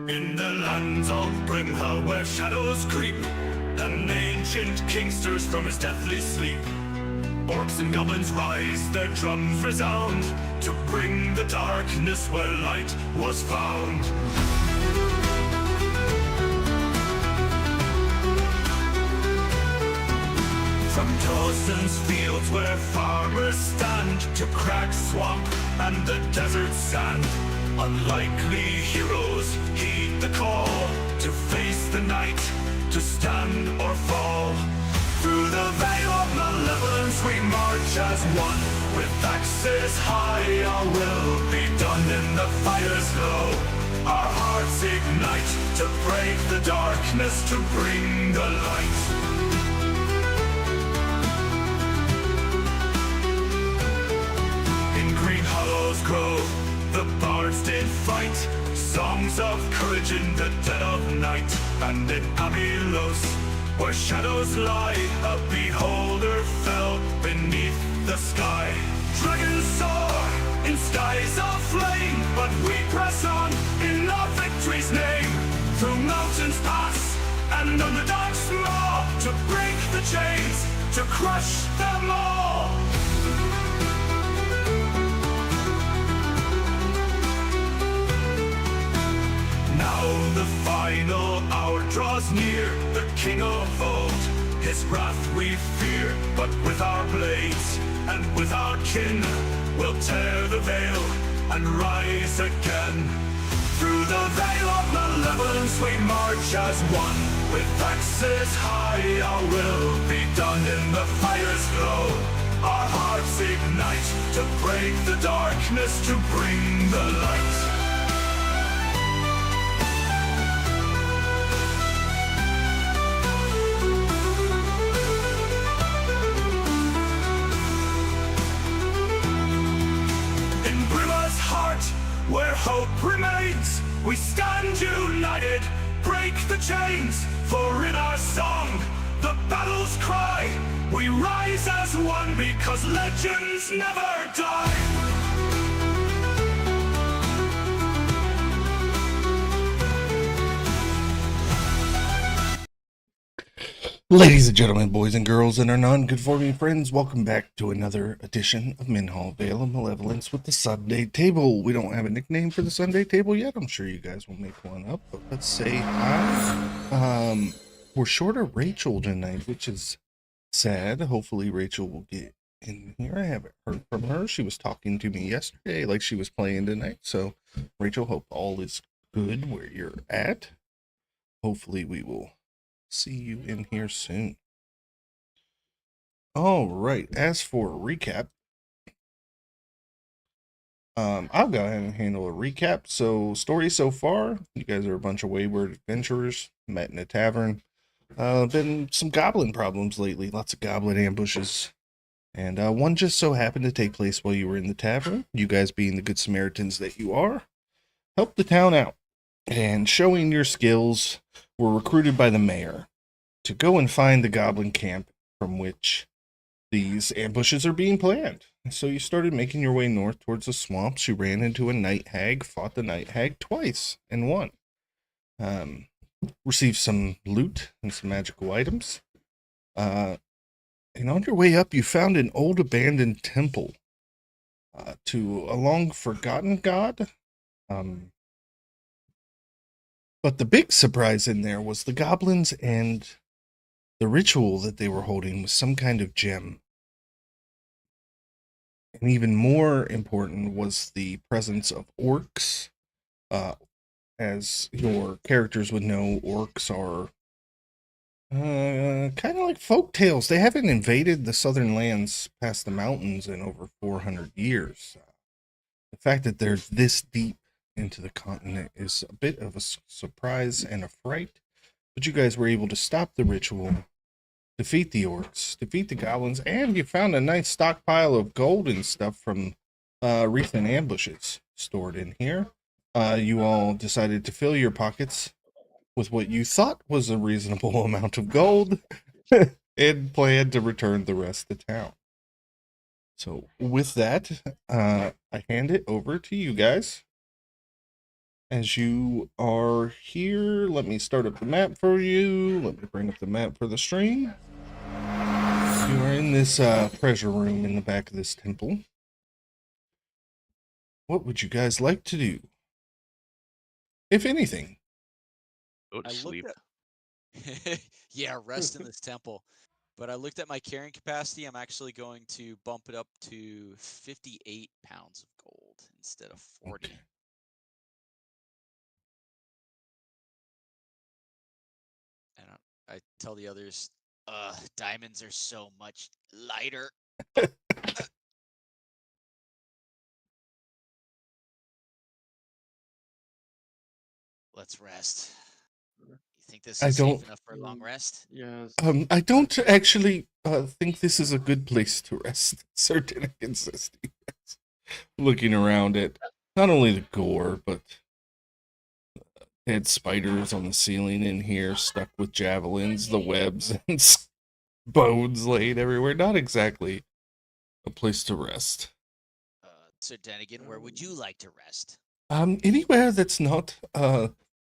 In the lands of Brimhall where shadows creep, an ancient king stirs from his deathly sleep. Orcs and goblins rise, their drums resound, to bring the darkness where light was found. From Dawson's fields where farmers stand, to Crag Swamp and the desert sand, unlikely heroes heed the call, to face the night, to stand or fall. Through the veil of malevolence we march as one, with axes high our will be done in the fire's glow. Our hearts ignite to break the darkness, to bring the light. In Green Hollow's grove the bards did fight, songs of courage in the dead of night. And in Abylos, where shadows lie, a beholder fell beneath the sky. Dragons soar in skies of flame, but we press on in our victory's name. Through mountains pass and underdogs maw, to break the chains, to crush them all. Now the final hour draws near, the king of old, his wrath we fear. But with our blades and with our kin, we'll tear the veil and rise again. Through the veil of malevolence we march as one, with axes high our will be done in the fire's glow. Our hearts ignite to break the darkness, to bring the light. Where hope remains, we stand united, break the chains. For in our song, the battle's cry, we rise as one, because legends never die. Ladies and gentlemen, boys and girls, and our non-conforming friends, welcome back to another edition of Minhall Veil of Malevolence with the Sunday Table. We don't have a nickname for the Sunday Table yet. I'm sure you guys will make one up, but let's say hi. We're short of Rachel tonight, which is sad. Hopefully Rachel will get in here. I haven't heard from her. She was talking to me yesterday like she was playing tonight. So, Rachel, hope all is good where you're at. Hopefully we will see you in here soon. All right, as for a recap, I'll go ahead and handle a recap. So, story so far, you guys are a bunch of wayward adventurers, met in a tavern. Been some goblin problems lately, lots of goblin ambushes. And one just so happened to take place while you were in the tavern. You guys, being the good Samaritans that you are, helped the town out. And showing your skills, were recruited by the mayor to go and find the goblin camp from which these ambushes are being planned. So you started making your way north towards the swamps. You ran into a night hag, fought the night hag twice, and won. Received some loot and some magical items. And on your way up, you found an old abandoned temple to a long forgotten god. But the big surprise in there was the goblins, and the ritual that they were holding was some kind of gem. And even more important was the presence of orcs. As your characters would know, orcs are kind of like folk tales. They haven't invaded the southern lands past the mountains in over 400 years. The fact that they're this deep into the continent is a bit of a surprise and a fright, but you guys were able to stop the ritual, defeat the orcs, defeat the goblins, and you found a nice stockpile of gold and stuff from recent ambushes stored in here. You all decided to fill your pockets with what you thought was a reasonable amount of gold and planned to return the rest to town. So with that, I hand it over to you guys. As you are here, let me start up the map for you. Let me bring up the map for the stream. You are in this treasure room in the back of this temple. What would you guys like to do? If anything. Go to I looked sleep. at yeah, rest in this temple. But I looked at my carrying capacity. I'm actually going to bump it up to 58 pounds of gold instead of 40. Okay. And I tell the others, diamonds are so much lighter. Let's rest. You think this I is don't- safe enough for a long rest? Yes. I don't actually think this is a good place to rest. Sir Dinnick insisting. Looking around at not only the gore, but dead spiders on the ceiling in here, stuck with javelins, the webs and bones laid everywhere. Not exactly a place to rest. Sir Denigan, where would you like to rest? Anywhere that's not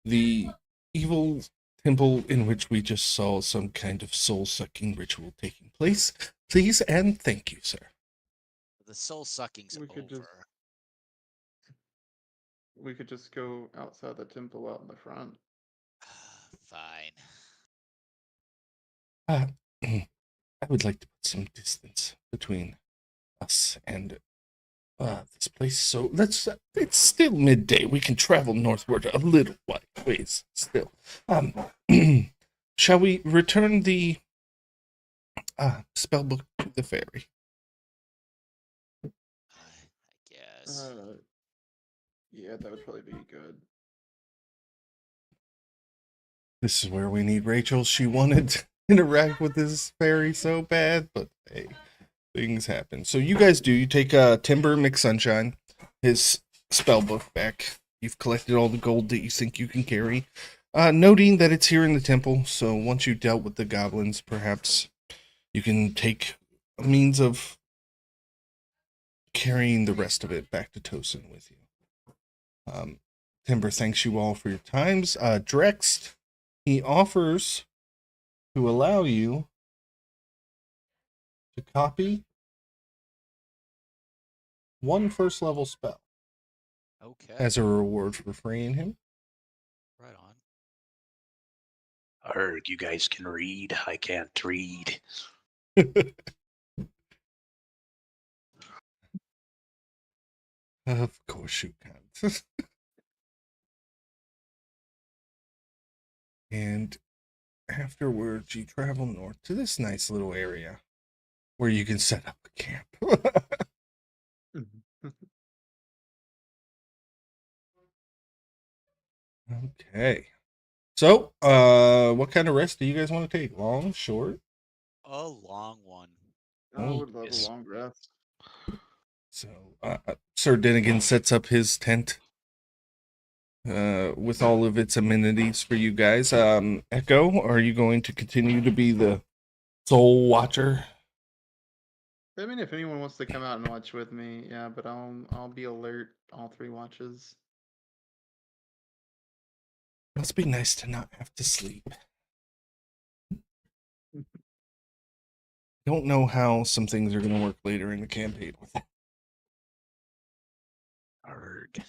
the evil temple in which we just saw some kind of soul-sucking ritual taking place. Please and thank you, sir. The soul sucking's We over. could We could just go outside the temple out in the front. Fine. I would like to put some distance between us and this place. So let's. It's still midday. We can travel northward a little ways still. Shall we return the spell book to the fairy? I guess. Yeah, that would probably be good. This is where we need Rachel. She wanted to interact with this fairy so bad, but hey, things happen. So you guys do. You take Timber McSunshine, his spell book back. You've collected all the gold that you think you can carry. Noting that it's here in the temple, so once you've dealt with the goblins, perhaps you can take a means of carrying the rest of it back to Tosin with you. Timber thanks you all for your times. Drext, he offers to allow you to copy one first level spell Okay. as a reward for freeing him. Right on. Arg, you guys can read. I can't read. Of course you can. And afterwards, you travel north to this nice little area where you can set up a camp. Okay. So, what kind of rest do you guys want to take? Long, short? A long one. I Oh, would love yes. a long rest. So, Sir Dinnigan sets up his tent with all of its amenities for you guys. Echo, are you going to continue to be the soul watcher? I mean, if anyone wants to come out and watch with me, yeah, but I'll be alert all 3 watches. Must be nice to not have to sleep. Don't know how some things are going to work later in the campaign with it. Arg.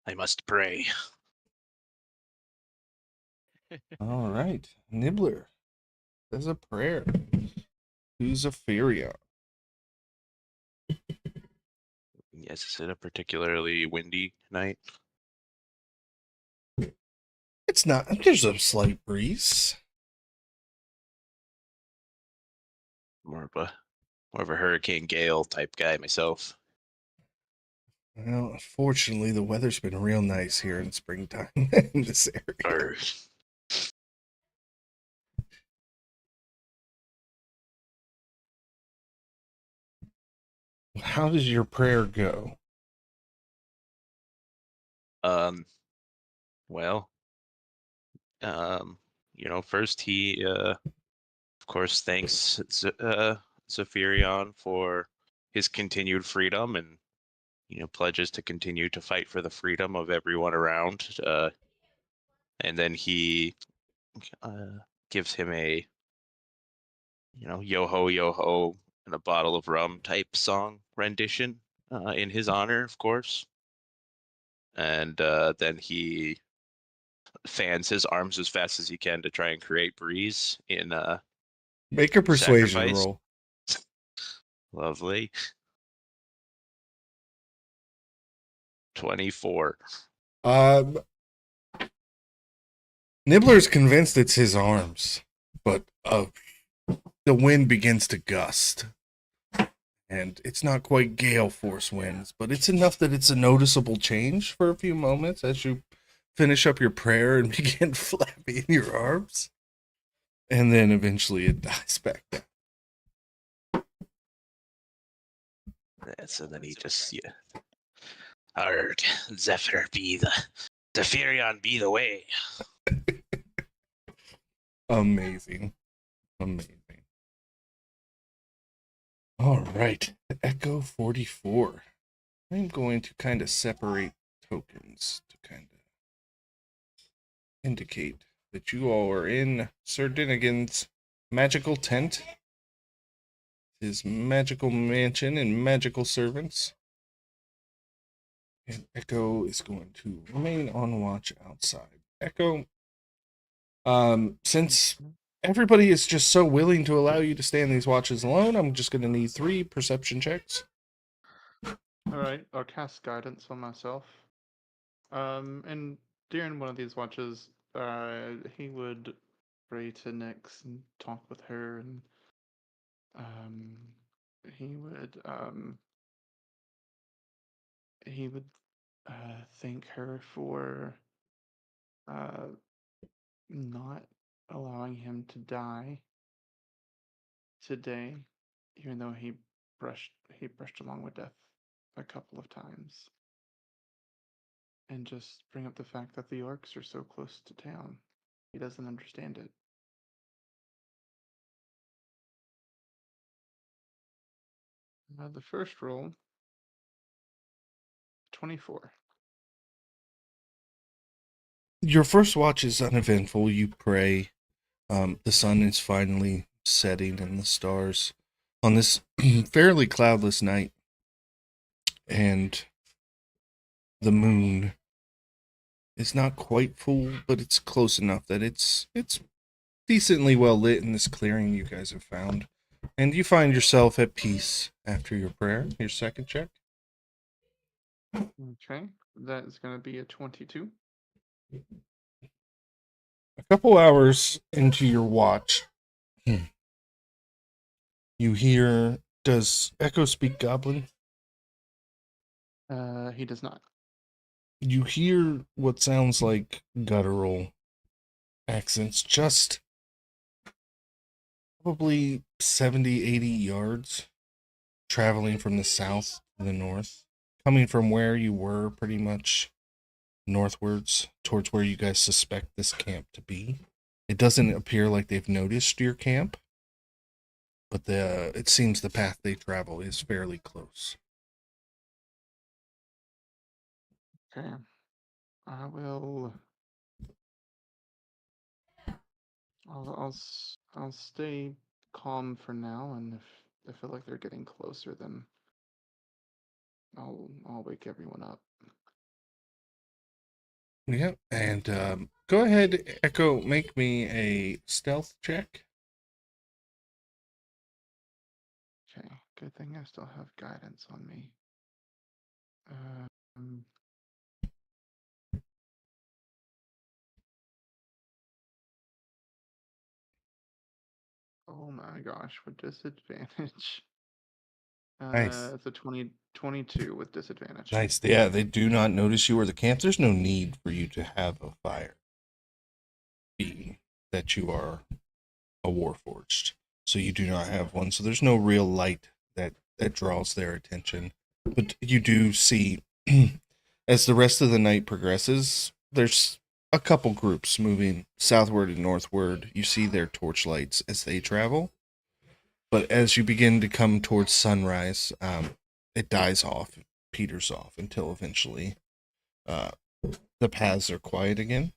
I must pray. All right. Nibbler says a prayer to Zephyria. Yes, is it a particularly windy night? It's not. There's a slight breeze. More of a hurricane gale type guy myself. Well, fortunately, the weather's been real nice here in springtime in this area. Arg. How does your prayer go? Well, first he of course thanks Zephyrion for his continued freedom and pledges to continue to fight for the freedom of everyone around. And then he gives him a, yo ho, and a bottle of rum type song rendition in his honor, of course. And then he fans his arms as fast as he can to try and create breeze in Make a persuasion sacrifice. roll. Lovely. 24. Nibbler's convinced it's his arms, but the wind begins to gust. And it's not quite gale force winds, but it's enough that it's a noticeable change for a few moments as you finish up your prayer and begin flapping your arms. And then eventually it dies back down. So then he just, Arg, Zephyr be the Furion be the way. Amazing. All right, Echo 44. I'm going to kind of separate tokens to kind of indicate that you all are in Sir Dinnigan's magical tent, his magical mansion and magical servants. And Echo is going to remain on watch outside. Echo, since everybody is just so willing to allow you to stand these watches alone, I'm just going to need 3 perception checks. Alright, I'll cast guidance on myself. And during one of these watches, he would pray to Nyx and talk with her, and he would thank her for not allowing him to die today, even though he brushed along with death a couple of times. And just bring up the fact that the orcs are so close to town. He doesn't understand it. The first roll, 24. Your first watch is uneventful. You pray. The sun is finally setting in the stars on this fairly cloudless night. And the moon is not quite full, but it's close enough that it's decently well lit in this clearing you guys have found. And you find yourself at peace after your prayer. Your second check. Okay, that is going to be a 22. A couple hours into your watch, you hear, does Echo speak Goblin? He does not. You hear what sounds like guttural accents just probably 70, 80 yards, traveling from the south to the north, coming from where you were pretty much northwards towards where you guys suspect this camp to be. It doesn't appear like they've noticed your camp, but it seems the path they travel is fairly close. Okay. I will. I'll stay calm for now, and if I feel like they're getting closer, then I'll wake everyone up. Yeah, and go ahead, Echo, make me a stealth check. Okay. Good thing I still have guidance on me. Oh my gosh, with disadvantage. Nice. It's a 22 with disadvantage. Nice. Yeah, they do not notice you or the camp. There's no need for you to have a fire, being that you are a warforged. So you do not have one. So there's no real light that draws their attention. But you do see, as the rest of the night progresses, there's a couple groups moving southward and northward. You see their torchlights as they travel. But as you begin to come towards sunrise, it dies off. peters off until eventually the paths are quiet again.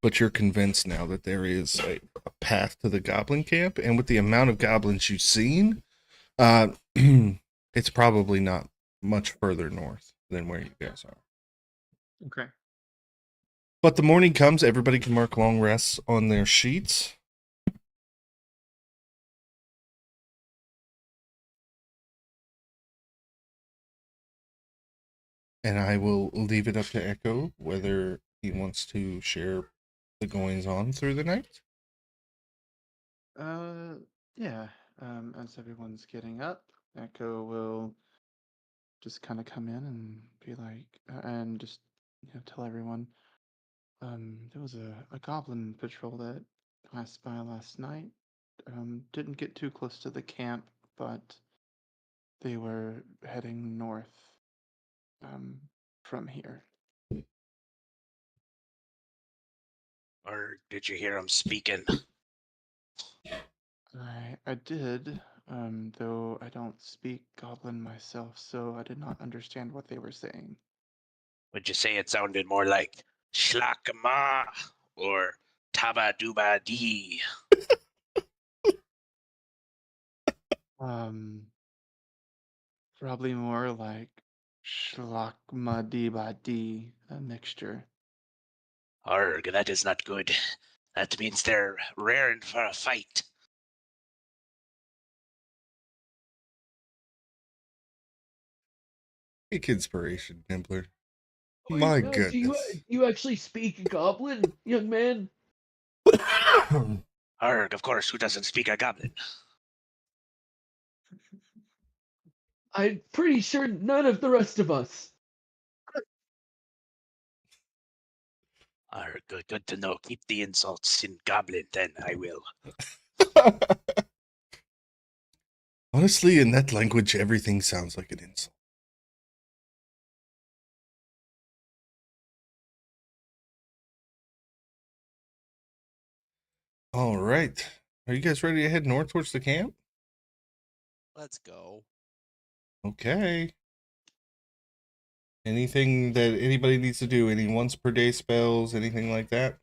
But you're convinced now that there is a path to the goblin camp, and with the amount of goblins you've seen, it's probably not much further north than where you guys are. Okay. But the morning comes, everybody can mark long rests on their sheets. And I will leave it up to Echo whether he wants to share the goings on through the night. Yeah. As everyone's getting up, Echo will just kind of come in and be like, and just tell everyone, there was a goblin patrol that passed by last night. Didn't get too close to the camp, but they were heading north, from here. Or did you hear him speaking? I did, though I don't speak goblin myself, so I did not understand what they were saying. Would you say it sounded more like Shlakama or Tabaduba Dee? Um, Probably more like Shlakmadibadi, a mixture. Arg, that is not good. That means they're raring for a fight. Take inspiration, Nimbler. Oh, My do goodness. you actually speak Goblin, young man? Arg, of course, who doesn't speak a goblin? I'm pretty sure none of the rest of us. Arg, good to know. Keep the insults in goblin, then I will. Honestly, in that language, everything sounds like an insult. All right. Are you guys ready to head north towards the camp? Let's go. Okay. Anything that anybody needs to do? Any once per day spells? Anything like that?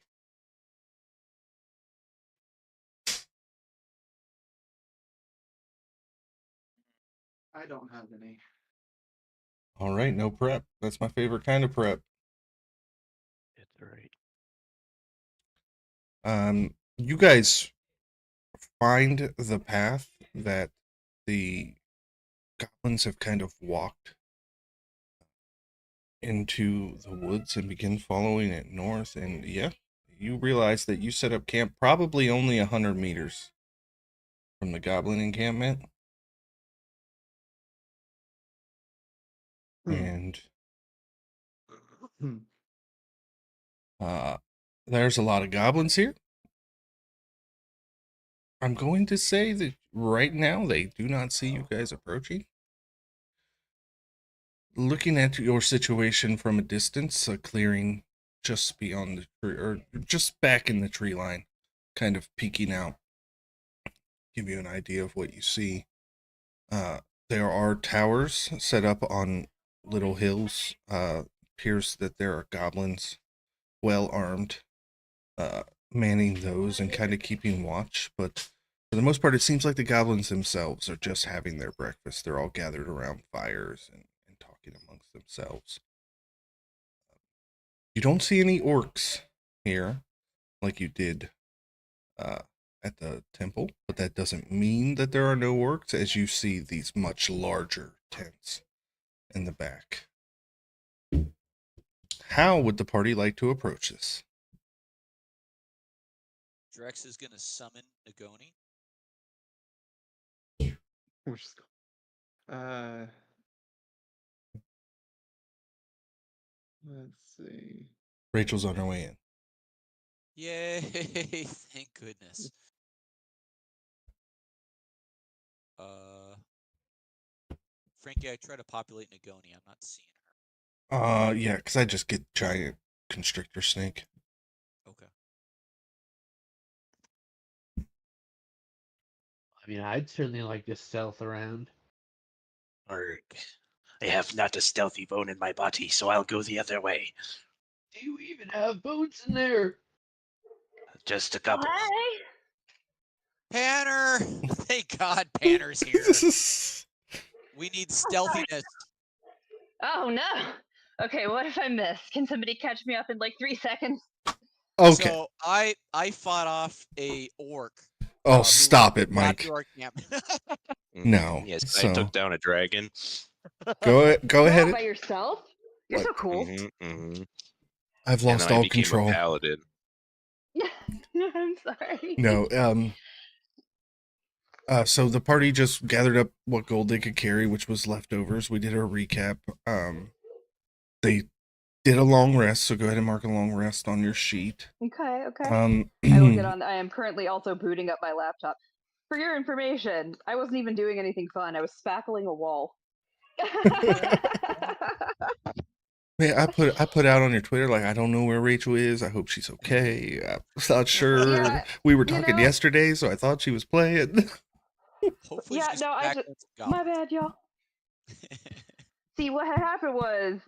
I don't have any. All right, no prep. That's my favorite kind of prep. It's right. You guys find the path that the goblins have kind of walked into the woods and begin following it north. And yeah, you realize that you set up camp probably only 100 meters from the goblin encampment. And there's a lot of goblins here. I'm going to say that right now they do not see you guys approaching. Looking at your situation from a distance, a clearing just beyond the tree, or just back in the tree line, kind of peeking out, give you an idea of what you see. There are towers set up on little hills. Appears that there are goblins, well armed, manning those and kind of keeping watch. But for the most part, it seems like the goblins themselves are just having their breakfast. They're all gathered around fires and talking amongst themselves. You don't see any orcs here like you did at the temple, but that doesn't mean that there are no orcs, as you see these much larger tents in the back. How would the party like to approach this? Drex is gonna summon Nagoni. We're just, let's see. Rachel's on her way in. Yay! Thank goodness. Frankie, I try to populate Nagoni. I'm not seeing her. Yeah, because I just get giant constrictor snake. Okay. I mean, I'd certainly like to stealth around. Arg. I have not a stealthy bone in my body, so I'll go the other way. Do you even have bones in there? Just a couple. Hey, Panner! Thank God Panner's here. We need stealthiness. oh no. Okay, what if I miss? Can somebody catch me up in like 3 seconds? Okay. So I fought off a orc. Oh, who stop it, got Mike. to our camp. No. Yes, So I took down a dragon. go Wow, ahead. by yourself? You're What? so cool. I've And lost then I all became control. a paladin. I'm sorry. No. So the party just gathered up what gold they could carry, which was leftovers. We did a recap. They did a long rest, so go ahead and mark a long rest on your sheet. Okay, okay. Um, I will get on. I am currently also booting up my laptop. For your information, I wasn't even doing anything fun. I was spackling a wall. Man, I put out on your Twitter like, I don't know where Rachel is. I hope she's okay. I'm not sure. Yeah, We were you talking know- yesterday, so I thought she was playing. Hopefully Yeah, she's no, I back just- with My goblins. bad, y'all. See, what had happened was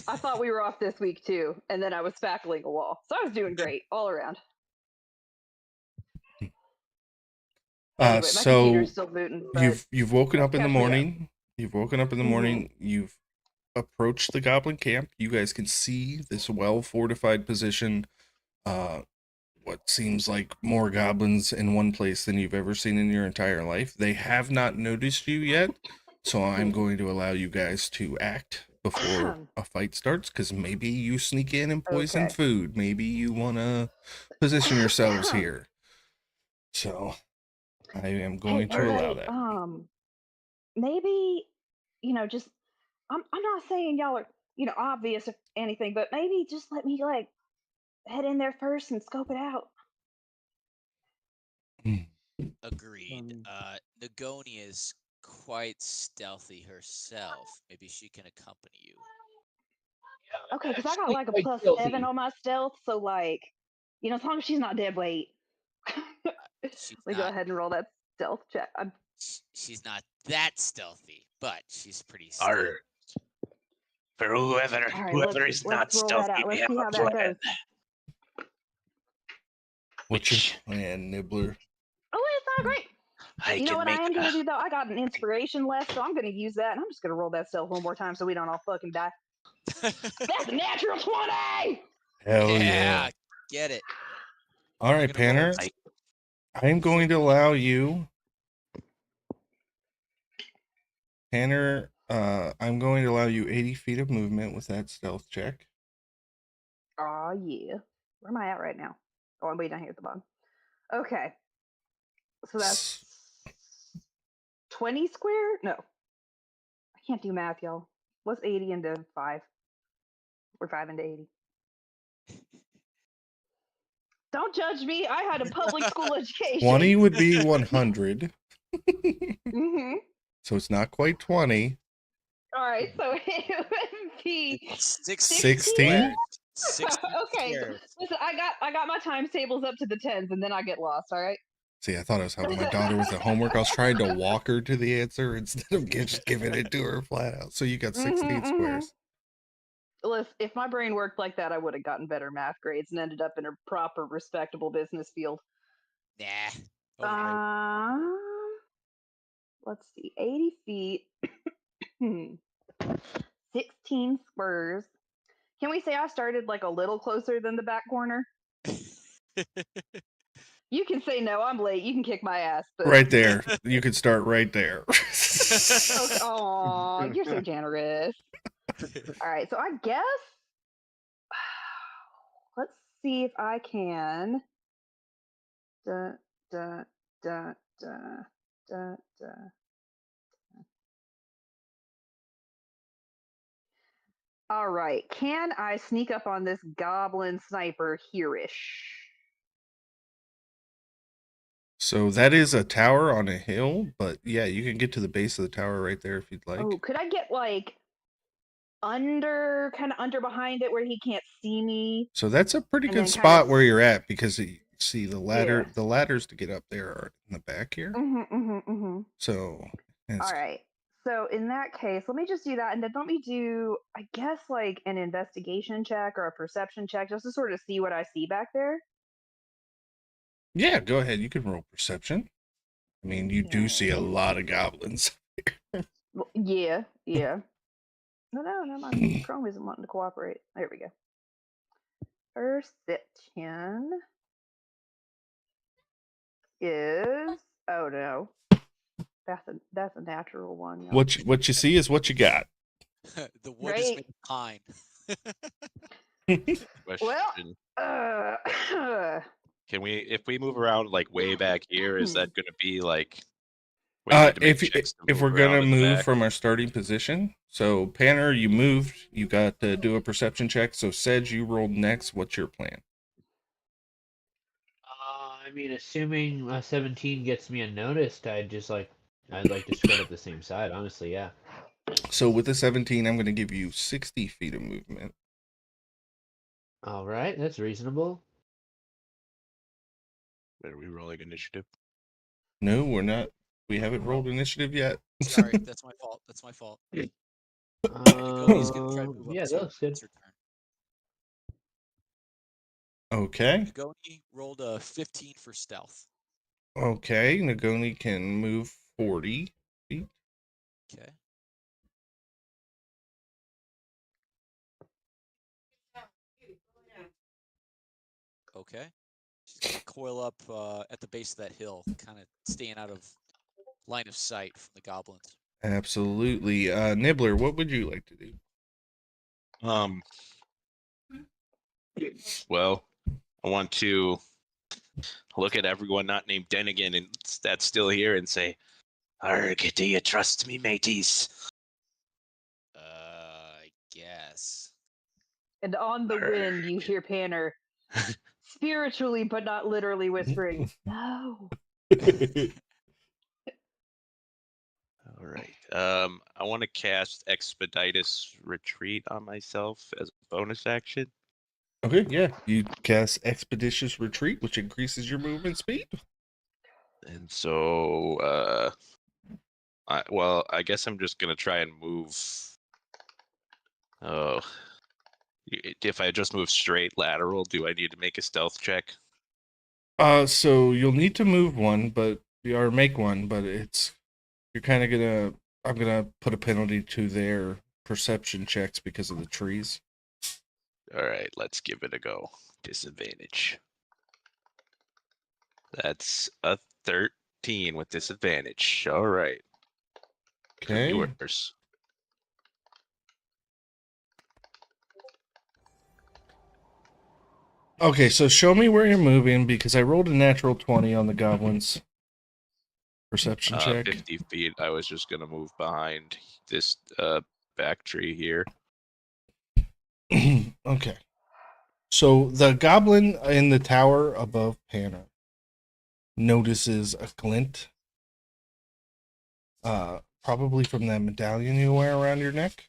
I thought we were off this week too, and then I was spackling a wall. So I was doing great all around. Anyway, my So computer's still booting. But you've woken up in the catch me up. morning. You've woken up in the Mhm. morning. You've approached the goblin camp. You guys can see this well fortified position. What seems like more goblins in one place than you've ever seen in your entire life. They have not noticed you yet, so I'm going to allow you guys to act before a fight starts, because maybe you sneak in and poison Okay. food. Maybe you want to position yourselves here. So I am going to allow that. Maybe, just I'm not saying y'all are, obvious or anything, but maybe just let me like head in there first and scope it out. Agreed. Nagoni is quite stealthy herself. Maybe she can accompany you. Okay, because I got Actually like a quite plus stealthy. 7 on my stealth, so like, as long as she's not dead weight. She's Let me go not. ahead and roll that stealth check. She's not that stealthy, but she's pretty stealthy. Arr. For whoever All right, is not let's roll that stealthy, out. we Let's have see a how that plan. goes. What's your plan, Nibbler? Oh, it's not great. I You know can what make I am gonna do though? I got an inspiration left, so I'm gonna use that, and I'm just gonna roll that stealth one more time so we don't all fucking die. That's a natural 20. Hell yeah. Get it. All right, I'm gonna roll Panner. I am going to allow you. Panner, I'm going to allow you 80 feet of movement with that stealth check. Oh yeah. Where am I at right now? Oh, I'm way down here at the bottom. Okay. So that's 20 square? No. I can't do math, y'all. What's 80 into 5? Or 5 into 80? Don't judge me. I had a public school education. 20 would be 100. Mm-hmm. So it's not quite 20. All right, so it would be 16? 16. Okay, so, listen, I got my times tables up to the 10s, and then I get lost. All right. See, I thought I was helping my daughter with the homework. I was trying to walk her to the answer instead of just giving it to her flat out. So you got 16 squares. Listen, if my brain worked like that, I would have gotten better math grades and ended up in a proper, respectable business field. Nah. Let's see, 80 feet, 16 spurs. Can we say I started like a little closer than the back corner? You can say no, I'm late. You can kick my ass. But... Right there. You could start right there. Okay. Aw, you're so generous. All right, so I guess let's see if I can. Da, da, da, da, da, da. All right, can I sneak up on this goblin sniper here-ish? So that is a tower on a hill, but yeah, you can get to the base of the tower right there if you'd like. Oh, could I get like kind of under behind it where he can't see me? So that's a pretty And good then spot kinda- where you're at, because you see the ladder. Yeah. The ladders to get up there are in the back here. Mm-hmm. So All right. So in that case, let me just do that, and then let me do, I guess, like an investigation check or a perception check, just to sort of see what I see back there. Yeah, go ahead. You can roll perception. I mean, you do see a Okay. lot of goblins. Well, yeah. No, my Chrome isn't wanting to cooperate. There we go. Perception is, oh no, that's a natural one. Y'all. What you see is what you got. The wood is Right. made of pine. Well, Question. Can we, if we move around like way back here, is that going to be like we need to make checks to if move we're around gonna in the move back? from our starting position, so Panner, you moved. You got to do a perception check. So Sedge, you rolled next. What's your plan? I mean, assuming 17 gets me unnoticed, I'd like to skirt up the same side. Honestly, yeah. So with the 17, I'm going to give you 60 feet of movement. All right, that's reasonable. Are we rolling initiative? No, we're not. We haven't rolled initiative yet. Sorry, that's my fault. That's my fault. Nagoni's gonna try to move Yeah, up that too. looks good. It's her turn. Okay. Nagoni rolled a 15 for stealth. Okay. Nagoni can move 40 feet. Okay. Okay. She's gonna coil up at the base of that hill, kind of staying out of line of sight from the goblins. Absolutely. Nibbler, what would you like to do? Well, I want to look at everyone not named Denigan and that's still here and say, "Arg, do you trust me, mateys?" I guess. and on the wind, you hear Panner spiritually, but not literally, whispering, "No." All right. I want to cast Expeditious Retreat on myself as a bonus action. Okay, yeah. You cast Expeditious Retreat, which increases your movement speed. And so, I guess I'm just gonna try and move. Oh, if I just move straight lateral, do I need to make a stealth check? So you'll need to move one, or make one, but you're kind of gonna. I'm gonna put a penalty to their perception checks because of the trees. All right, let's give it a go. Disadvantage. That's a 13 with disadvantage. All right. Could be Okay. worse. Okay, so show me where you're moving because I rolled a natural 20 on the goblins. Perception check. 50 feet. I was just gonna move behind this back tree here. Okay. So the goblin in the tower above Panner notices a glint. Probably from that medallion you wear around your neck.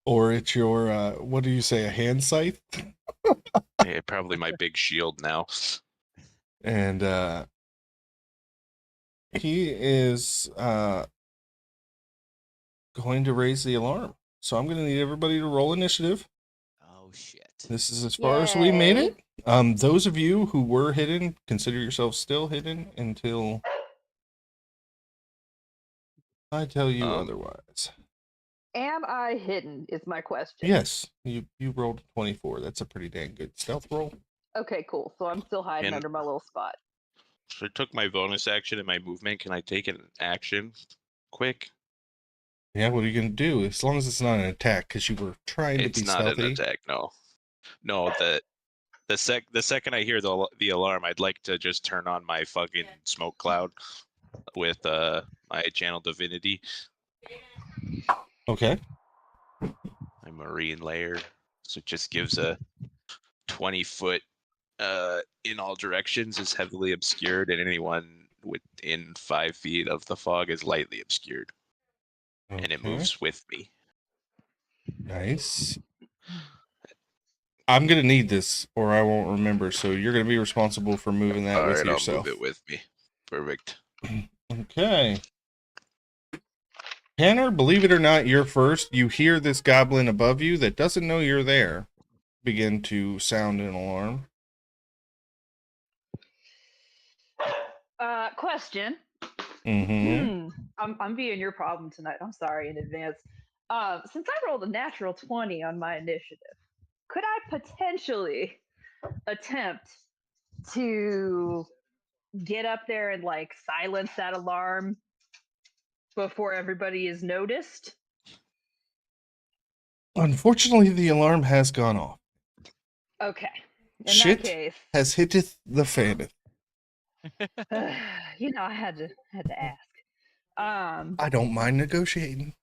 Or it's your what do you say, a hand scythe? Yeah, probably my big shield now. And he is going to raise the alarm. So I'm going to need everybody to roll initiative. Oh shit. This is as far as we made Yay. it. Those of you who were hidden, consider yourselves still hidden until I tell you otherwise. Am I hidden? Is my question. Yes, you rolled a 24. That's a pretty dang good stealth roll. Okay, cool. So I'm still hiding under my little spot. So I took my bonus action and my movement. Can I take an action quick? Yeah, what are you going to do? As long as it's not an attack, because you were trying to It's be not stealthy. an attack, no. No, the second I hear the alarm, I'd like to just turn on my fucking smoke cloud with my channel divinity, Okay. my marine layer. So it just gives a 20-foot in all directions is heavily obscured, and anyone within 5 feet of the fog is lightly obscured. And it Okay. moves with me. Nice. I'm going to need this or I won't remember. So you're going to be responsible for moving that All with right, yourself. I'll move it with me. Perfect. Okay. Tanner, believe it or not, you're first. You hear this goblin above you that doesn't know you're there begin to sound an alarm. Question. Mm-hmm. I'm being your problem tonight. I'm sorry in advance. Since I rolled a natural 20 on my initiative, could I potentially attempt to get up there and like silence that alarm before everybody is noticed? Unfortunately, the alarm has gone off. Okay. In Shit that case, has hitteth the faneth. I had to ask. I don't mind negotiating.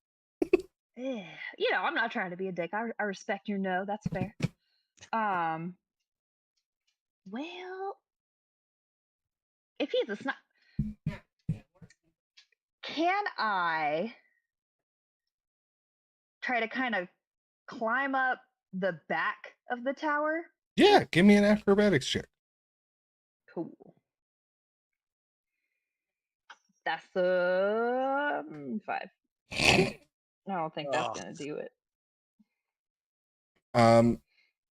I'm not trying to be a dick. I respect your no. That's fair. Well, if he's a can I try to kind of climb up the back of the tower? Yeah, give me an acrobatics check. Cool. That's a 5. I don't think that's gonna do it.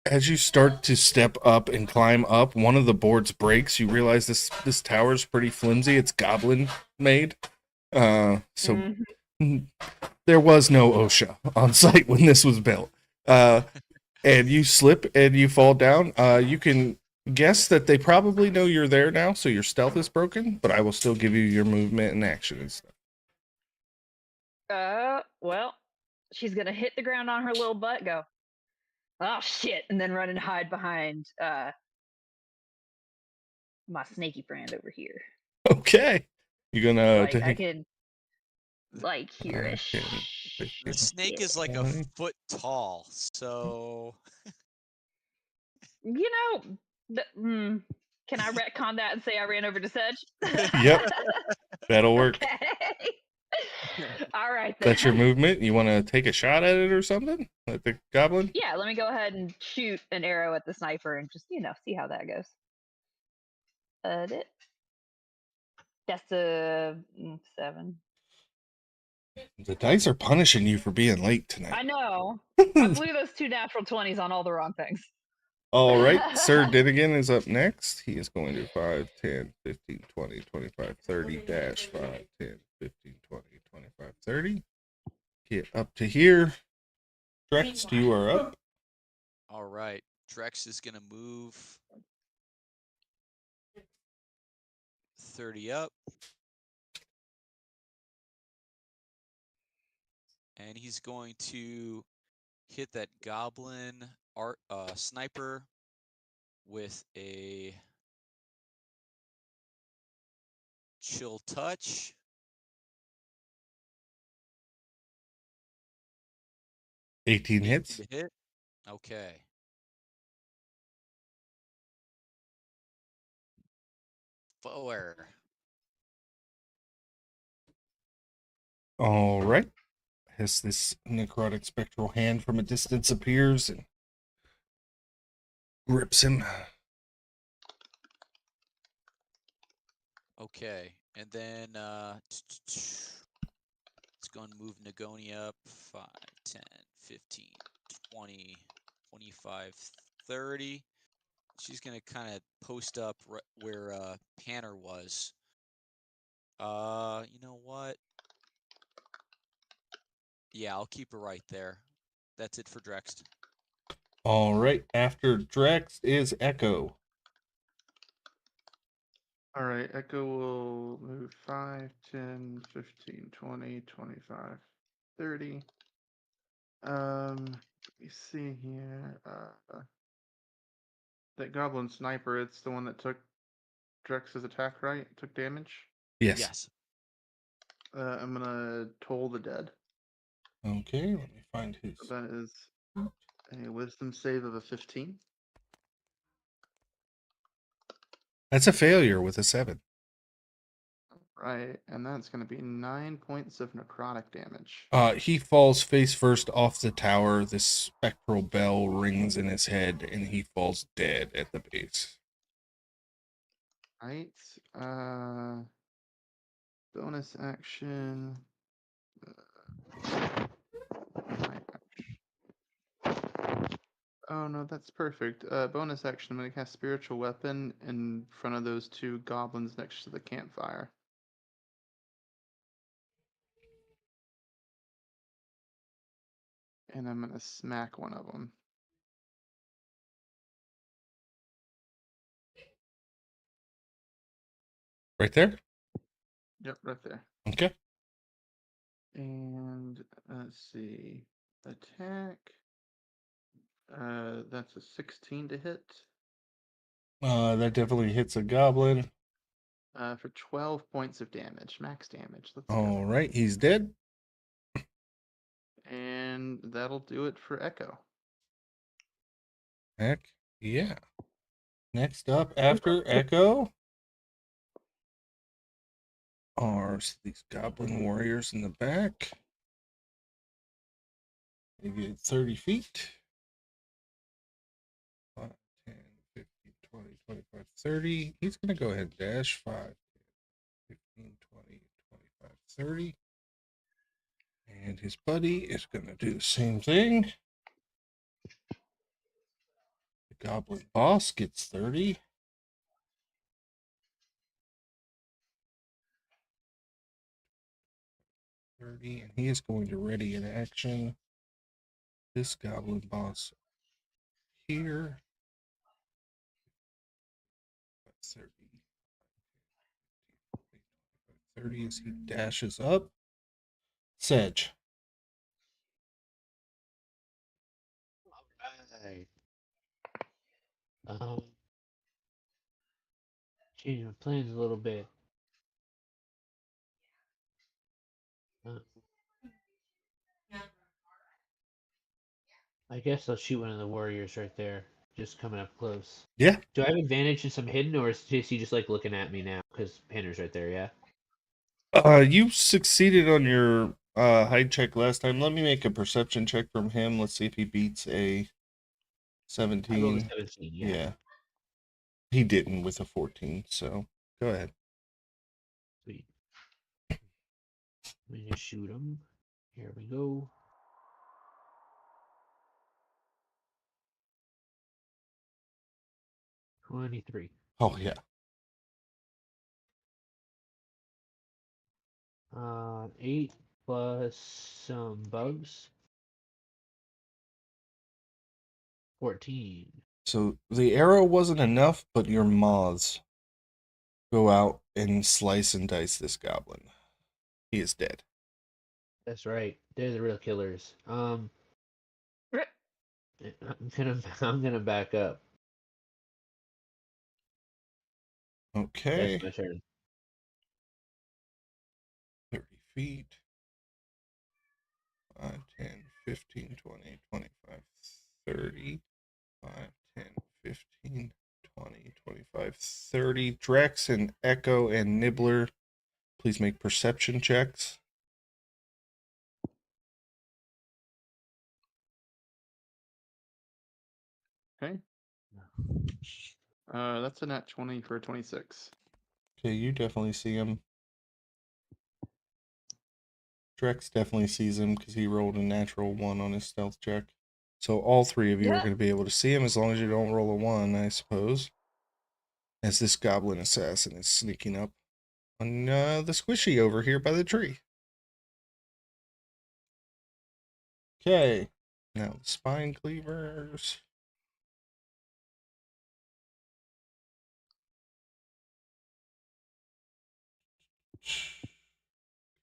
As you start to step up and climb up, one of the boards breaks. You realize this tower is pretty flimsy. It's goblin made. So there was no OSHA on site when this was built. And you slip and you fall down. You can guess that they probably know you're there now, so your stealth is broken, but I will still give you your movement and action and stuff. Well, she's gonna hit the ground on her little butt, go, oh shit, and then run and hide behind my snaky friend over here. Okay. You're gonna Like I take can like hear it. The snake is like a foot tall, so Can I retcon that and say I ran over to Sedge? Yep. That'll work. Okay. All right then. That's your movement. You want to take a shot at it or something? At the goblin? Yeah, let me go ahead and shoot an arrow at the sniper and just, see how that goes. That's a 7. The dice are punishing you for being late tonight. I know. I blew those 2 natural 20s on all the wrong things. All right. Sir Dinnigan is up next. He is going to 5, 10, 15, 20, 25, 30, dash 5, 10, 15, 20, 25, 30. Get up to here. Drex, you are up. all right. Drex is gonna move 30 up. And he's going to hit that goblin sniper with a chill touch. 18 hits. To hit. Okay. Four. All right. As this necrotic spectral hand from a distance appears and grips him. Okay. And then let's go and move Nagoni up 5, 10, 15, 20, 25, 30. She's going to kind of post up where Panner was. You know what? Yeah, I'll keep her right there. That's it for Drex. All right. After Drex is Echo. All right, Echo will move 5, 10, 15, 20, 25, 30. Let me see here. That goblin sniper, it's the one that took Drex's attack, right? Took damage? Yes. I'm gonna toll the dead. Okay, let me find his. So that is a wisdom save of a 15. That's a failure with a 7. Right, and that's going to be 9 points of necrotic damage. He falls face first off the tower. This spectral bell rings in his head, and he falls dead at the base. Right. Bonus action. Oh no, that's perfect. Bonus action, I'm gonna cast Spiritual Weapon in front of those two goblins next to the campfire. And I'm gonna smack one of them. Right there? Yep, right there. Okay. And let's see. Attack. That's a 16 to hit. That definitely hits a goblin. For 12 points of damage, max damage. Let's All go. right, he's dead. And that'll do it for Echo. Heck yeah. Next up after Echo are these goblin warriors in the back. They get 30 feet. 5, 10, 15, 20, 25, 30. He's going to go ahead and dash 5, 15, 20, 25, 30. And his buddy is going to do the same thing. The goblin boss gets 30. 30, and he is going to ready in action this goblin boss here. 30. 30 as he dashes up. Sedge. Alright. Change my plans a little bit. I guess I'll shoot one of the warriors right there, just coming up close. Yeah. Do I have advantage in some hidden, or is he just like looking at me now? Because Panner's right there, yeah? You succeeded on your hide check last time. Let me make a perception check from him. Let's see if he beats a I rolled a 17. 17, yeah. Yeah. He didn't with a 14, so go ahead. Sweet. Let me just shoot him. Here we go. $23. Oh, yeah. 8 plus some bugs. 14. So the arrow wasn't enough, but your moths go out and slice and dice this goblin. He is dead. That's right. They're the real killers. I'm gonna back up. Okay. That's my turn. 30 feet. 5, 10, 15, 20, 25, 30. 5, 10, 15, 20, 25, 30. Drex and Echo and Nibbler, please make perception checks. Okay. That's a nat 20 for a 26. Okay, you definitely see him. Drex definitely sees him because he rolled a natural 1 on his stealth check. So all three of you are Yeah. going to be able to see him as long as you don't roll a 1, I suppose. As this goblin assassin is sneaking up on the squishy over here by the tree. Okay, now the spine cleavers.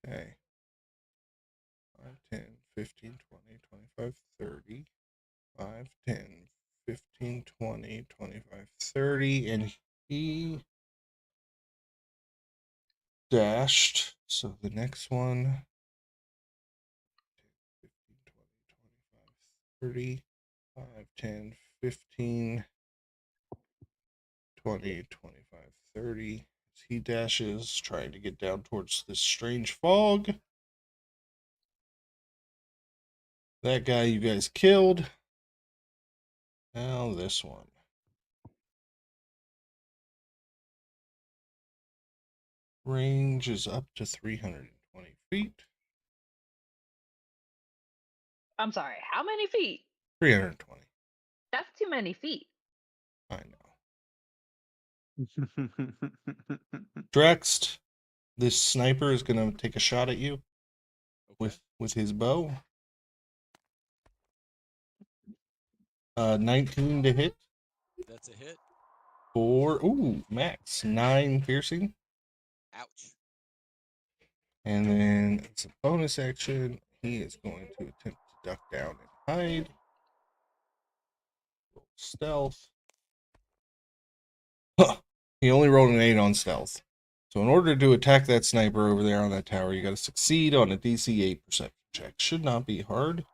Okay. 5, 10, 15, 20, 25, 30. 5, 10, 15, 20, 25, 30. And he dashed. So the next one. 15, 20, 25, 30. 5, 10, 15, 20, 25, 30. He dashes, trying to get down towards this strange fog. That guy you guys killed. Now this one. Range is up to 320 feet. I'm sorry, how many feet? 320. That's too many feet. I know. Drext, this sniper is going to take a shot at you Okay. with his bow. 19 to hit. That's a hit. Max 9 piercing. Ouch. And then it's a bonus action. He is going to attempt to duck down and hide. Roll stealth. Huh. He only rolled an 8 on stealth. So in order to attack that sniper over there on that tower, you got to succeed on a DC 8 perception check. Should not be hard.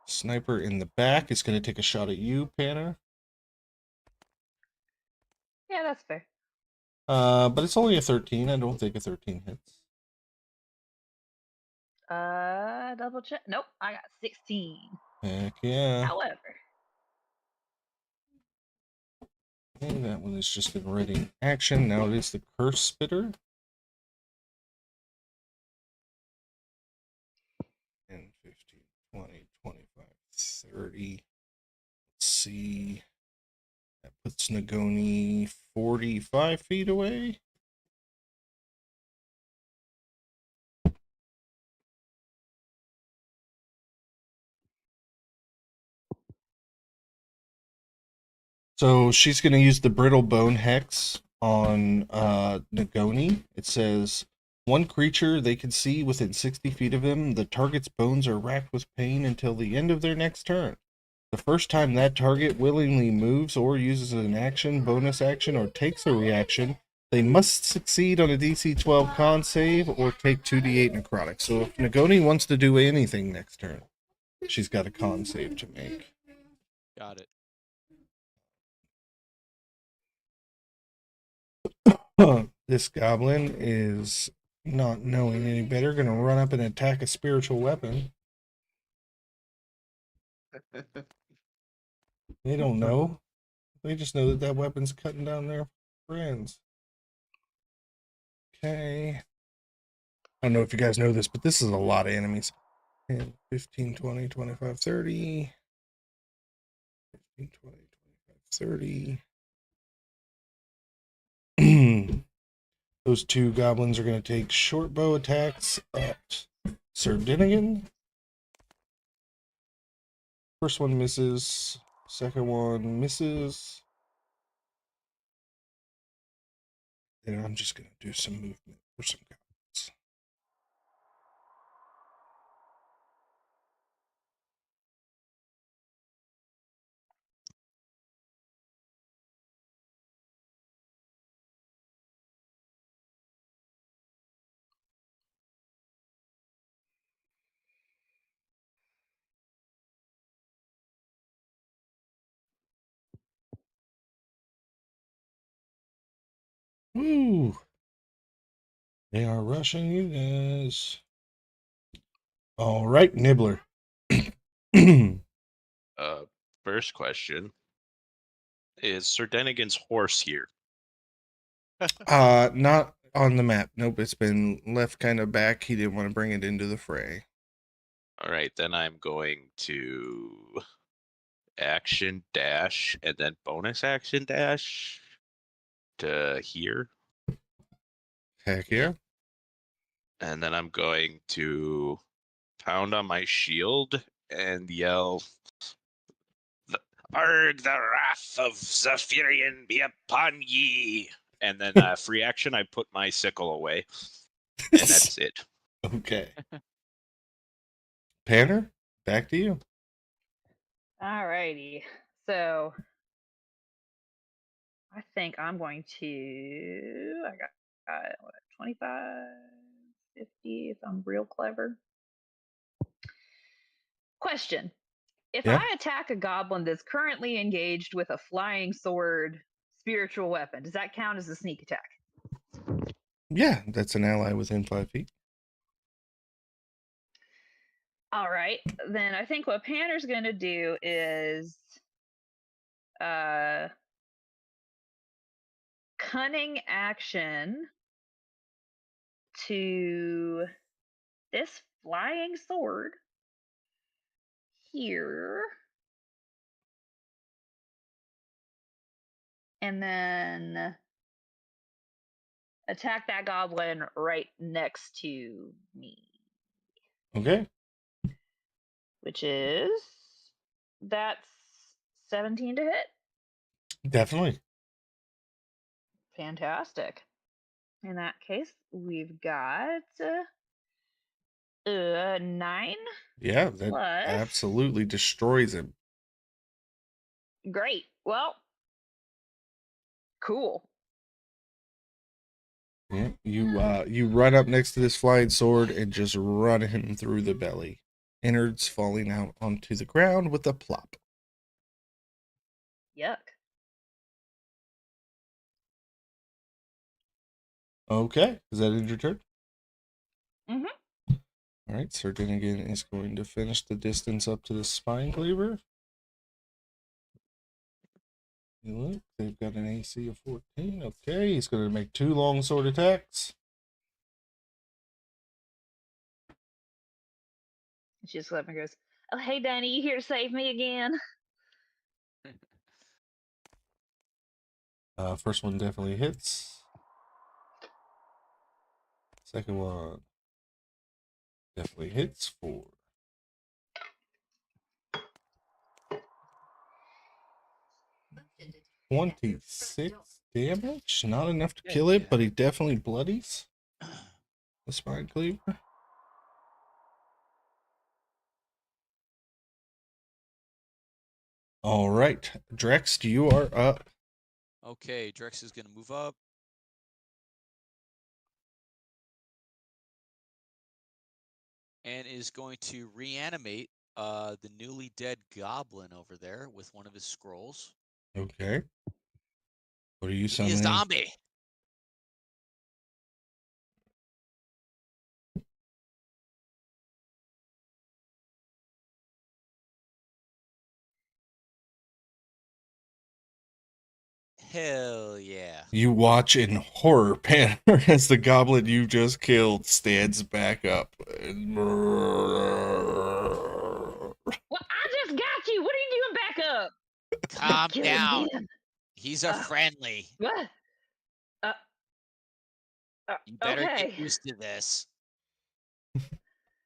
Sniper in the back is going to take a shot at you, Panna. Yeah, that's fair. But it's only a 13. I don't think a 13 hits. Double check. Nope, I got 16. Heck yeah. However, And that one is just in ready action. Now it is the curse spitter. 10, 15, 20, 25, 30. Let's see. That puts Nagoni 45 feet away. So she's going to use the brittle bone hex on Nagoni. It says, one creature they can see within 60 feet of him, the target's bones are racked with pain until the end of their next turn. The first time that target willingly moves or uses an action, bonus action, or takes a reaction, they must succeed on a DC 12 con save or take 2d8 necrotic. So if Nagoni wants to do anything next turn, she's got a con save to make. Got it. This goblin is, not knowing any better, going to run up and attack a spiritual weapon. They don't know. They just know that that weapon's cutting down their friends. Okay. I don't know if you guys know this, but this is a lot of enemies. 10, 15, 20, 25, 30. 15, 20, 25, 30. Those two goblins are going to take short bow attacks at Sir Dinnigan. First one misses. Second one misses. And I'm just going to do some movement for some goblins. Woo! They are rushing you guys. All right, Nibbler. First question. Is Sir Denigan's horse here? Not on the map. Nope, it's been left kind of back. He didn't want to bring it into the fray. All right, then I'm going to action dash and then bonus action dash to here. Heck yeah. And then I'm going to pound on my shield and yell, Arg, the wrath of Zephyrian be upon ye. And then free action, I put my sickle away. And that's it. Okay. Panner, back to you. alrighty. So I think I'm going to. I got what, 25, 50 if I'm real clever. Question. If Yeah. I attack a goblin that's currently engaged with a flying sword spiritual weapon, does that count as a sneak attack? Yeah, that's an ally within 5 feet. All right. Then I think what Panner's going to do is cunning action to this flying sword here. And then attack that goblin right next to me. Okay. Which is that's 17 to hit. Definitely. Fantastic. In that case, we've got 9. Yeah, that Plus. absolutely destroys him. Great. Well, cool. Yeah, you run up next to this flying sword and just run him through the belly. Innards falling out onto the ground with a plop. Yuck. Okay, is that your turn? Mhm. All right, Sir Dinnigan is going to finish the distance up to the spine cleaver. You look, they've got an AC of 14. Okay, he's going to make 2 long sword attacks. She just left me goes, "Oh, hey, Danny, you here to save me again?" First one definitely hits. Second one definitely hits for 26 damage. Not enough to kill it, but he definitely bloodies the spine cleaver. All right, Drex, you are up. Okay, Drex is going to move up. And is going to reanimate the newly dead goblin over there with one of his scrolls. Okay. What are you Give me a summoning? zombie. Hell yeah. You watch in horror panic as the goblin you just killed stands back up. Well, I just got you. What are you doing back up? Calm Kill him down. again. He's a friendly. What? You better Okay. get used to this.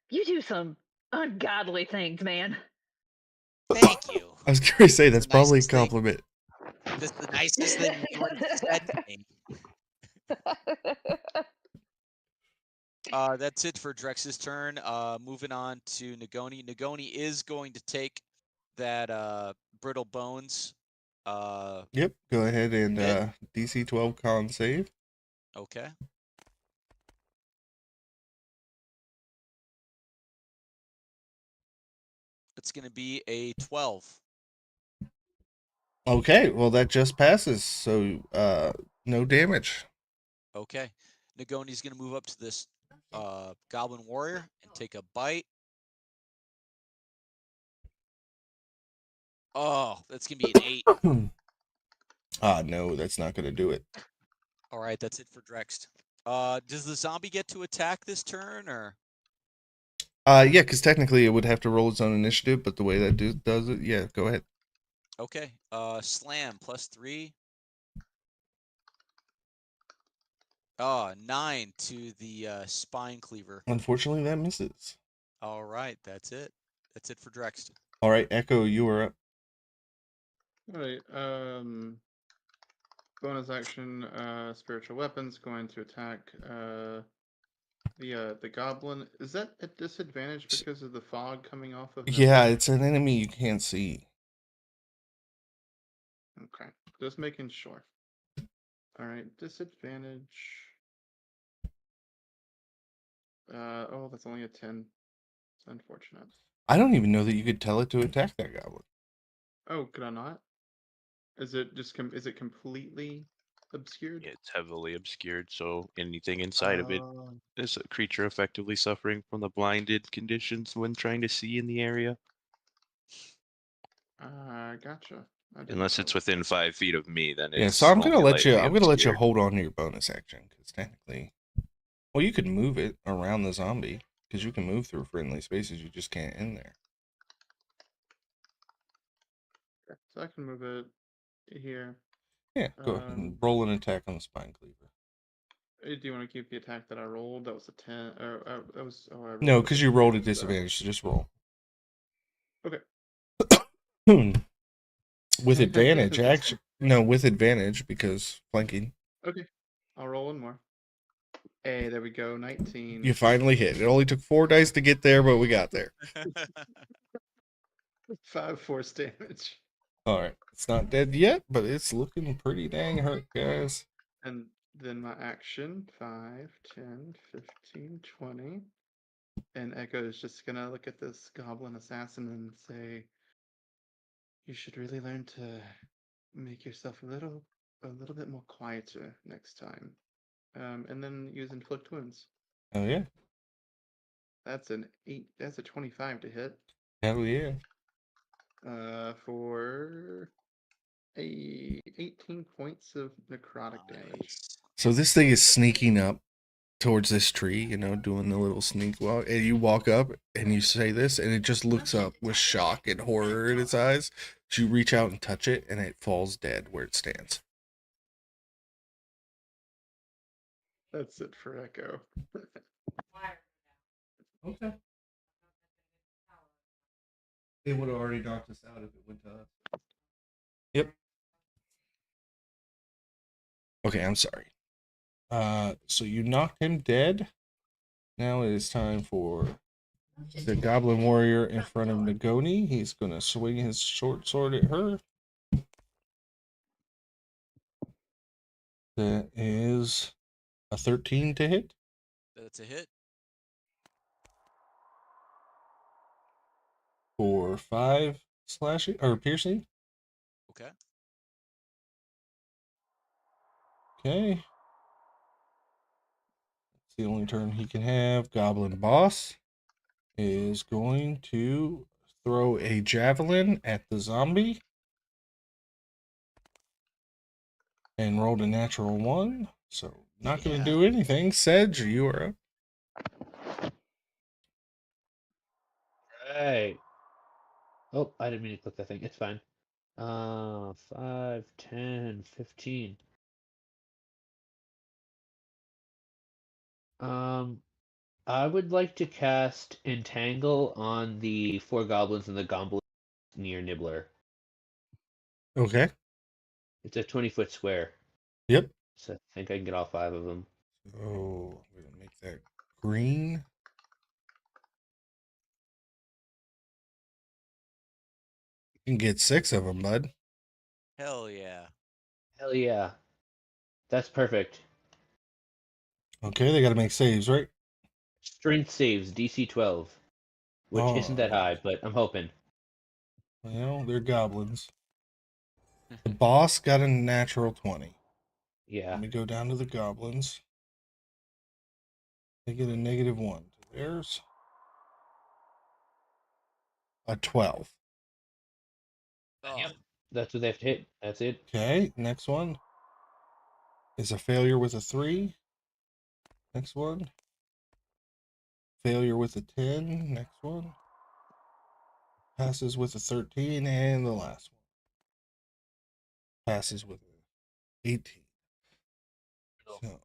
You do some ungodly things, man. Thank you. I was going to say, that's the probably a nicest thing. compliment. That's the nicest thing anyone said to me. That's it for Drex's turn. Moving on to Nagoni. Nagoni is going to take that brittle bones. Yep, go ahead and Hit. DC 12 con save. Okay. It's going to be a 12. Okay, well, that just passes, so no damage. Okay. Nagoni's going to move up to this goblin warrior and take a bite. Oh, that's going to be an 8. No, that's not going to do it. All right, that's it for Drex. Does the zombie get to attack this turn, or? Yeah, because technically it would have to roll its own initiative, but the way that does it, yeah, go ahead. Okay. Slam +3. 9 to the spine cleaver. Unfortunately, that misses. All right, that's it. That's it for Drex. All right, Echo, you are up. All right. Bonus action. Spiritual weapons going to attack. The goblin. Is that at disadvantage because of the fog coming off of him? Yeah, it's an enemy you can't see. Okay, just making sure. All right, disadvantage. Oh, that's only a 10. It's unfortunate. I don't even know that you could tell it to attack that goblin. Oh, could I not? Is it just is it completely obscured? It's heavily obscured, so anything inside of it Oh, is a creature effectively suffering from the blinded conditions when trying to see in the area. gotcha. I didn't know Unless that it's was- within 5 feet of me, then Yeah, it's so I'm gonna only let you. lightly I'm gonna let you obscured. hold on to your bonus action because technically, well, you could move it around the zombie because you can move through friendly spaces. You just can't in there. So I can move it here. Yeah, go ahead and roll an attack on the spine cleaver. Do you want to keep the attack that I rolled? That was a 10. That was. Oh, I rolled No, with because you rolled at advantage, so- disadvantage, so just roll. Okay. With advantage, This actually. No, with advantage because flanking. Okay. I'll roll one more. Hey, there we go. 19. You finally hit. It only took 4 dice to get there, but we got there. 5 force damage. All right. It's not dead yet, but it's looking pretty dang hurt, guys. And then my action 5, 10, 15, 20. And Echo is just gonna look at this goblin assassin and say, "You should really learn to make yourself a little bit more quieter next time." And then use inflict wounds. Oh, yeah. That's an 8. That's a 25 to hit. Hell yeah. For 18 points of necrotic damage. Nice. So this thing is sneaking up towards this tree, doing the little sneak walk. And you walk up and you say this, and it just looks up with shock and horror in its eyes. So you reach out and touch it, and it falls dead where it stands. That's it for Echo. Okay. It would have already knocked us out if it went to us. Yep. Okay, I'm sorry. So you knocked him dead. Now it is time for the Goblin Warrior in front of Nagoni. He's gonna swing his short sword at her. That is a 13 to hit. That's a hit. For 5 slashing or piercing. Okay. Okay. That's the only turn he can have. Goblin Boss is going to throw a javelin at the zombie. And rolled a natural 1. So not going to do anything. Sedge, you are up. Right. Oh, I didn't mean to click that thing. It's fine. 5, 10, 15. I would like to cast Entangle on the 4 goblins and the goblin near Nibbler. Okay. It's a 20-foot square, Yep. so I think I can get all 5 of them. So I'm going to make that green. You can get 6 of them, bud. Hell yeah. Hell yeah. That's perfect. Okay, they got to make saves, right? Strength saves, DC 12, which isn't that Alright. high, but I'm hoping. Well, they're goblins. The boss got a natural 20. Yeah. Let me go down to the goblins. They get a -1. There's a 12. Oh, That's what they have to hit. That's it. Okay, next one is a failure with a 3. Next one. Failure with a 10. Next one. Passes with a 13. And the last one. Passes with an 18. So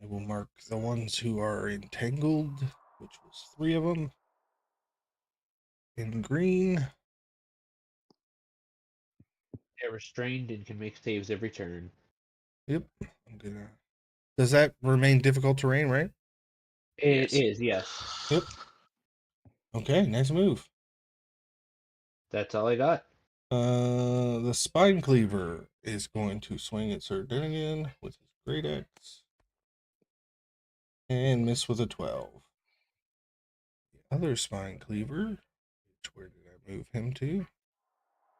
I will mark the ones who are entangled, which was 3 of them, in green. They're restrained and can make saves every turn. Yep. I'm gonna. Does that remain difficult terrain, right? It Yes. is, yes. Yep. Okay, nice move. That's all I got. The Spine Cleaver is going to swing at Sir Dinnigan with his Great Axe and miss with a 12. The other Spine Cleaver, where did I move him to?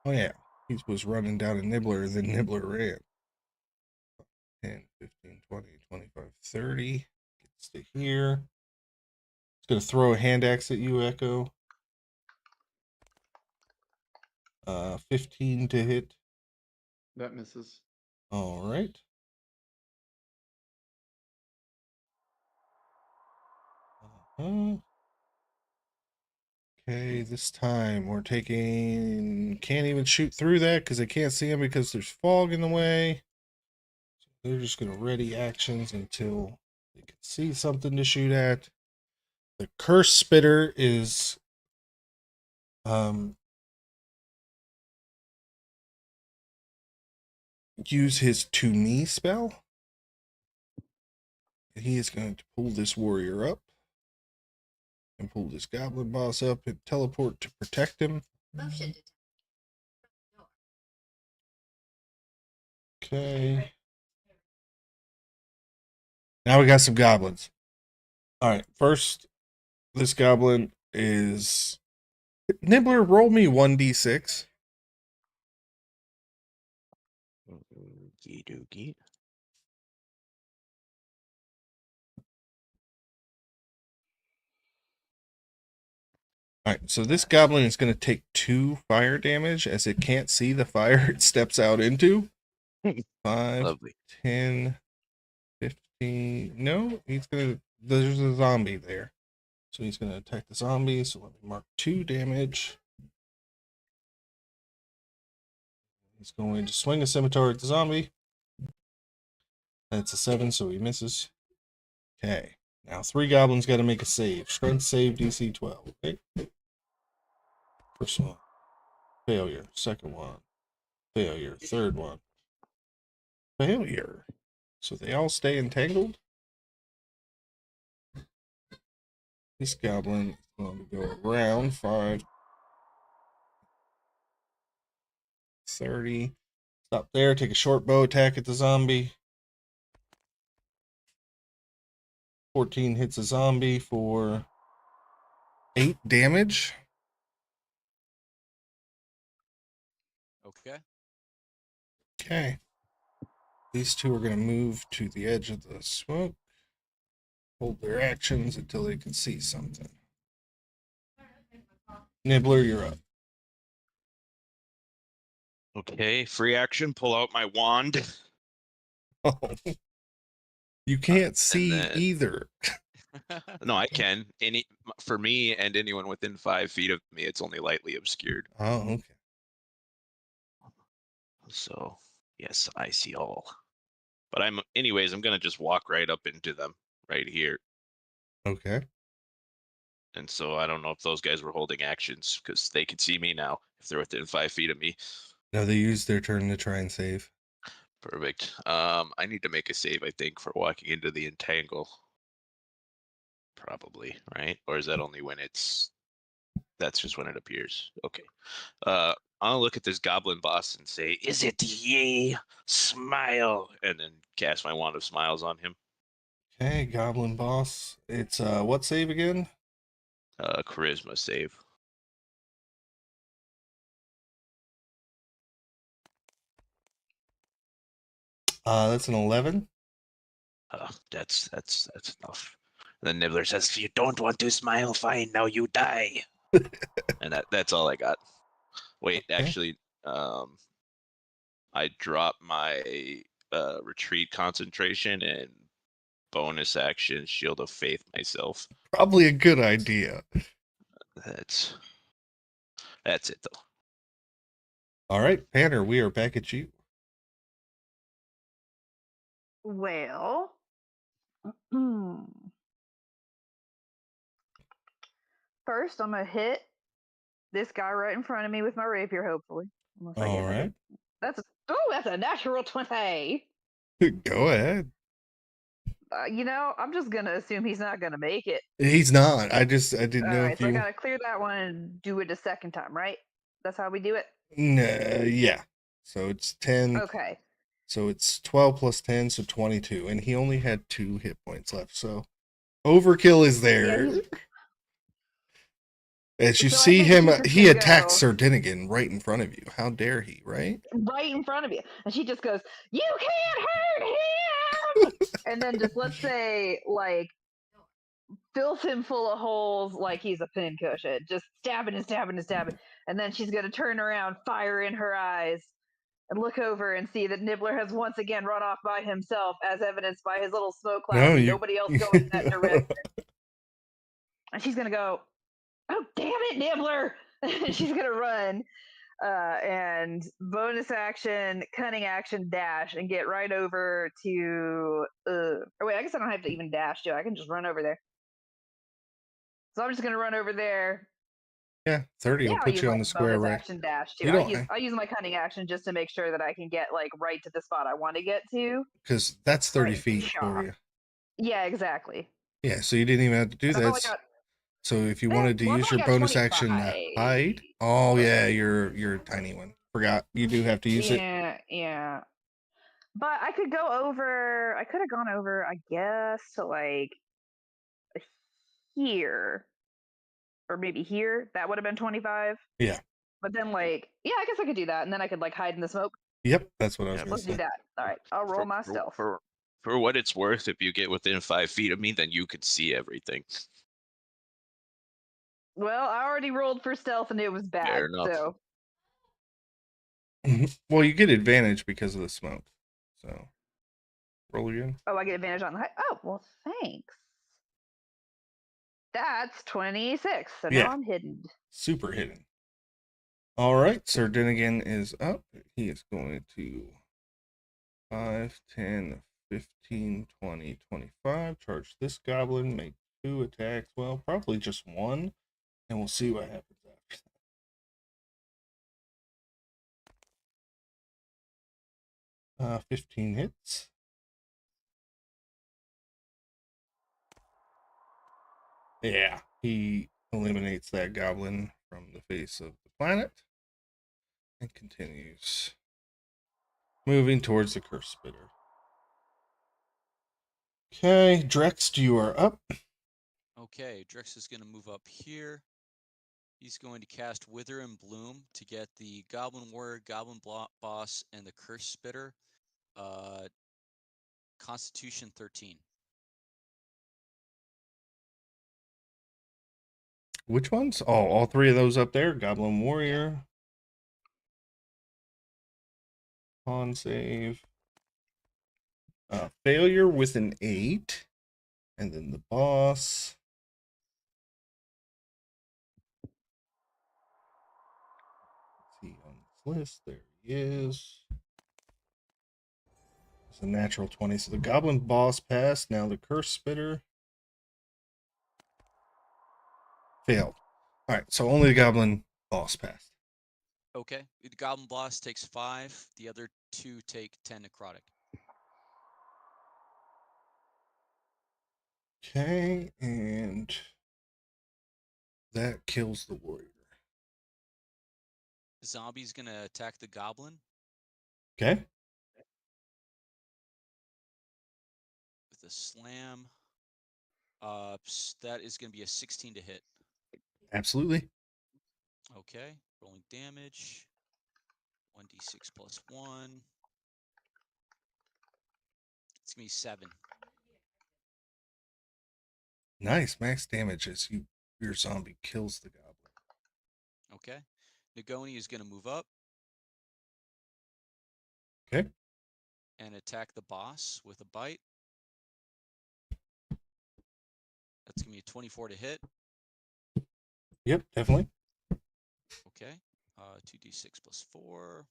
Oh, yeah. He was running down a Nibbler, then Nibbler ran. 10, 15, 20, 25, 30. Gets to here. It's going to throw a hand axe at you, Echo. 15 to hit. That misses. All right. Okay, this time we're taking. Can't even shoot through that because they can't see him because there's fog in the way. So they're just gonna ready actions until they can see something to shoot at. The curse spitter is use his to me spell. He is going to pull this warrior up and pull this goblin boss up and teleport to protect him. Okay. Now we got some goblins. All right. First, this goblin is Nibbler. Roll me 1d6. Okie dokie. All right. So this goblin is going to take 2 fire damage as it can't see the fire it steps out into. 5, Lovely. 10, 15. No, he's going to. There's a zombie there. So he's going to attack the zombie. So let me mark 2 damage. He's going to swing a scimitar at the zombie. That's a 7, so he misses. Okay. Now 3 goblins got to make a save. Strength save DC 12. Okay. First one. Failure. Second one. Failure. Third one. Failure. So they all stay entangled. This goblin is going to go around 5, 30. Stop there. Take a short bow attack at the zombie. 14 hits a zombie for 8 damage. Okay. Okay. These 2 are going to move to the edge of the smoke. Hold their actions until they can see something. Nibbler, you're up. Okay, free action. Pull out my wand. Oh. You can't see then- either. No, I can. For me and anyone within 5 feet of me, it's only lightly obscured. Oh, okay. So yes, I see all. But I'm gonna just walk right up into them right here. Okay. And so I don't know if those guys were holding actions because they can see me now if they're within 5 feet of me. Now they use their turn to try and save. Perfect. I need to make a save, I think, for walking into the entangle. Probably, right? Or is that only when that's just when it appears? Okay. I'll look at this goblin boss and say, "Is it ye? Smile," and then cast my wand of smiles on him. Okay, goblin boss. It's what save again? Charisma save. That's an 11. That's enough. And then Nibbler says, "If you don't want to smile, fine. Now you die." And that's all I got. Wait, Okay. actually, I dropped my retreat concentration and bonus action shield of faith myself. Probably a good idea. That's it though. All right, Banner, we are back at you. Well, first I'm gonna hit this guy right in front of me with my rapier. Hopefully, unless I get All right. That's a natural 20. Go ahead. I'm just gonna assume he's not gonna make it. He's not. I didn't All know right, if so I you. gotta clear that one and do it a second time, right? That's how we do it. Nah, yeah. So it's 10. Okay. So it's 12 plus 10, so 22. And he only had 2 hit points left. So overkill is there. Yeah, As you So I see think him, she's just he gonna attacks go- Sir Dinnigan right in front of you. How dare he, right? right in front of you, and she just goes, "You can't hurt him!" And then just let's say fills him full of holes like he's a pincushion, just stabbing and stabbing and stabbing. And then she's gonna turn around, fire in her eyes, and look over and see that Nibbler has once again run off by himself, as evidenced by his little smoke cloud. No, And you. nobody else going in that direction. And she's gonna go, Oh, damn it, Nibbler! She's gonna run and bonus action, cunning action, dash, and get right over to. Or wait, I guess I don't have to even dash, do I? I can just run over there. So I'm just gonna run over there. Yeah, 30 Yeah, will I'll put use you my on the square bonus right. action dash too. You don't, I'll use my cunning action just to make sure that I can get like right to the spot I want to get to. because that's 30 Right, feet shaw. for you. Yeah, exactly. Yeah, so you didn't even have to do I've only that. got. So if you wanted to Well, I've use only your got bonus 25. action to hide, oh yeah, you're a tiny one. Forgot you do have to use it. Yeah. But I could go over. I could have gone over, I guess, to like here or maybe here. That would have been 25. Yeah. But then, like, yeah, I guess I could do that, and then I could like hide in the smoke. Yep, that's what I was Yeah, gonna Let's do say. that. All right, I'll roll my stealth. For what it's worth, if you get within 5 feet of me, then you could see everything. Well, I already rolled for stealth and it was bad. Fair enough. So, Well, you get advantage because of the smoke. So roll again. oh, I get advantage on the height. Oh, well, thanks. That's 26. So Yeah. now I'm hidden. Super hidden. All right, Sir Dinnigan is up. He is going to 5, 10, 15, 20, 25. Charge this goblin, make 2 attacks. Well, probably just 1, and we'll see what happens after that. 15 hits. Yeah, he eliminates that goblin from the face of the planet and continues moving towards the curse spitter. Okay, Drex, you are up. Okay, Drex is going to move up here. He's going to cast Wither and Bloom to get the Goblin Warrior, Goblin Boss, and the Curse Spitter. Constitution 13. Which ones? Oh, all 3 of those up there. Goblin Warrior. Con save. Failure with an 8. And then the boss. Let's see on this list. There he is. It's a natural 20. So the goblin boss passed. Now the curse spitter failed. All right, so only the goblin boss passed. Okay, the Goblin Boss takes 5. The other 2 take 10 necrotic. Okay, and that kills the warrior. Zombie's going to attack the Goblin Okay. with a slam. That is going to be a 16 to hit. Absolutely. Okay, rolling damage. 1d6 plus 1. It's going to be 7. Nice. Max damage as your zombie kills the goblin. Okay. Nagoni is going to move up. Okay. And attack the boss with a bite. That's going to be a 24 to hit. Yep, definitely. Okay. 2d6 plus 4.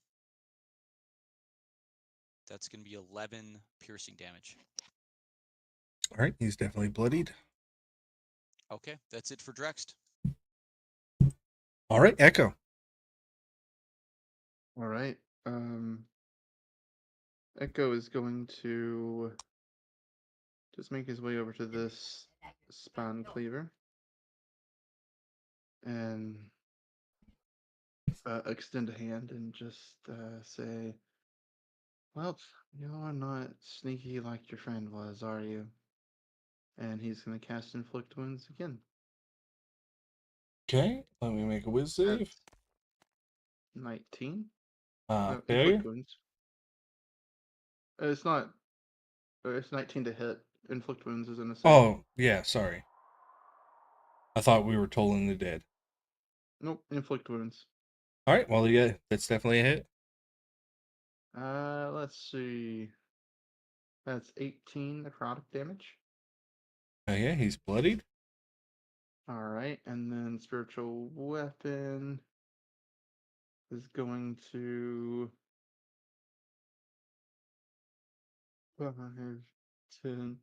That's going to be 11 piercing damage. All right, he's definitely bloodied. Okay, that's it for Drext. All right, Echo. All right. Echo is going to just make his way over to this spawn cleaver and extend a hand and just say, "Well, you're not sneaky like your friend was, are you?" And he's going to cast Inflict Wounds again. Okay, let me make a whiz save. That's 19. No, Failure. Inflict Wounds. It's not. It's 19 to hit. Inflict Wounds is in a save. Oh, yeah, sorry. I thought we were tolling the dead. Nope, Inflict Wounds. All right, well, yeah, that's definitely a hit. Let's see. That's 18 necrotic damage. Oh, yeah, he's bloodied. All right, and then spiritual weapon is going to 5, 10,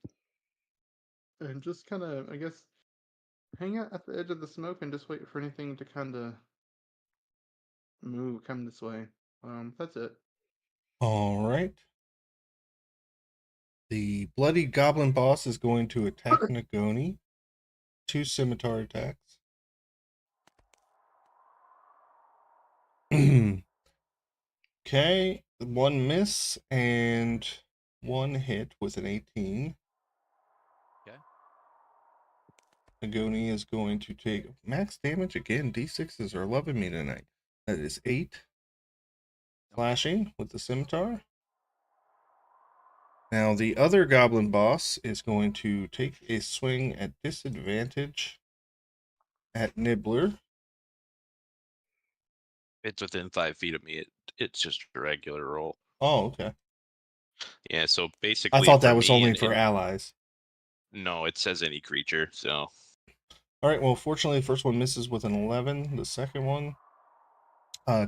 and just kind of, I guess, hang out at the edge of the smoke and just wait for anything to kind of come this way. That's it. All right. The bloody goblin boss is going to attack Nagoni. 2 scimitar attacks. Okay, 1 miss and 1 hit with an 18. Okay. Nagoni is going to take max damage again. D6s are loving me tonight. That is 8. Slashing with the scimitar. Now the other goblin boss is going to take a swing at disadvantage at Nibbler. It's within 5 feet of me. It's just a regular roll. Oh, okay. Yeah, so basically, I thought for that was me, only for allies. No, it says any creature. So All right. Well, fortunately, the first one misses with an 11. The second one,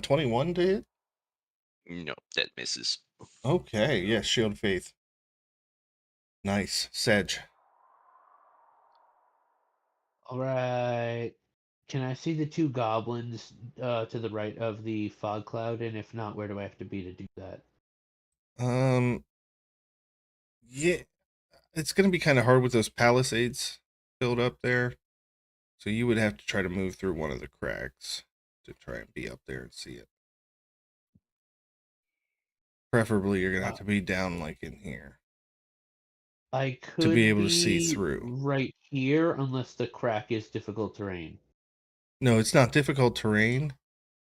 21 to hit. no, that misses. Okay. Yes. Shield of Faith. Nice. Sedge. All right. Can I see the 2 goblins to the right of the fog cloud? And if not, where do I have to be to do that? Yeah, it's gonna be kind of hard with those palisades filled up there. So you would have to try to move through one of the cracks to try and be up there and see it. Preferably, you're gonna have to be down like in here. I could to be able to see through. right here, unless the crack is difficult terrain. No, it's not difficult terrain,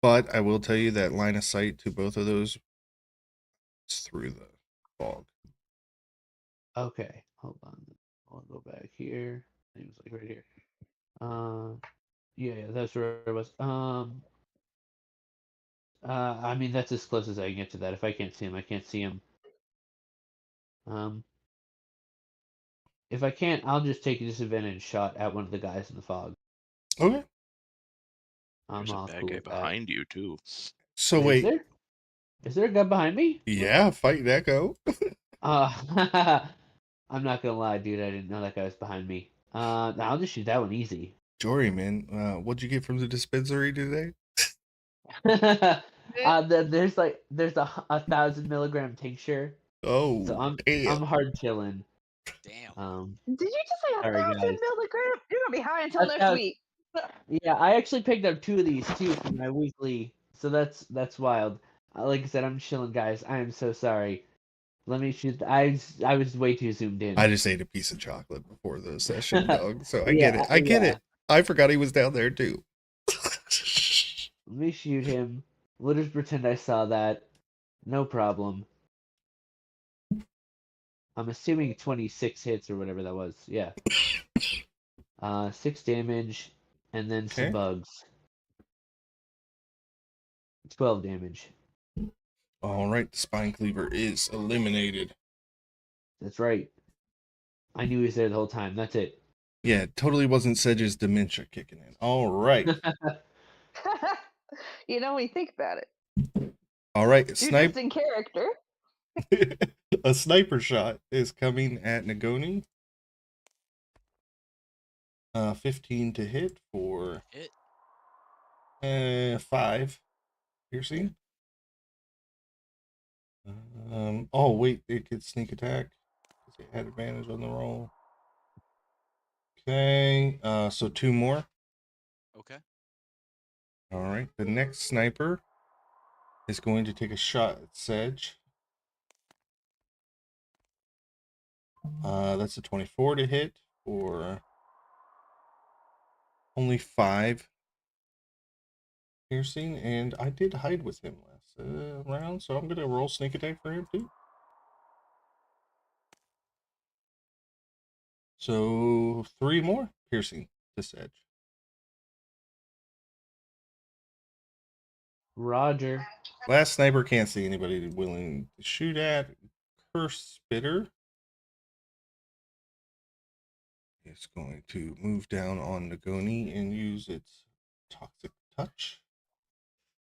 but I will tell you that line of sight to both of those is through the fog. Okay, hold on. I'll go back here. It was like right here. Yeah, that's where it was. I mean that's as close as I can get to that. If I can't see him, I can't see him. If I can't, I'll just take a disadvantage shot at one of the guys in the fog. Okay. I'm There's a all bad cool guy with that. behind you too. So Is wait, there? Is there a guy behind me? yeah, fight Echo. I'm not gonna lie, dude. I didn't know that guy was behind me. I'll just shoot that one easy. Jory, man, what'd you get from the dispensary today? There's a 1,000 milligram tincture, Oh, so I'm damn. hard chilling. Damn. Did you just say 1,000 Sorry, guys. milligrams? You're gonna be high until next 1,000 week. Yeah, I actually picked up 2 of these too for my weekly, so that's wild. Like I said, I'm chilling, guys. I am so sorry. Let me shoot. I was way too zoomed in. I just ate a piece of chocolate before the session, dog. So I Yeah, get it. I get yeah. it. I forgot he was down there too. Let me shoot him. We'll just pretend I saw that. No problem. I'm assuming 26 hits or whatever that was. Yeah. 6 damage, and then some Okay. bugs. 12 damage. All right, the spine cleaver is eliminated. That's right. I knew he was there the whole time. That's it. Yeah, it totally wasn't Sedge's dementia kicking in. All right. You know, when you think about it, All right, you're just in character. a sniper shot is coming at Nagoni. 15 to hit for Hit. 5 piercing. Oh wait, it gets sneak attack because it had advantage on the roll. Okay, so 2 more. Okay. All right, the next sniper is going to take a shot at Sedge. That's a 24 to hit for only 5 piercing, and I did hide with him last round, so I'm gonna roll sneak attack for him too. So 3 more piercing to Sedge. Roger. Last sniper can't see anybody willing to shoot at. Curse Spitter is going to move down on Nagoni and use its Toxic Touch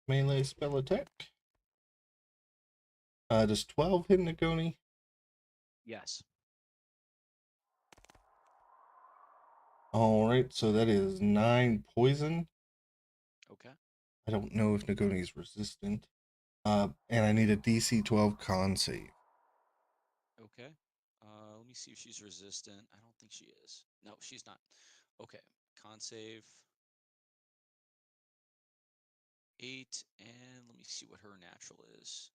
melee spell attack. Does 12 hit Nagoni? Yes. All right, so that is 9 poison. Okay. I don't know if Nagoni is resistant. And I need a DC 12 con save. Okay. Let me see if she's resistant. I don't think she is. No, she's not. Okay. Con save 8, and let me see what her natural is.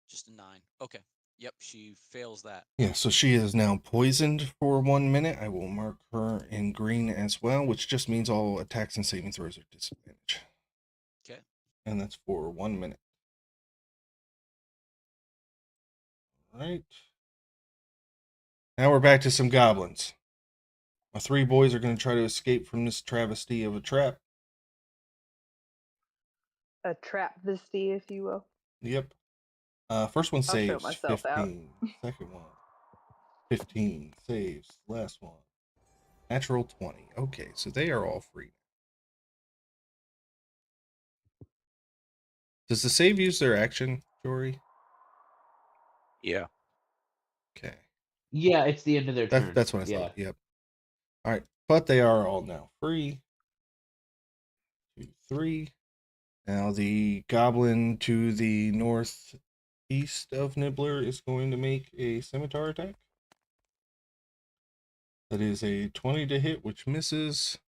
Just a 9. Okay. Yep, she fails that. Yeah, so she is now poisoned for 1 minute. I will mark her in green as well, which just means all attacks and saving throws are disadvantage. Okay. And that's for 1 minute. All right. Now we're back to some goblins. My 3 boys are going to try to escape from this travesty of a trap. A travesty, if you will. Yep. First one I'll show saves myself out. 15. Second one 15 saves. Last one natural 20. Okay, so they are all free. Does the save use their action, Jory? Yeah. Okay. Yeah, it's the end of their turn. That's what I Yeah. thought. Yep. All right, but they are all now free. 2, 3. Now the goblin to the northeast of Nibbler is going to make a scimitar attack. That is a 20 to hit, which misses.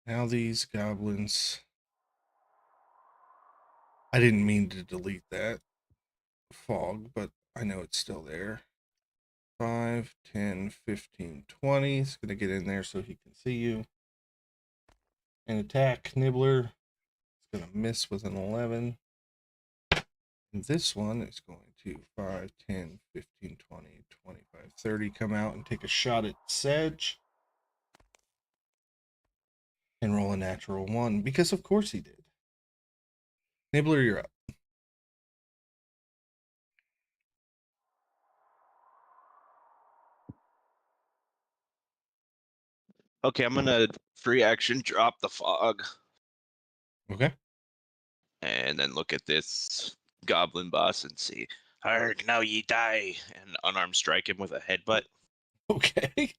Now these goblins... I didn't mean to delete that fog, but I know it's still there. 5, 10, 15, 20. It's going to get in there so he can see you. And attack Nibbler. It's going to miss with an 11. And this one is going to 5, 10, 15, 20, 25, 30 come out and take a shot at Sedge. And roll a natural 1, because of course he did. Nibbler, you're up. Okay, I'm gonna free action drop the fog Okay. and then look at this goblin boss and see. Arg, now ye die, and unarmed strike him with a headbutt. Okay.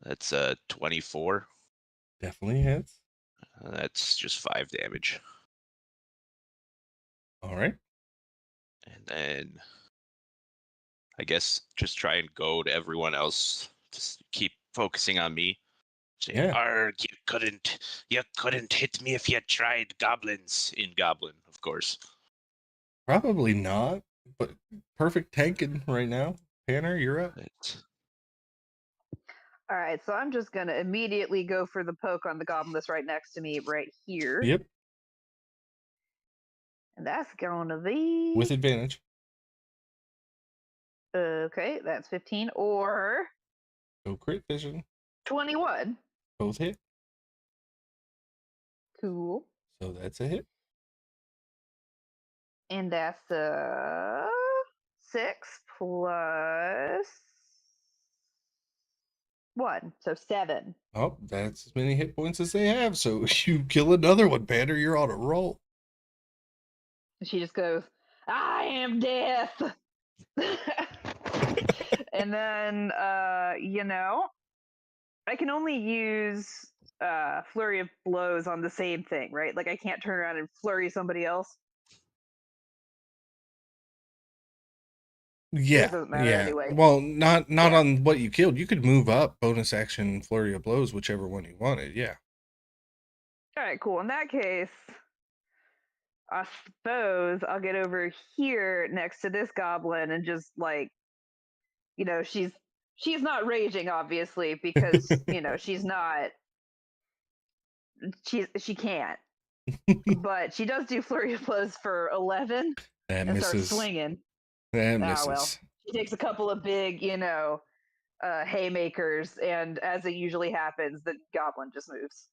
That's 24. Definitely hits. That's just 5 damage. All right. And then I guess just try and goad everyone else. Just keep focusing on me. Say, Yeah. Arg, you couldn't hit me if you tried. Goblins in Goblin, of course. Probably not, but perfect tanking right now. Tanner, you're up. All right, so I'm just gonna immediately go for the poke on the goblin that's right next to me, right here. Yep. And that's gonna be With advantage. okay. That's 15 or Go crit vision. 21. Both hit. Cool. So that's a hit. And that's 6 plus 1, so 7. Oh, that's as many hit points as they have. So you kill another one, Banner. You're on a roll. And she just goes, "I am death." And then, I can only use flurry of blows on the same thing, right? Like I can't turn around and flurry somebody else. Yeah. It doesn't matter Yeah. anyway. Well, not Yeah. on what you killed. You could move up, bonus action, flurry of blows, whichever one you wanted. Yeah. All right, cool. In that case, I suppose I'll get over here next to this goblin and just she's not raging obviously because she's not she can't, but she does do flurry of blows for 11 That and starts misses. swinging. That Ah, misses. well, she takes a couple of big haymakers, and as it usually happens, the goblin just moves.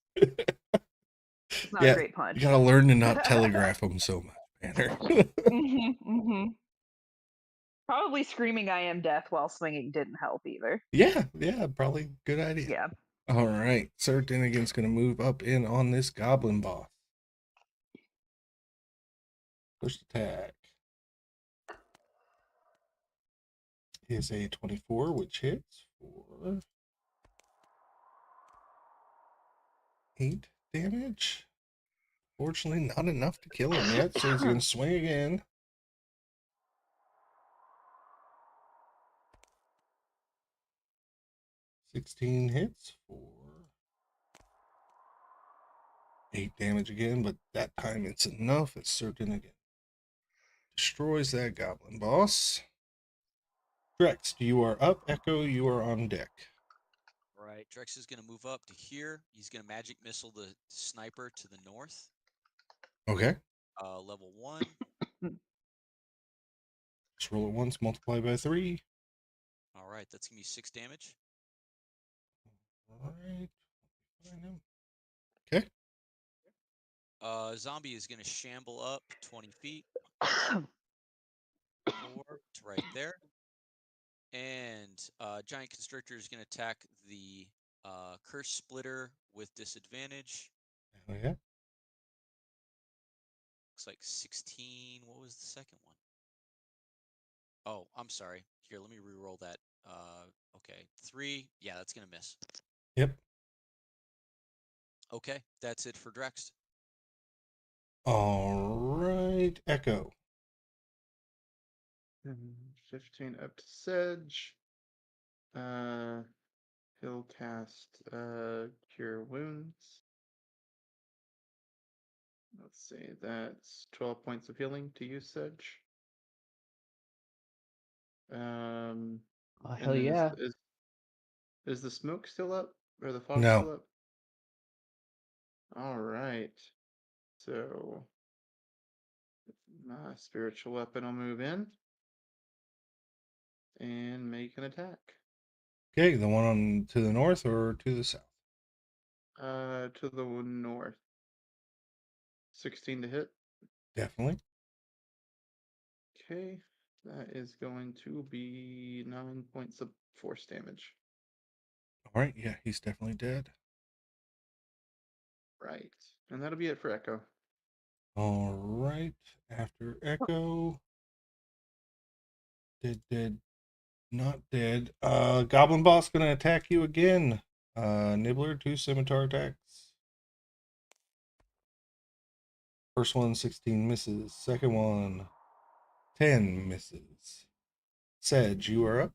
It's not a great punch. You gotta learn to not telegraph them so much, Banner. Probably screaming "I am death" while swinging didn't help either. Yeah, probably good idea. Yeah. All right, Sir Dinnigan's going to move up in on this goblin boss. First attack is a 24, which hits for 8 damage. Fortunately, not enough to kill him yet, so he's going to swing again. 16 hits for 8 damage again, but that time it's enough. It's Sir Dinnigan destroys that goblin boss. Drex, you are up. Echo, you are on deck. All right, Drex is going to move up to here. He's going to magic missile the sniper to the north. Okay. Level 1. Just roll it once, multiply by 3. All right, that's going to be 6 damage. All right. Find him. Okay. Zombie is going to shamble up 20 feet. 4 to right there. And Giant Constrictor is going to attack the Curse Splitter with disadvantage. Oh, yeah. Looks like 16. What was the second one? Oh, I'm sorry. Here, let me re-roll that. Okay, 3. Yeah, that's going to miss. Yep. Okay, that's it for Drex. All right. Echo. 15 up to Sedge. He'll cast Cure Wounds. Let's see, that's 12 points of healing to you, Sedge. Oh, And hell then yeah. is the smoke still up? Or the fog No. still up? Alright. So my spiritual weapon will move in and make an attack. Okay, the one on to the north or to the south? To the north. 16 to hit. Definitely. Okay, that is going to be 9 points of force damage. All right. Yeah, he's definitely dead. Right. And that'll be it for Echo. All right. After Echo. Dead. Not dead. Goblin boss gonna attack you again. Nibbler, 2 scimitar attacks. First one, 16 misses. Second one, 10 misses. Sedge, you are up.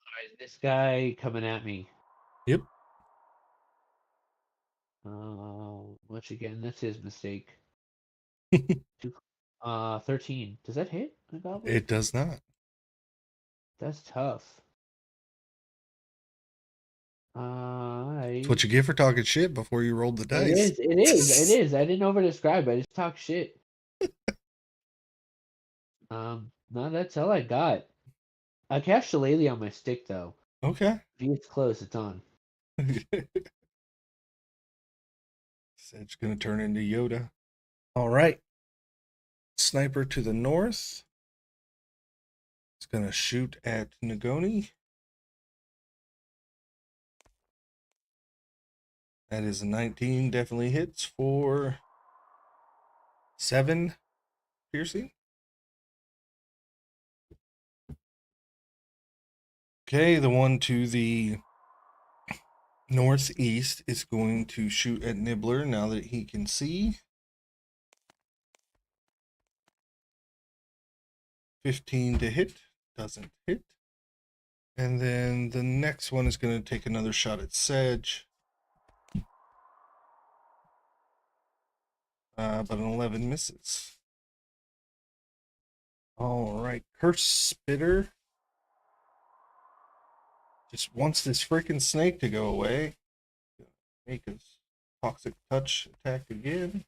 Alright, this guy coming at me. Yep. Which again, that's his mistake. 13. Does that hit a goblin? It does not. That's tough. That's what you get for talking shit before you rolled the dice. It is. I didn't over describe. I just talk shit. No, that's all I got. I cast Shillelagh on my stick though. Okay. If he gets close, it's on. Sedge gonna turn into Yoda. All right. Sniper to the north. It's gonna shoot at Nagoni. That is a 19. Definitely hits for 7 piercing. Okay, the one to the northeast is going to shoot at Nibbler now that he can see. 15 to hit. Doesn't hit. And then the next one is going to take another shot at Sedge. But an 11 misses. All right, Curse Spitter just wants this freaking snake to go away. Make a toxic touch attack again.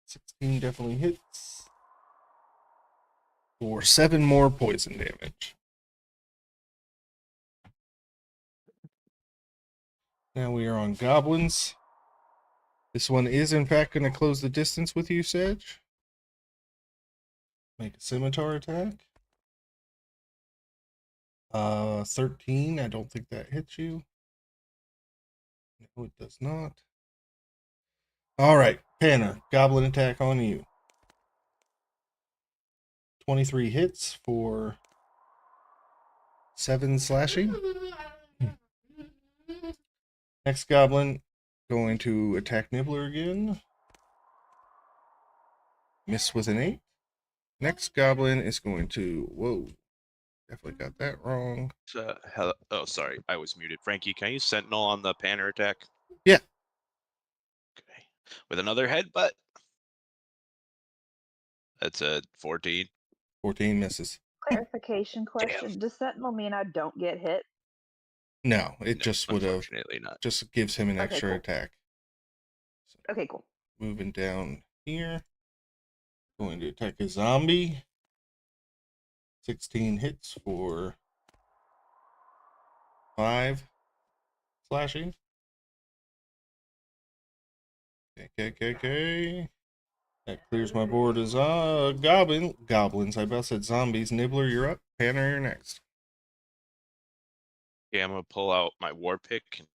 16 definitely hits for 7 more poison damage. Now we are on goblins. This one is in fact going to close the distance with you, Sedge. Make a scimitar attack. 13. I don't think that hits you. No, it does not. All right, Panner, goblin attack on you. 23 hits for 7 slashing. Next goblin going to attack Nibbler again. Miss with an 8. Next goblin is going to, whoa, definitely got that wrong. Oh, sorry, I was muted. Frankie, can you sentinel on the Panner attack? Yeah. Okay. With another headbutt. That's a 14. 14 misses. Clarification question: Does Sentinel mean I don't get hit? No, it No, just would have, unfortunately not. just gives him an Okay, extra cool. attack. So, Okay, cool. moving down here. Going to attack a zombie. 16 hits for 5 slashing. Okay. That clears my board as goblins. I about said zombies. Nibbler, you're up. Panner, you're next. Okay, I'm gonna pull out my war pick and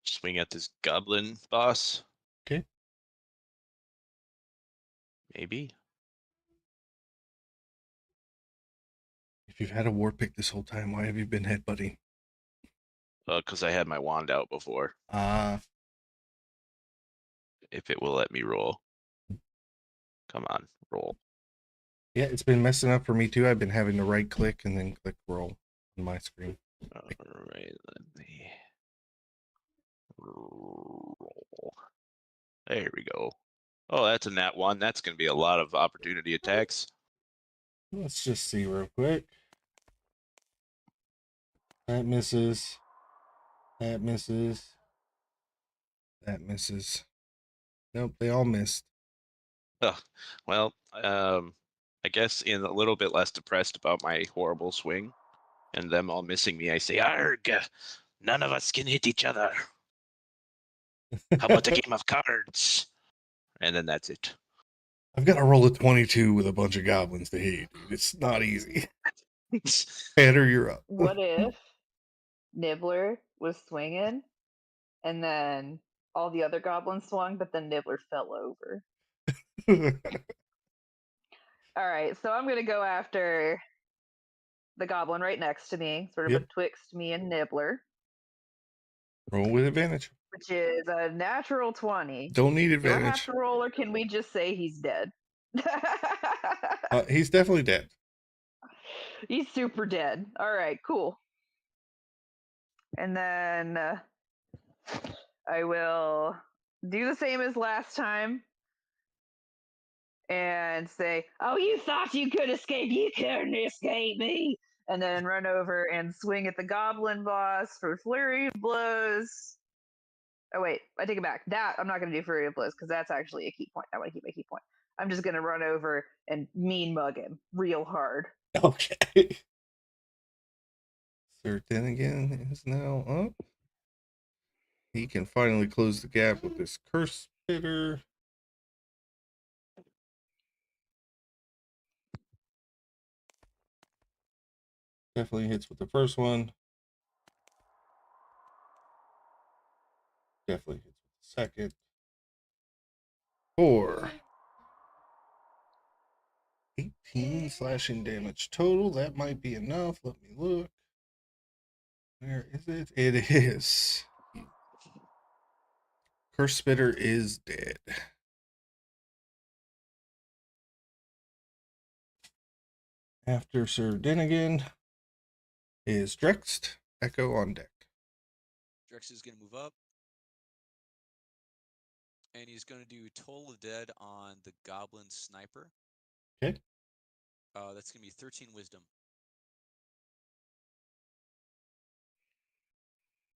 swing at this goblin boss. Okay. Maybe. If you've had a war pick this whole time, why have you been headbutting? Because I had my wand out before. If it will let me roll. Come on, roll. Yeah, it's been messing up for me too. I've been having to right click and then click roll on my screen. All right, let me roll. There we go. Oh, that's a nat 1. That's going to be a lot of opportunity attacks. Let's just see real quick. That misses. That misses. That misses. Nope, they all missed. Well, I guess in a little bit less depressed about my horrible swing and them all missing me, I say, "Arg! None of us can hit each other. How about a game of cards?" And then that's it. I've got to roll a 22 with a bunch of goblins to hit. It's not easy. Panner, you're up. What if Nibbler was swinging, and then all the other goblins swung, but then Nibbler fell over? All right, so I'm gonna go after the goblin right next to me, sort of Yep. betwixt me and Nibbler, Roll with advantage. which is a natural 20. Don't need Do I have advantage. to roll, or can we just say he's dead? He's definitely dead. He's super dead. All right, cool. And then I will do the same as last time and say, "Oh, you thought you could escape? You couldn't escape me!" And then run over and swing at the goblin boss for flurry of blows. Oh wait, I take it back. That I'm not going to do flurry of blows because that's actually a key point. I want to keep my key point. I'm just going to run over and mean mug him real hard. Okay. Sir Dennigan is now up. He can finally close the gap with this curse spitter. Definitely hits with the first one. Definitely hits with the second. 4. 18 slashing damage total. That might be enough. Let me look. Where is it? It is. Curse Spitter is dead. After Sir Dennigan is Drext. Echo on deck. Drex is going to move up. And he's going to do Toll of Dead on the Goblin Sniper. Okay. That's going to be 13 Wisdom.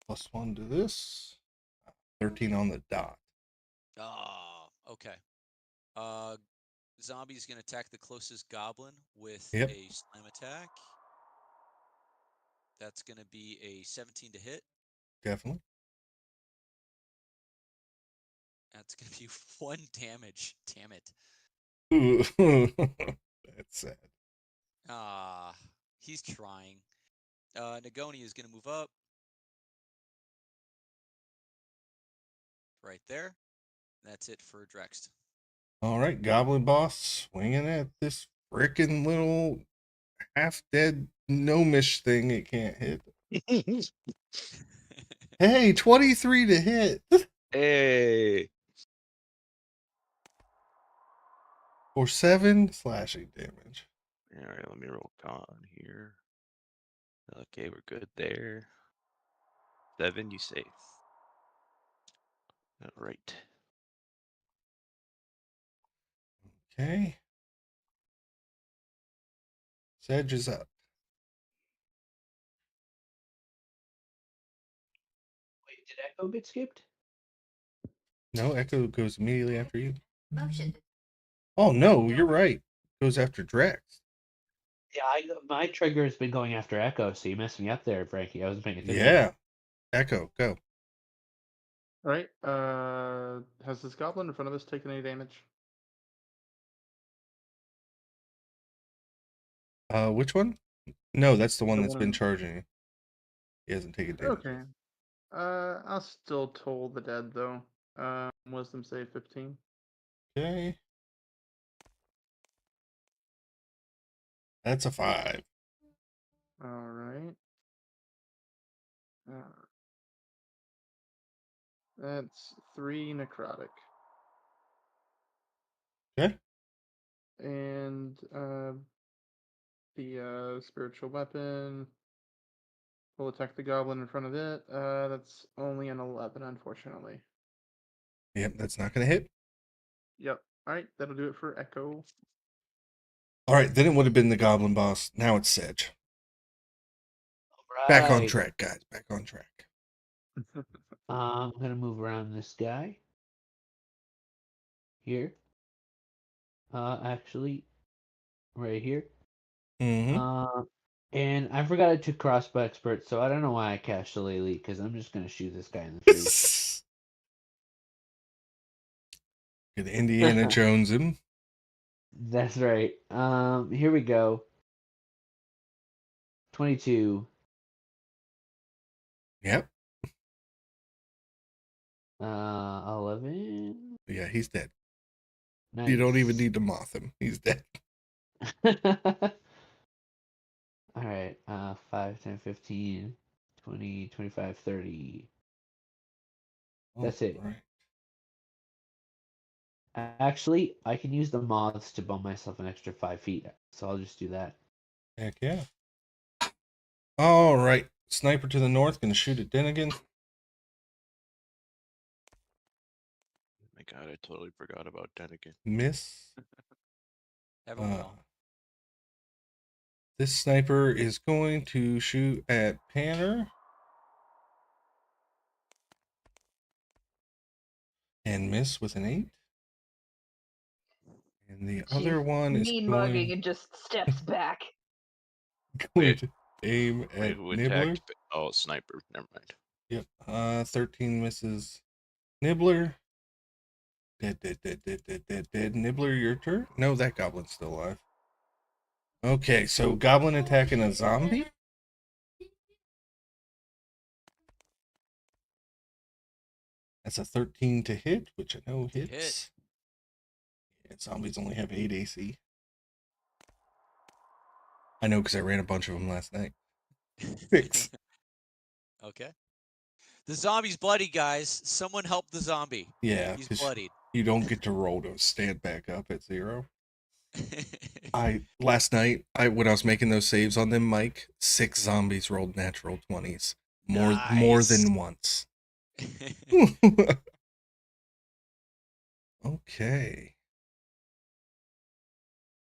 +1 to this. 13 on the dot. Oh, okay. Zombie's going to attack the closest goblin with Yep. a slam attack. That's going to be a 17 to hit. Definitely. That's going to be 1 damage. Damn it. That's That's sad. Ah, he's trying. Nagoni is gonna move up. Right there. That's it for Drext. All right, Goblin Boss swinging at this frickin' little half-dead gnomish thing it can't hit. Hey, 23 to hit. Hey. For 7 slashing damage. All right, let me roll con here. Okay, we're good there. 7, you safe. All right. Okay. Sedge is up. Wait, did Echo get skipped? No, Echo goes immediately after you. Motion. Oh no, you're right. Goes after Drex. Yeah, my trigger has been going after Echo, so you messed me up there, Frankie. I wasn't paying attention. Yeah. Echo, go. All right. Has this goblin in front of us taken any damage? Which one? No, that's the one The that's one been in- charging you. He hasn't taken damage. Okay. I'll still toll the dead though. Wisdom save 15. Okay. That's a 5. All right. That's 3 necrotic. Okay. And the spiritual weapon will attack the goblin in front of it. That's only an 11, unfortunately. Yep, that's not going to hit. Yep. All right, that'll do it for Echo. All right, then it would have been the Goblin Boss. Now it's Sedge. Back on Right. track, guys. Back on track. I'm gonna move around this guy. Here. Actually, right here. Mm-hmm. And I forgot I took crossbow expert, so I don't know why I cast Shillelagh, because I'm just gonna shoot this guy in the face. Good Indiana Jones him. That's right. Here we go. 22. Yep. 11. Yeah, he's dead. Nice. You don't even need to moth him. He's dead. All right. 5, 10, 15, 20, 25, 30. That's it. All right. Actually, I can use the moths to bump myself an extra 5 feet, so I'll just do that. Heck yeah. All right. Sniper to the north, gonna shoot at Dennigan. My God, I totally forgot about Dennigan. Miss. Everyone will. This sniper is going to shoot at Panner. And miss with an 8. And the other one is mean mugging going and just steps back. to aim Wait, at who Nibbler. attacked? Oh, sniper. Never mind. Yep. 13 misses. Nibbler. Dead. Nibbler, your turn? No, that goblin's still alive. Okay, so goblin attacking a zombie? That's a 13 to hit, which I know To hit. hits. Yeah, zombies only have 8 AC. I know because I ran a bunch of them last night. 6. Okay. The zombie's bloody, guys. Someone help the zombie. Yeah, He's 'cause bloodied. you don't get to roll to stand back up at 0. Last night, when I was making those saves on them, Mike, 6 zombies rolled natural 20s. More Nice. than once. Okay.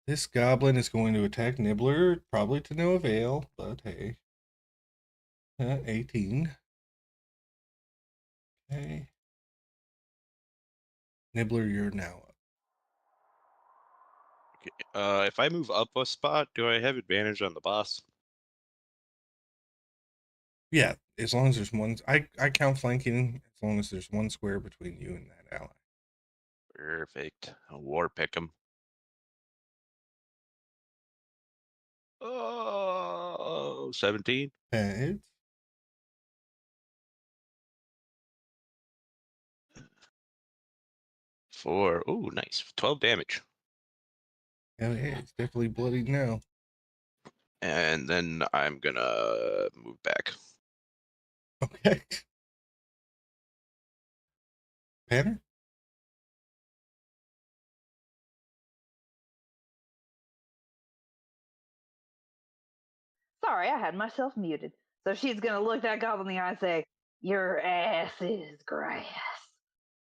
This goblin is going to attack Nibbler, probably to no avail, but hey. 18. Okay. Nibbler, you're now up. Okay. If I move up a spot, do I have advantage on the boss? Yeah, as long as there's one. I count flanking as long as there's one square between you and that ally. Perfect. I'll war pick him. Oh, 17. That hits. For, ooh, nice. 12 damage. Hell yeah, it's definitely bloody now. And then I'm gonna move back. Okay. Banner? Sorry, I had myself muted. So she's gonna look that goblin in the eye and say, "Your ass is grass."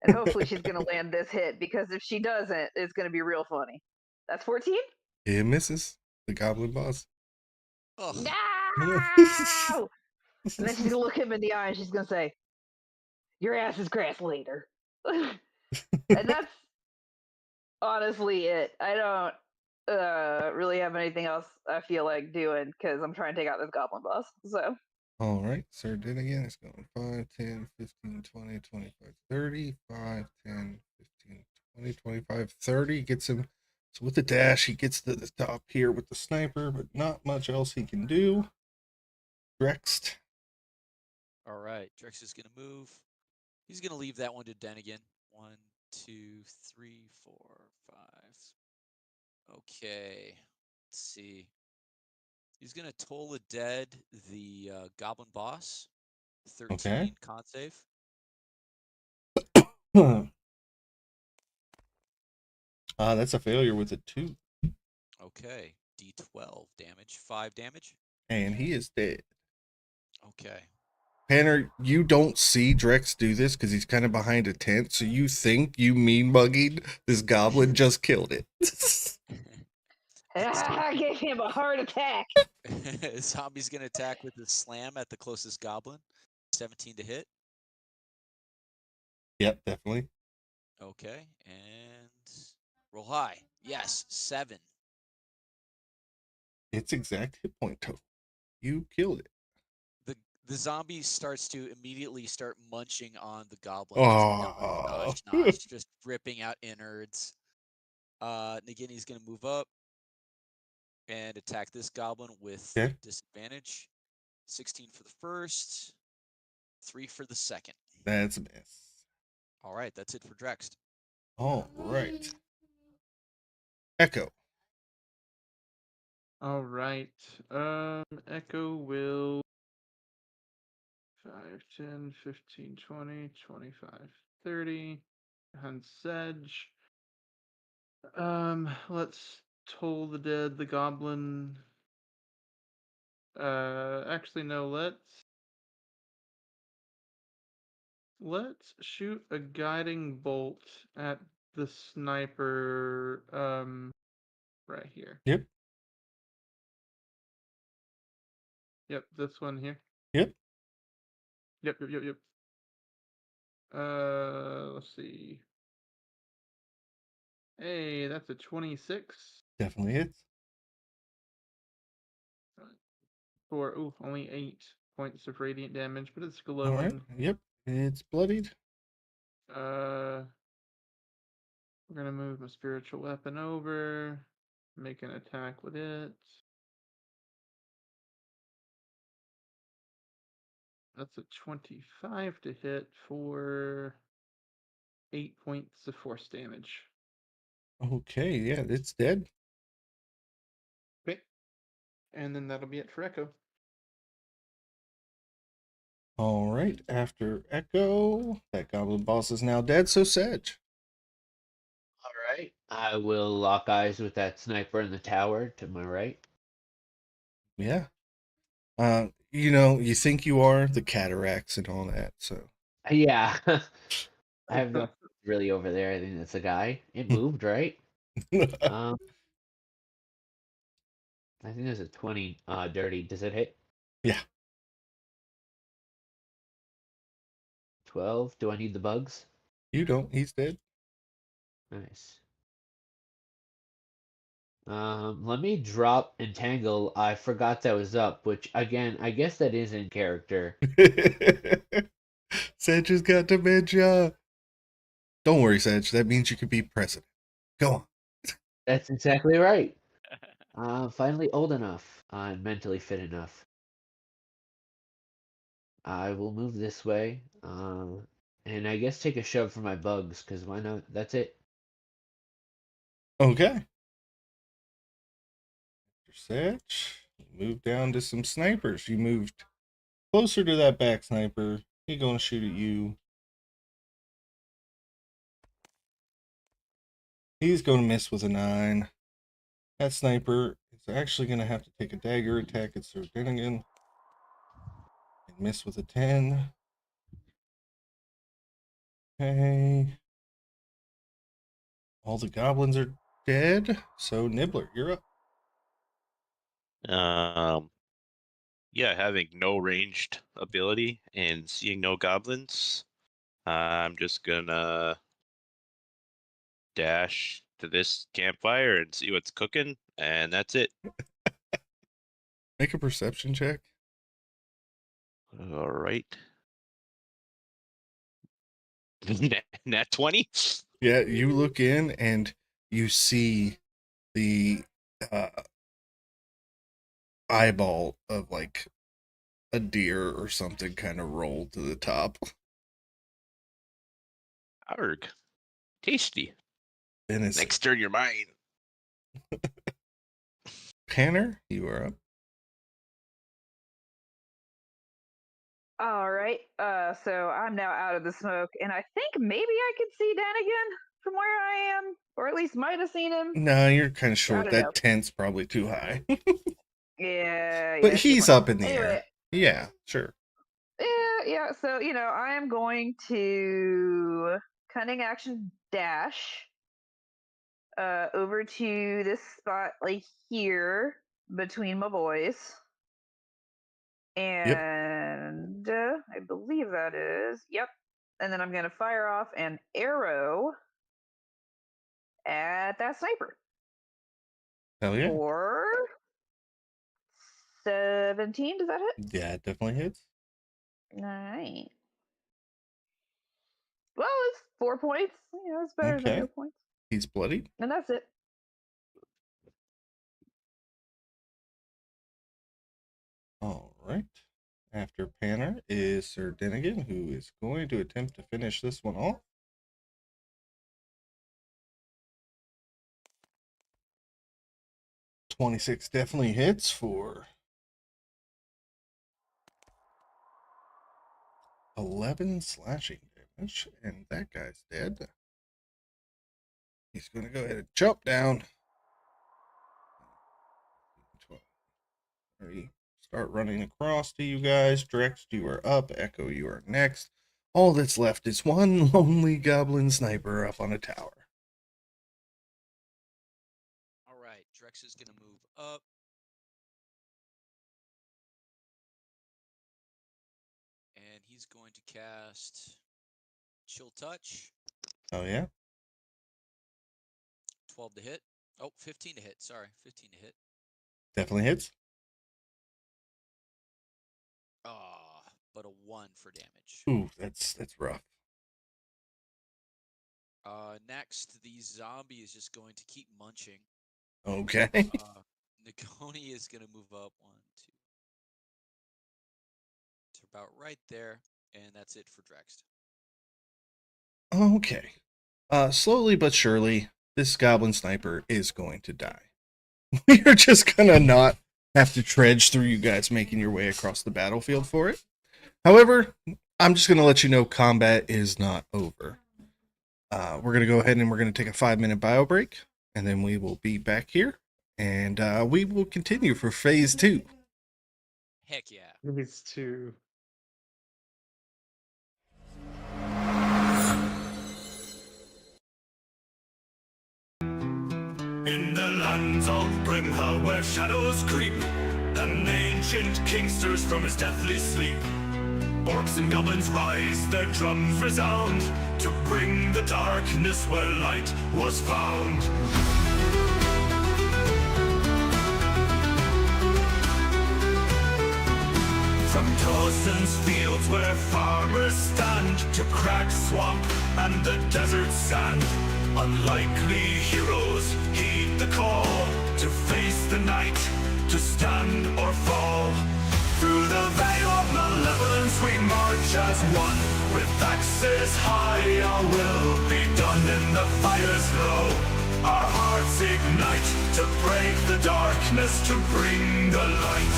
And hopefully she's gonna land this hit because if she doesn't, it's gonna be real funny. That's 14? It misses the goblin boss. Ugh. No! And then she's gonna look him in the eye and she's gonna say, "Your ass is grass later." And that's honestly it. I don't really have anything else I feel like doing because I'm trying to take out this goblin boss. So All right, Sir Din again. It's going 5, 10, 15, 20, 25, 30. 5, 10, 15, 20, 25, 30. Gets him. So with the dash, he gets to the top here with the sniper, but not much else he can do. Drext. All right, Drex is gonna move. He's gonna leave that one to Den again. 1, 2, 3, 4, 5. Okay. Let's see. He's gonna toll the dead the goblin boss. 13 Okay. con save. That's a failure with a 2. Okay. D12 damage. 5 damage. And he is dead. Okay. Tanner, you don't see Drex do this because he's kind of behind a tent, so you think you mean mugging this goblin just killed it. I gave him a heart attack. Zombie's gonna attack with his slam at the closest goblin. 17 to hit. Yep, definitely. Okay, and roll high. Yes, 7. It's exact hit point total. You killed it. The zombie starts to immediately start munching on the goblin. Oh, Just nosh, nosh, just ripping out innards. And again, he's gonna move up and attack this goblin with okay. disadvantage. 16 for the first, 3 for the second. That's a miss. All right, that's it for Drext. All right. Echo. All right. Echo will 5, 10, 15, 20, 25, 30. Hunt Sedge. Let's toll the dead, the goblin. Actually, no, let's shoot a guiding bolt at the sniper, right here. Yep. Yep, this one here. Yep. Yep. Let's see. Hey, that's a 26 Definitely hits. for only 8 points of radiant damage, but it's All right. glowing. Yep. It's bloodied. We're gonna move my spiritual weapon over, make an attack with it. That's a 25 to hit for 8 points of force damage. Okay. Yeah, it's dead. Okay. And then that'll be it for Echo. All right. After Echo, that goblin boss is now dead. So Sedge. All right. I will lock eyes with that sniper in the tower to my right. Yeah. You think you are the cataracts and all that. So. Yeah. I have no really over there. I think that's a guy. It moved, right? Um, I think there's a 20 dirty. Does it hit? Yeah. 12. Do I need the bugs? You don't. He's dead. Nice. Let me drop Entangle. I forgot that was up, which again, I guess that is in character. Sedge has got dementia. Don't worry, Sedge. That means you can be president. Go on. That's exactly right. Finally old enough and mentally fit enough. I will move this way, and I guess take a shove for my bugs, because why not? That's it. Okay. Satch. Move down to some snipers. You moved closer to that back sniper. He's going to shoot at you. He's going to miss with a 9. That sniper is actually going to have to take a dagger attack at Sir Dinnigan. And miss with a 10. Okay. All the goblins are dead. So Nibbler, you're up. Yeah, having no ranged ability and seeing no goblins, I'm just gonna dash to this campfire and see what's cooking, and that's it. Make a perception check. All right. Nat 20? Yeah, you look in and you see the eyeball of like a deer or something kind of roll to the top. Arg. Tasty. Venison. Next turn, you're mine. Tanner, you are up. All right. So I'm now out of the smoke, and I think maybe I could see Dan again from where I am, or at least might have seen him. No, you're kind of I short. don't That know. tent's probably too high. Yeah. But yeah, he's sure. up in the Anyway, air. Yeah, sure. Yeah. So I am going to cunning action dash over to this spot like here between my boys. And I believe that is, yep. And then I'm going to fire off an arrow at that sniper. Hell yeah. For 17, does that hit? Yeah, it definitely hits. Alright. Well, it's 4 points. It's better than Okay. no points. He's bloodied. And that's it. All right. After Panner is Sir Dinnigan, who is going to attempt to finish this one off. .26 definitely hits for 11 slashing damage, and that guy's dead. He's going to go ahead and jump down. 12, 30. Start running across to you guys. Drex, you are up. Echo, you are next. All that's left is one lonely goblin sniper up on a tower. All right, Drex is going to move up. And he's going to cast Chill Touch. Oh, yeah? 12 to hit. Oh, 15 to hit. Sorry, 15 to hit. Definitely hits. But a 1 for damage. Ooh, that's rough. Next, the zombie is just going to keep munching. Okay. Nagoni is going to move up 1, 2 to about right there, and that's it for Drex. Okay. Slowly but surely, this goblin sniper is going to die. We are just gonna not have to trudge through you guys making your way across the battlefield for it. However, I'm just gonna let you know combat is not over. We're gonna go ahead and we're gonna take a 5-minute bio break, and then we will be back here, and we will continue for phase 2. Heck yeah. Phase 2. In the lands of Brimha where shadows creep, an ancient king stirs from his deathly sleep. Orcs and goblins rise, their drums resound, to bring the darkness where light was found. From Dawson's fields where farmers stand, to Crag Swamp and the desert sand, unlikely heroes heed the call, to face the night, to stand or fall. Through the veil of malevolence we march as one. With axes high, our will be done in the fire's glow. Our hearts ignite to break the darkness, to bring the light.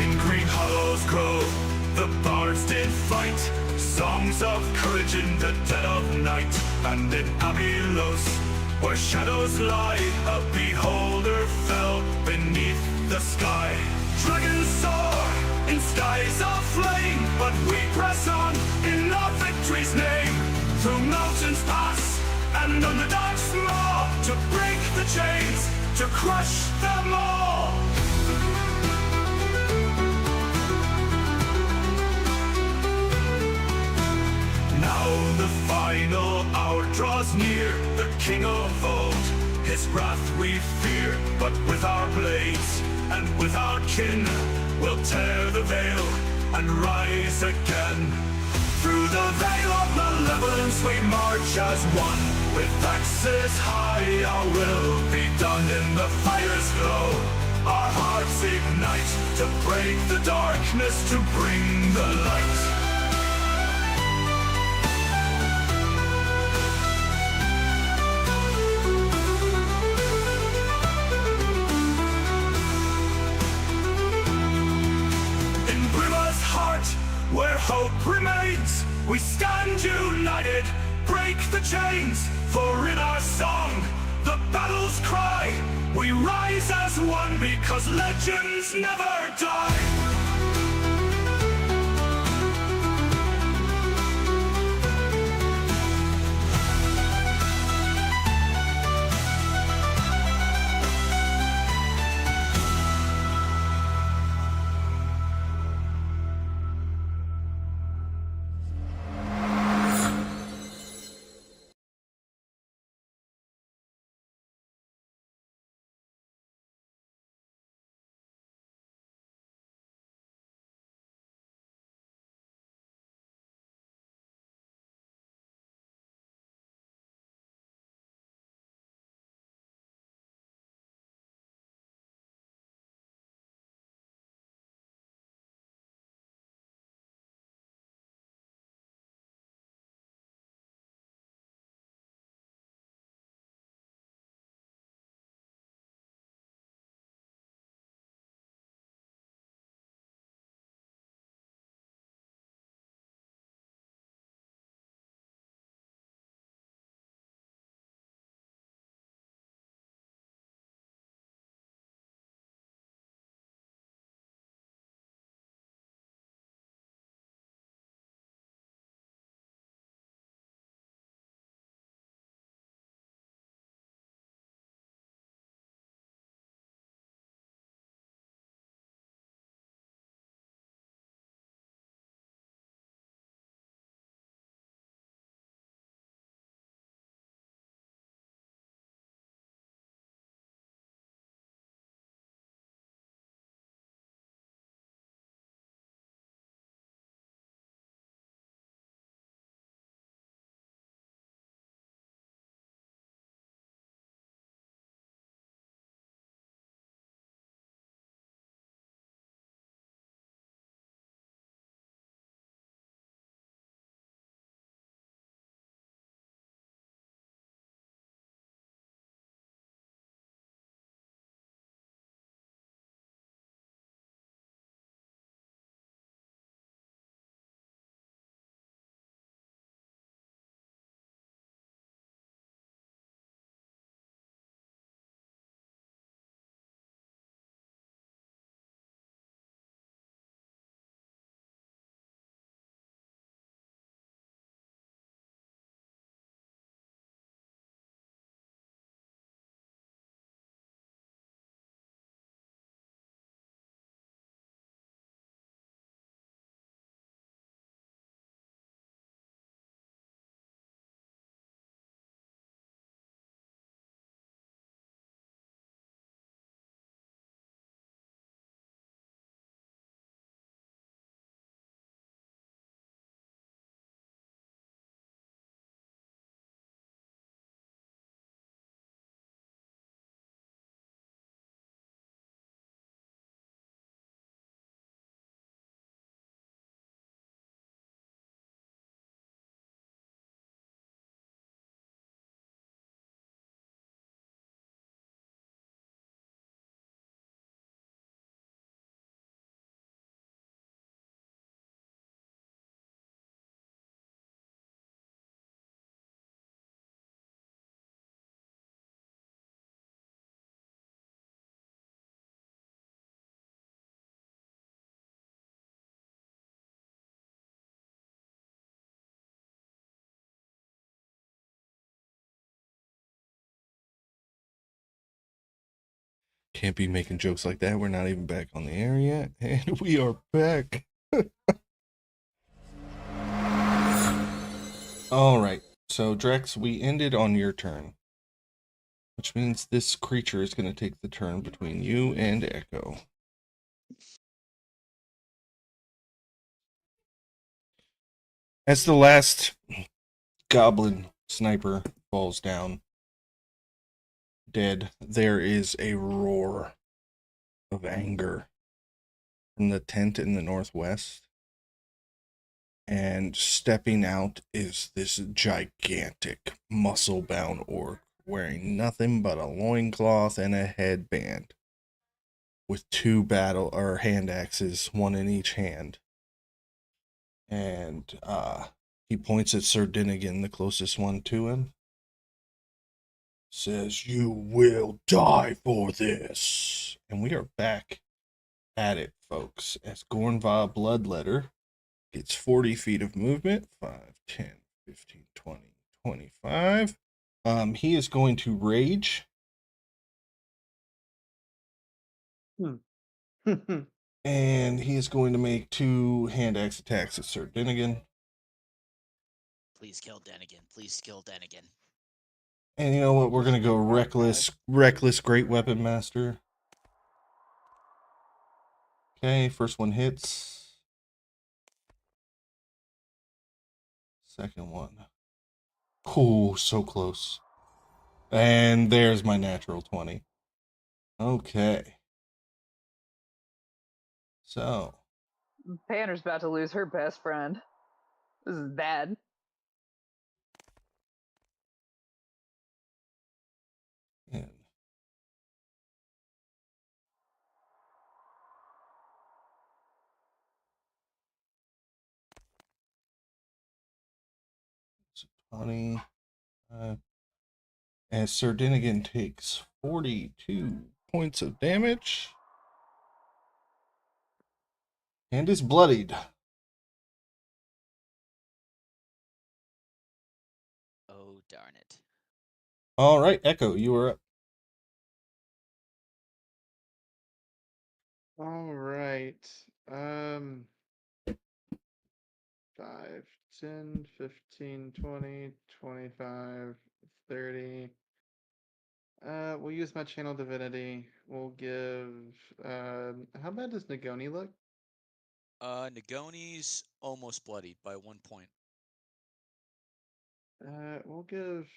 In Green Hollow's grove, the bards did fight songs of courage in the dead of night. And in Abylos, where shadows lie, a beholder fell beneath the sky. Dragons soar in skies of flame, but we press on in our victory's name. Through mountains pass and underdogs maw, to break the chains, to crush them all. Now the final hour draws near, the king of old. His wrath we fear, but with our blades and with our kin, we'll tear the veil and rise again. Through the veil of malevolence we march as one. With axes high, our will be done in the fire's glow. Our hearts ignite to break the darkness, to bring the light. Where hope remains, we stand united, break the chains, for in our song, the battle's cry, we rise as one because legends never die. can't be making jokes like that. We're not even back on the air yet. And we are back. All right. So, Drex, we ended on your turn. Which means this creature is going to take the turn between you and Echo. As the last goblin sniper falls down, dead, there is a roar of anger from the tent in the northwest. And stepping out is this gigantic, muscle-bound orc wearing nothing but a loincloth and a headband with two hand axes, one in each hand. And he points at Sir Dinnigan, the closest one to him. Says, "You will die for this." And we are back at it, folks, as Gornva Bloodletter gets 40 feet of movement. 5, 10, 15, 20, 25. He is going to rage. And he is going to make 2 hand axe attacks at Sir Dinnigan. Please kill Denigan. Please kill Denigan. And you know what? We're going to go reckless great weapon master. Okay, first one hits. Second one. Ooh, so close. And there's my natural 20. Okay. So. Panner's about to lose her best friend. This is bad. And 20. As Sir Dinnigan takes 42 points of damage. And is bloodied. Oh, darn it. All right, Echo, you are up. All right. 5, 10, 15, 20, 25, 30. We'll use my channel divinity. We'll give. How bad does Nagoni look? Nagoni's almost bloodied by 1 point. We'll give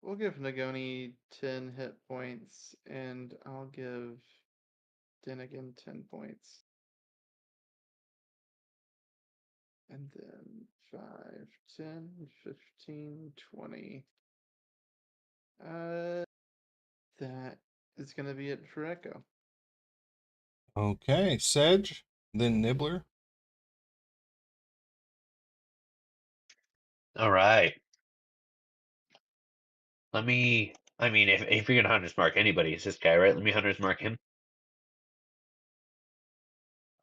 Nagoni 10 hit points, and I'll give Dinnigan 10 points. And then 5, 10, 15, 20. That is gonna be it for Echo. Okay, Sedge, then Nibbler. All right. Let me. I mean, if you're gonna hunters mark anybody, it's this guy, right? Let me hunters mark him.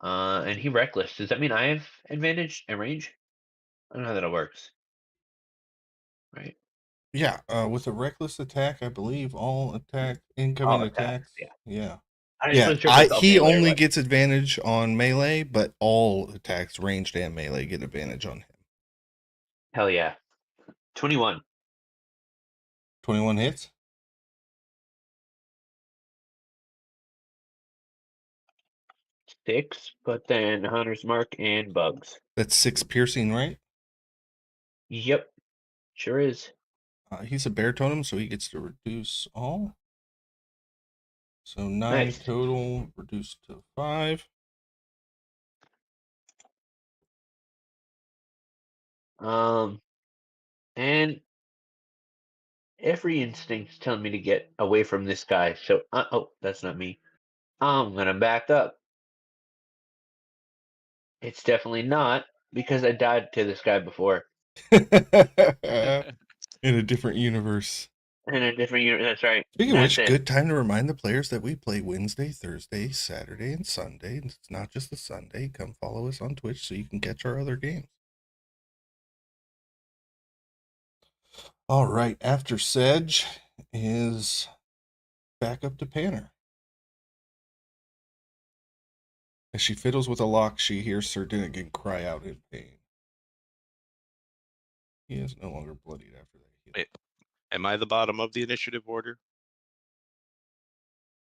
And he reckless. Does that mean I have advantage and range? I don't know how that works. Right. Yeah, with a reckless attack, I believe all incoming All attacks, attacks. yeah. Yeah. I just Yeah, wasn't sure if it's all he melee or only what. gets advantage on melee, but all attacks, ranged and melee, get advantage on him. Hell yeah. 21. 21 hits. 6, but then hunter's mark and bugs. That's 6 piercing, right? Yep. Sure is. He's a bear totem, so he gets to reduce all. So 9 Nice. total, reduced to 5. And every instinct's telling me to get away from this guy. So, oh, that's not me. I'm gonna back up. It's definitely not because I died to this guy before In a different universe. in a different year. That's right. Speaking of That's which, it. good time to remind the players that we play Wednesday, Thursday, Saturday, and Sunday. And it's not just the Sunday. Come follow us on Twitch so you can catch our other games. All right, after Sedge is back up to Panner. As she fiddles with a lock, she hears Sir Dinnigan cry out in pain. He is no longer bloodied after that. Wait, am I the bottom of the initiative order?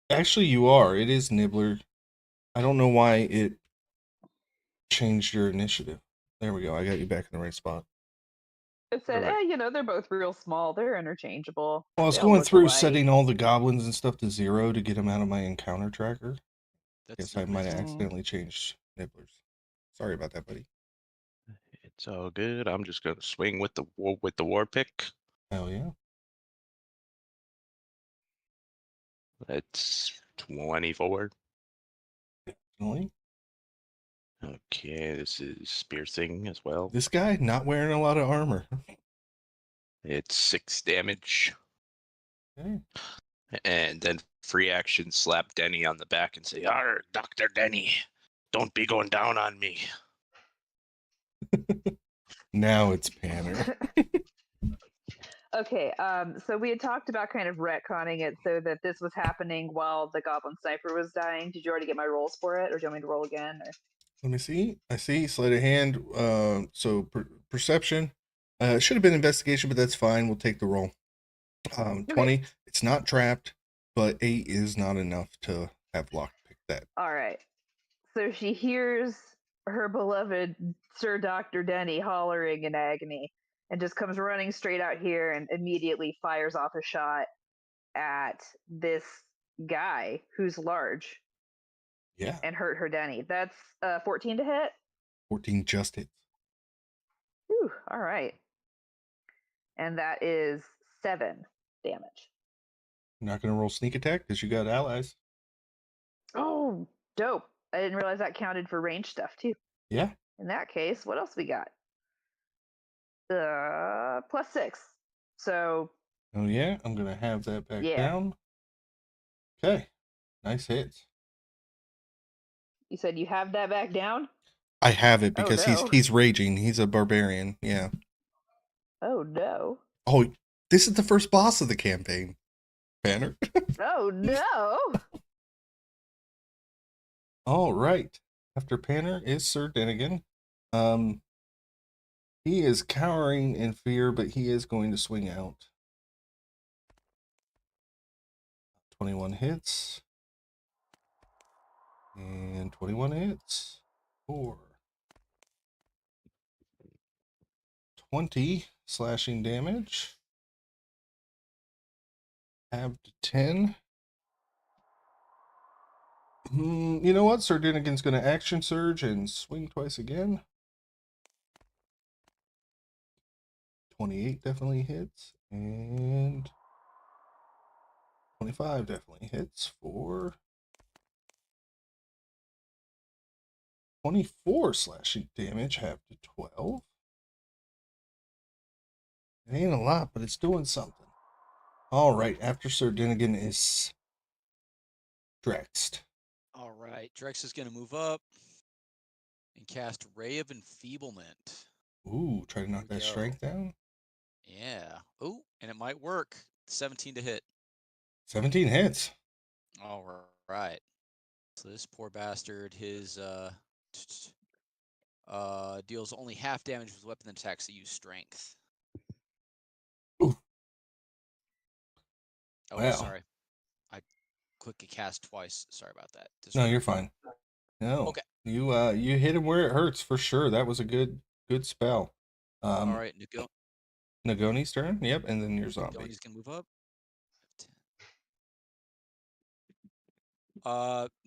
Actually, you are. It is Nibbler. I don't know why it changed your initiative. There we go. I got you back in the right spot. It said, Alright. you know, they're both real small. They're interchangeable. Well, I was They all going look through alike. setting all the goblins and stuff to 0 to get them out of my encounter tracker. That's Guess I might have Mm. accidentally changed Nibblers. Sorry about that, buddy. It's all good. I'm just gonna swing with the war pick. Hell yeah. That's 24. Definitely. Okay, this is piercing as well. This guy not wearing a lot of armor. It's 6 damage. Okay. And then free action slap Denny on the back and say, "Arr, Dr. Denny, don't be going down on me." Now it's Panner. Okay, so we had talked about kind of retconning it so that this was happening while the goblin sniper was dying. Did you already get my rolls for it, or do you want me to roll again? Or... Let me see. I see. Sleight of hand. So perception. It should have been investigation, but that's fine. We'll take the roll. 20. It's not trapped, but 8 is not enough to have lockpick that. All right. So she hears her beloved Sir Dr. Denny hollering in agony and just comes running straight out here and immediately fires off a shot at this guy who's large Yeah. and hurt her Denny. That's 14 to hit. 14 just hits. Whew, all right. And that is 7 damage. You're not going to roll sneak attack because you got allies. Oh, dope. I didn't realize that counted for range stuff too. Yeah. In that case, what else we got? +6. So. Oh, yeah. I'm going to have that back Yeah. down. Okay. Nice hits. You said you have that back down? I have it because no. he's raging. He's a barbarian. Yeah. Oh, no. Oh, this is the first boss of the campaign. Banner. Oh, no. All right. After Panner is Sir Dinnigan. He is cowering in fear, but he is going to swing out. 21 hits. And 21 hits. 4. 20 slashing damage. Halved 10. You know what? Sir Dinnigan's going to action surge and swing twice again. 28 definitely hits. And 25 definitely hits for 24 slashing damage, half to 12. It ain't a lot, but it's doing something. All right, after Sir Dinnigan is Drexed. All right, Drex is going to move up and cast Ray of Enfeeblement. Ooh, try to knock we that go. strength down. Yeah. Oh, and it might work. 17 to hit. 17 hits. All right. So this poor bastard, his deals only half damage with weapon attacks that use strength. Ooh. Oh, Wow. sorry. I quickly cast twice. Sorry about that. No, you're fine. No. Okay. You hit him where it hurts for sure. That was a good spell. All right, Nagoni's turn. Yep, and then your zombie. Nagoni's gonna move up.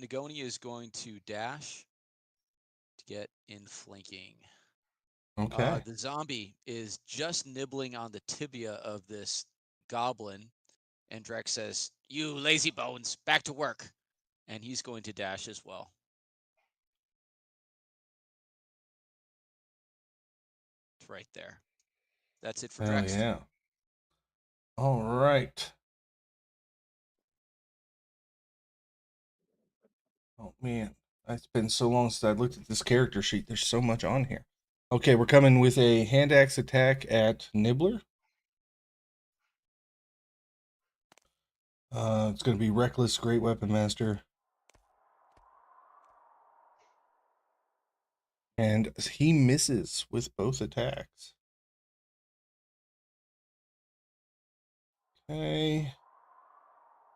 Nagoni is going to dash to get in flanking. Okay. The zombie is just nibbling on the tibia of this goblin, and Drex says, "You lazy bones, back to work." And he's going to dash as well. It's right there. That's it for Oh, Drex. yeah. All right. Oh, man. It's been so long since I looked at this character sheet. There's so much on here. Okay, we're coming with a hand axe attack at Nibbler. It's going to be Reckless, Great Weapon Master. And he misses with both attacks. Okay.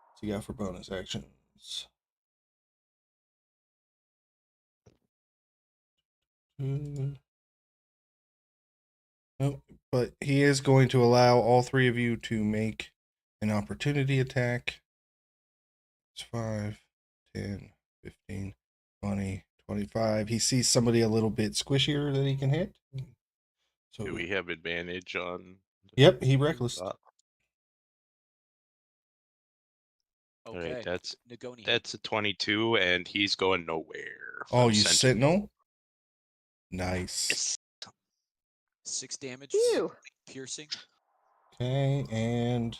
What's he got for bonus actions? Nope. But he is going to allow all three of you to make an opportunity attack. It's 5, 10, 15, 20, 25. He sees somebody a little bit squishier that he can hit. So Do we have advantage on? Yep, he reckless. All Okay. right, that's Nagoni hit. that's a 22, and he's going nowhere. Oh, from you Sentinel? Nice. Yes. 6 damage. Phew. Piercing. Okay, and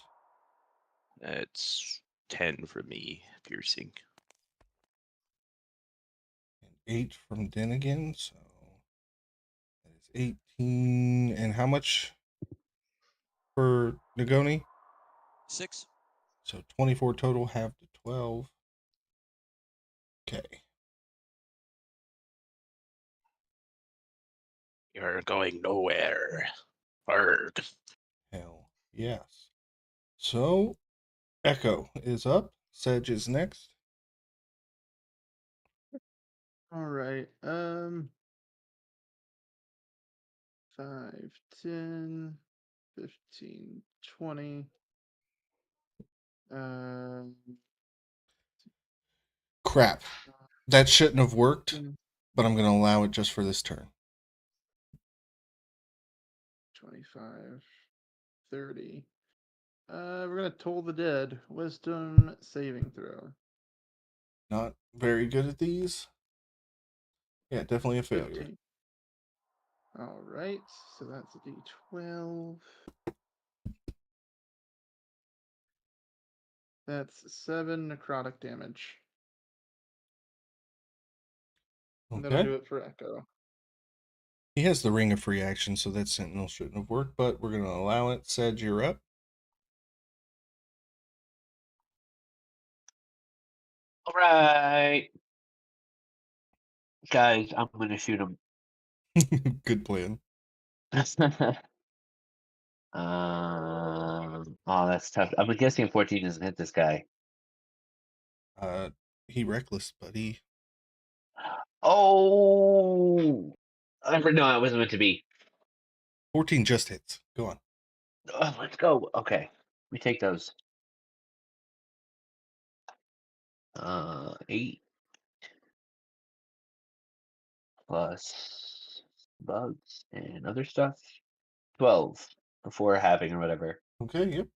That's 10 for me, piercing. 8 from Dennigan, so that is 18. And how much for Nagoni? 6. So 24 total, half to 12. Okay. You're going nowhere. Arg. Hell yes. So Echo is up. Sedge is next. All right. 5, 10, 15, 20. Crap. That shouldn't have worked, 10, but I'm going to allow it just for this turn. 25, 30. We're gonna toll the dead. Wisdom saving throw. Not very good at these. Yeah, definitely a failure. 15. All right, so that's a D12. That's 7 necrotic damage. And that'll Okay. do it for Echo. He has the ring of free action, so that Sentinel shouldn't have worked, but we're going to allow it. Sedge, you're up. All right, guys, I'm gonna shoot him. Good plan. Oh, that's tough. I'm guessing 14 doesn't hit this guy. He reckless, buddy. Oh, no, it wasn't meant to be. 14 just hits. Go on. Oh, let's go. Okay, we take those. 8 plus bugs and other stuff. 12 before having or whatever. Okay, yep.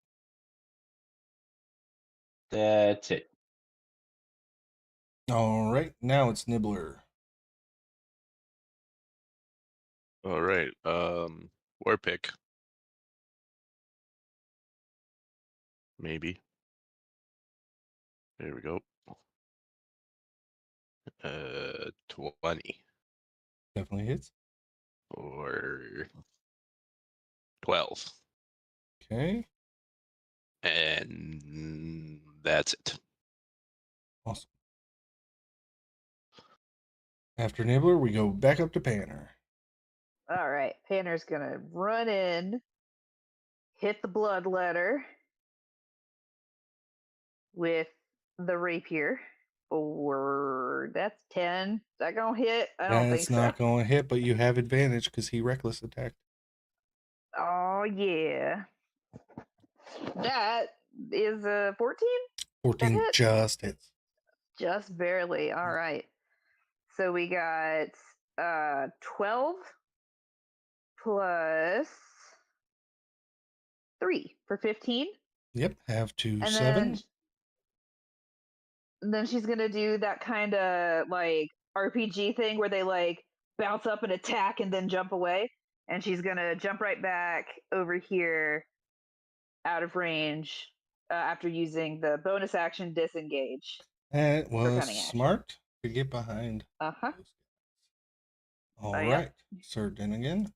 That's it. All right, now it's Nibbler. All right. War pick. Maybe. There we go. 20 Definitely hits. or 12. Okay, And that's it. awesome. After Nibbler, we go back up to Panner. All right, Panner's gonna run in, hit the bloodletter with the rapier. Or that's 10. Is that gonna hit? I don't think That's not so. going to hit, but you have advantage because he reckless attacked. Oh yeah. That is a 14? 14 hit? just hits. Just barely. All right. So we got 12 plus 3 for 15. Yep, have to And 7. then she's going to do that kind of like RPG thing where they like bounce up and attack and then jump away. And she's going to jump right back over here out of range after using the bonus action disengage. That was cunning action. smart to get behind. Uh-huh. All Oh, right, yeah. Sir Dennigan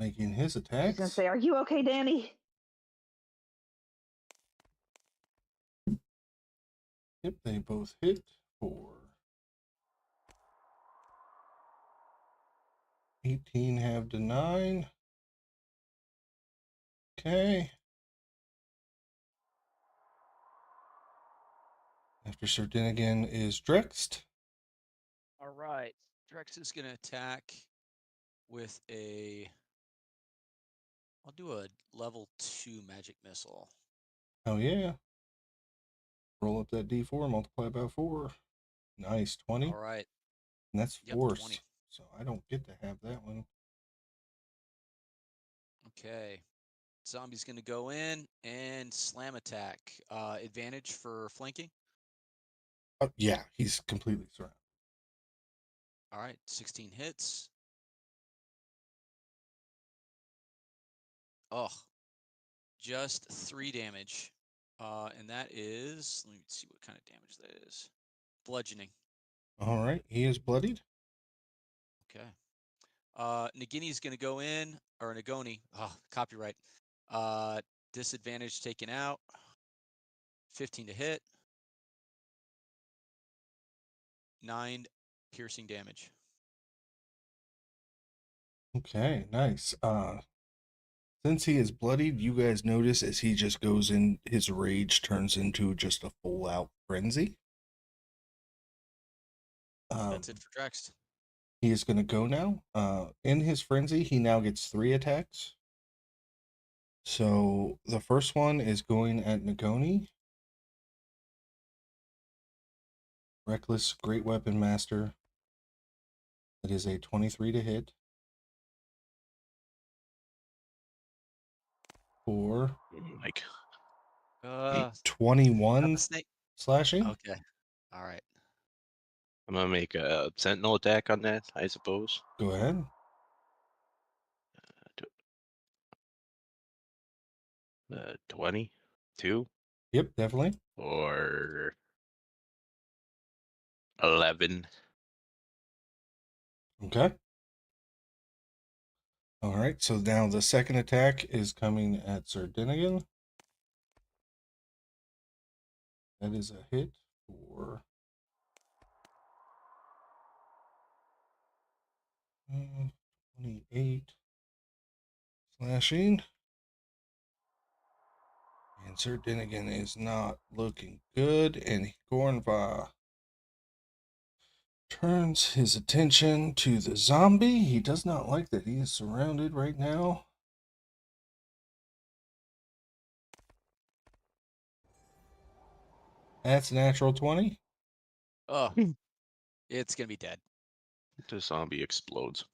making his She's going to attacks. say, "Are you okay, Danny?" Yep, they both hit for 18 halved to 9. Okay. After Sir Dinnigan is Drext. All right. Drex is going to attack with a. I'll do a level 2 magic missile. Oh, yeah. Roll up that d4, multiply by 4. Nice, 20. All right. And that's Yep, force. 20. So I don't get to have that one. Okay. Zombie's going to go in and slam attack. Advantage for flanking. Oh, yeah, he's completely surrounded. All right. 16 hits. Oh, just 3 damage. And that is, let me see what kind of damage that is. Bludgeoning. All right, he is bloodied. Okay. Nagini's going to go in, or Nagoni. Oh, copyright. Disadvantage taken out. 15 to hit. 9 piercing damage. Okay, nice. Since he is bloodied, you guys notice as he just goes in, his rage turns into just a full out frenzy. That's it for Drex. He is going to go now. In his frenzy, he now gets 3 attacks. So the first one is going at Nagoni. Reckless Great Weapon Master. That is a 23 to hit. For Like, 21 the snake. slashing. Okay. All right. I'm gonna make a sentinel attack on that, I suppose. Go ahead. 22 Yep, definitely. or 11. Okay. All right, so now the second attack is coming at Sir Dinnigan. That is a hit for 28 slashing. And Sir Dinnigan is not looking good, and Gornva turns his attention to the zombie. He does not like that he is surrounded right now. That's a natural 20. Oh, it's going to be dead. The zombie explodes.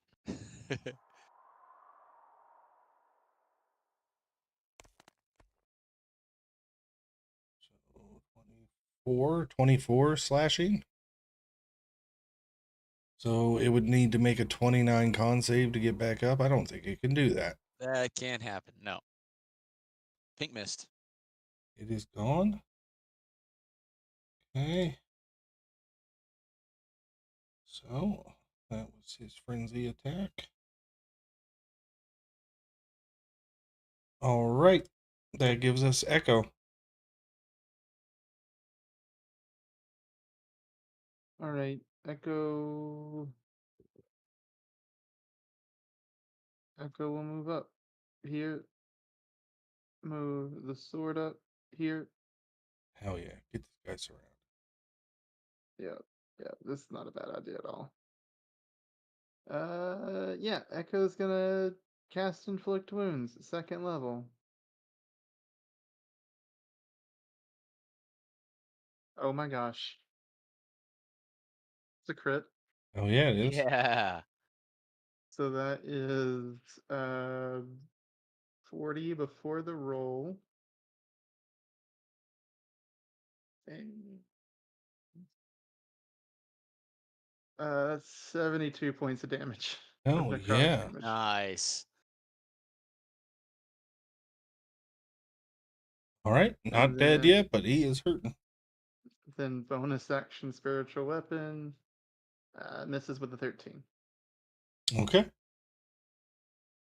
So 24 slashing. So it would need to make a 29 con save to get back up. I don't think it can do that. That can't happen. No. Pink mist. It is gone. Okay. So that was his frenzy attack. All right. That gives us Echo. All right, Echo. Echo will move up here. Move the sword up here. Hell yeah. Get this guy surrounded. Yeah, this is not a bad idea at all. Yeah, Echo's gonna cast Inflict Wounds, 2nd level. Oh my gosh. It's a crit. Oh yeah, it is. Yeah. So that is 40 before the roll. And that's 72 points of damage. Of Oh necrotic yeah. damage. Nice. All right. Not And dead then, yet, but he is hurting. then bonus action spiritual weapon. Misses with a 13. Okay.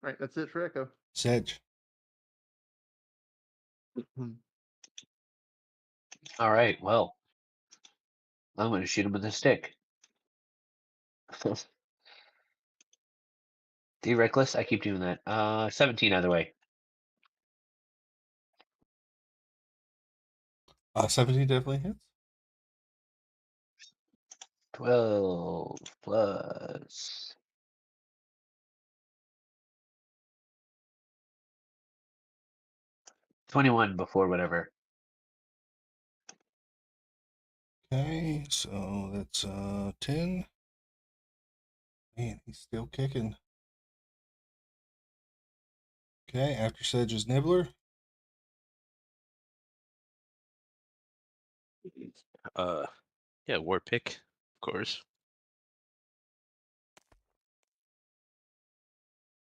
Right, that's it for Echo. Sedge. All right, well, I'm going to shoot him with a stick. The reckless, I keep doing that. 17 either way. 17 definitely hits. 12 plus 21 before whatever. Okay, so that's 10. Man, he's still kicking. Okay, after Sedge's Nibbler. Yeah, war pick, of course.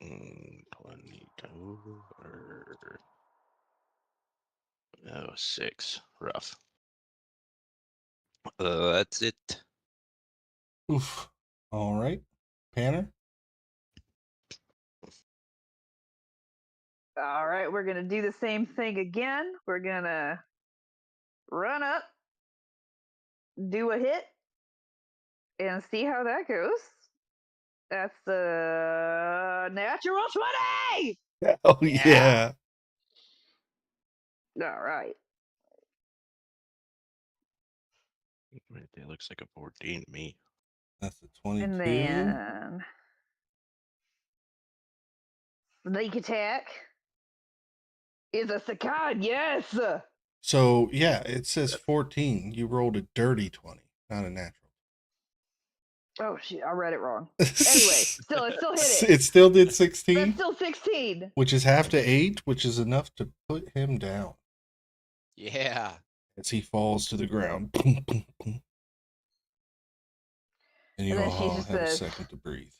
22 or 6. Rough. That's it. Oof. All right. Panner. All right, we're gonna do the same thing again. We're gonna run up, do a hit, and see how that goes. That's the natural 20! Oh, yeah. All right. It looks like a 14 to me. That's the 22. And then sneak attack is a second, yes! So, yeah, it says 14. You rolled a dirty 20, not a natural. Oh shit, I read it wrong. Anyway, it still hit it. It still did That's 16, still 16. which is half to 8, which is enough to put him down Yeah. as he falls to the ground. Boom, boom, boom. And you And then she all just have a says- second to breathe.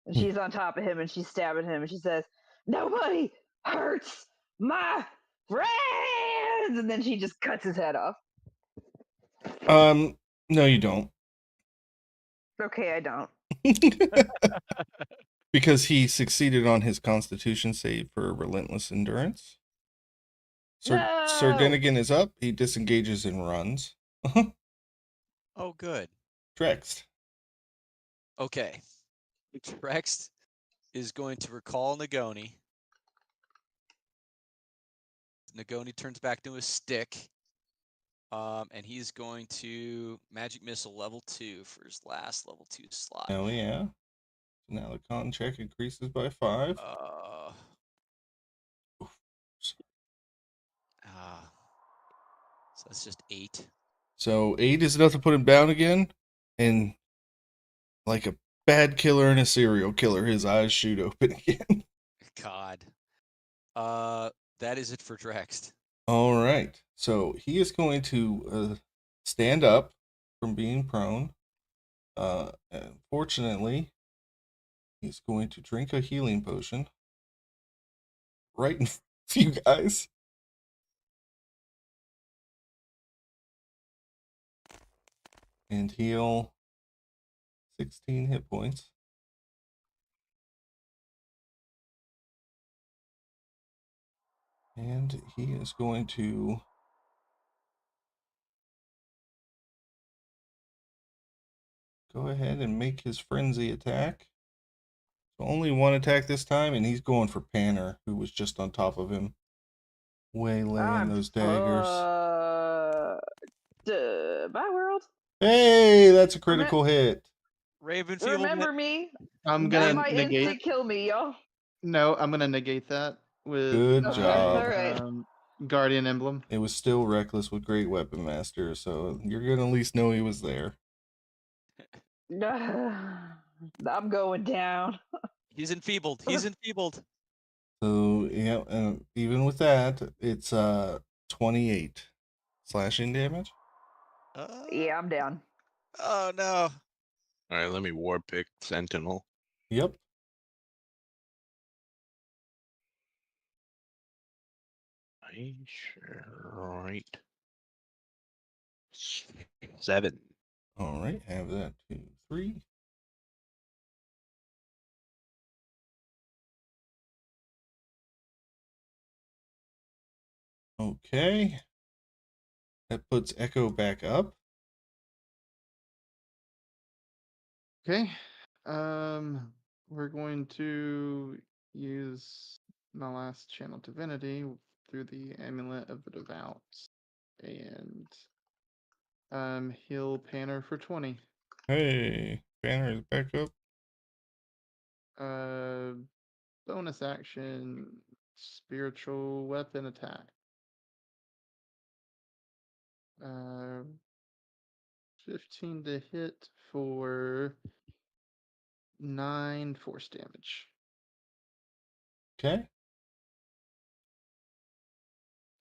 And she's on top of him and she's stabbing him and she says, "Nobody hurts my friends!" And then she just cuts his head off. No, you don't. Okay, I don't. Because he succeeded on his constitution save for relentless endurance. Sir No! Dinnigan is up. He disengages and runs. Oh, good. Drext. Okay. Rex is going to recall Nagoni. Nagoni turns back to a stick. And he's going to magic missile level 2 for his last level 2 slot. Hell yeah. Now the con check increases by 5. So that's just 8. So 8 is enough to put him down again. And like a bad killer and a serial killer, his eyes shoot open again. God. That is it for Drext. All right. So he is going to stand up from being prone. Fortunately, he's going to drink a healing potion right in front of you guys. And heal 16 hit points. And he is going to go ahead and make his frenzy attack. So only one attack this time, and he's going for Panner, who was just on top of him, waylaying those daggers. My world. Hey, that's a critical hit. Ravenfield. Remember me? I'm That gonna might negate. instant kill me, y'all. No, I'm gonna negate that with Good Okay, job. alright. Guardian Emblem. It was still reckless with Great Weapon Master, so you're gonna at least know he was there. I'm going down. He's enfeebled. He's enfeebled. So yeah, even with that, it's 28 slashing damage. Yeah, I'm down. Oh no. All right, let me war pick Sentinel. Yep. Right. 7. All right, have that 2, 3. Okay. That puts Echo back up. Okay. we're going to use my last channel divinity through the amulet of the devout and heal Panner for 20. Hey, Banner is back up. Bonus action, spiritual weapon attack. 15 to hit for 9 force damage. Okay.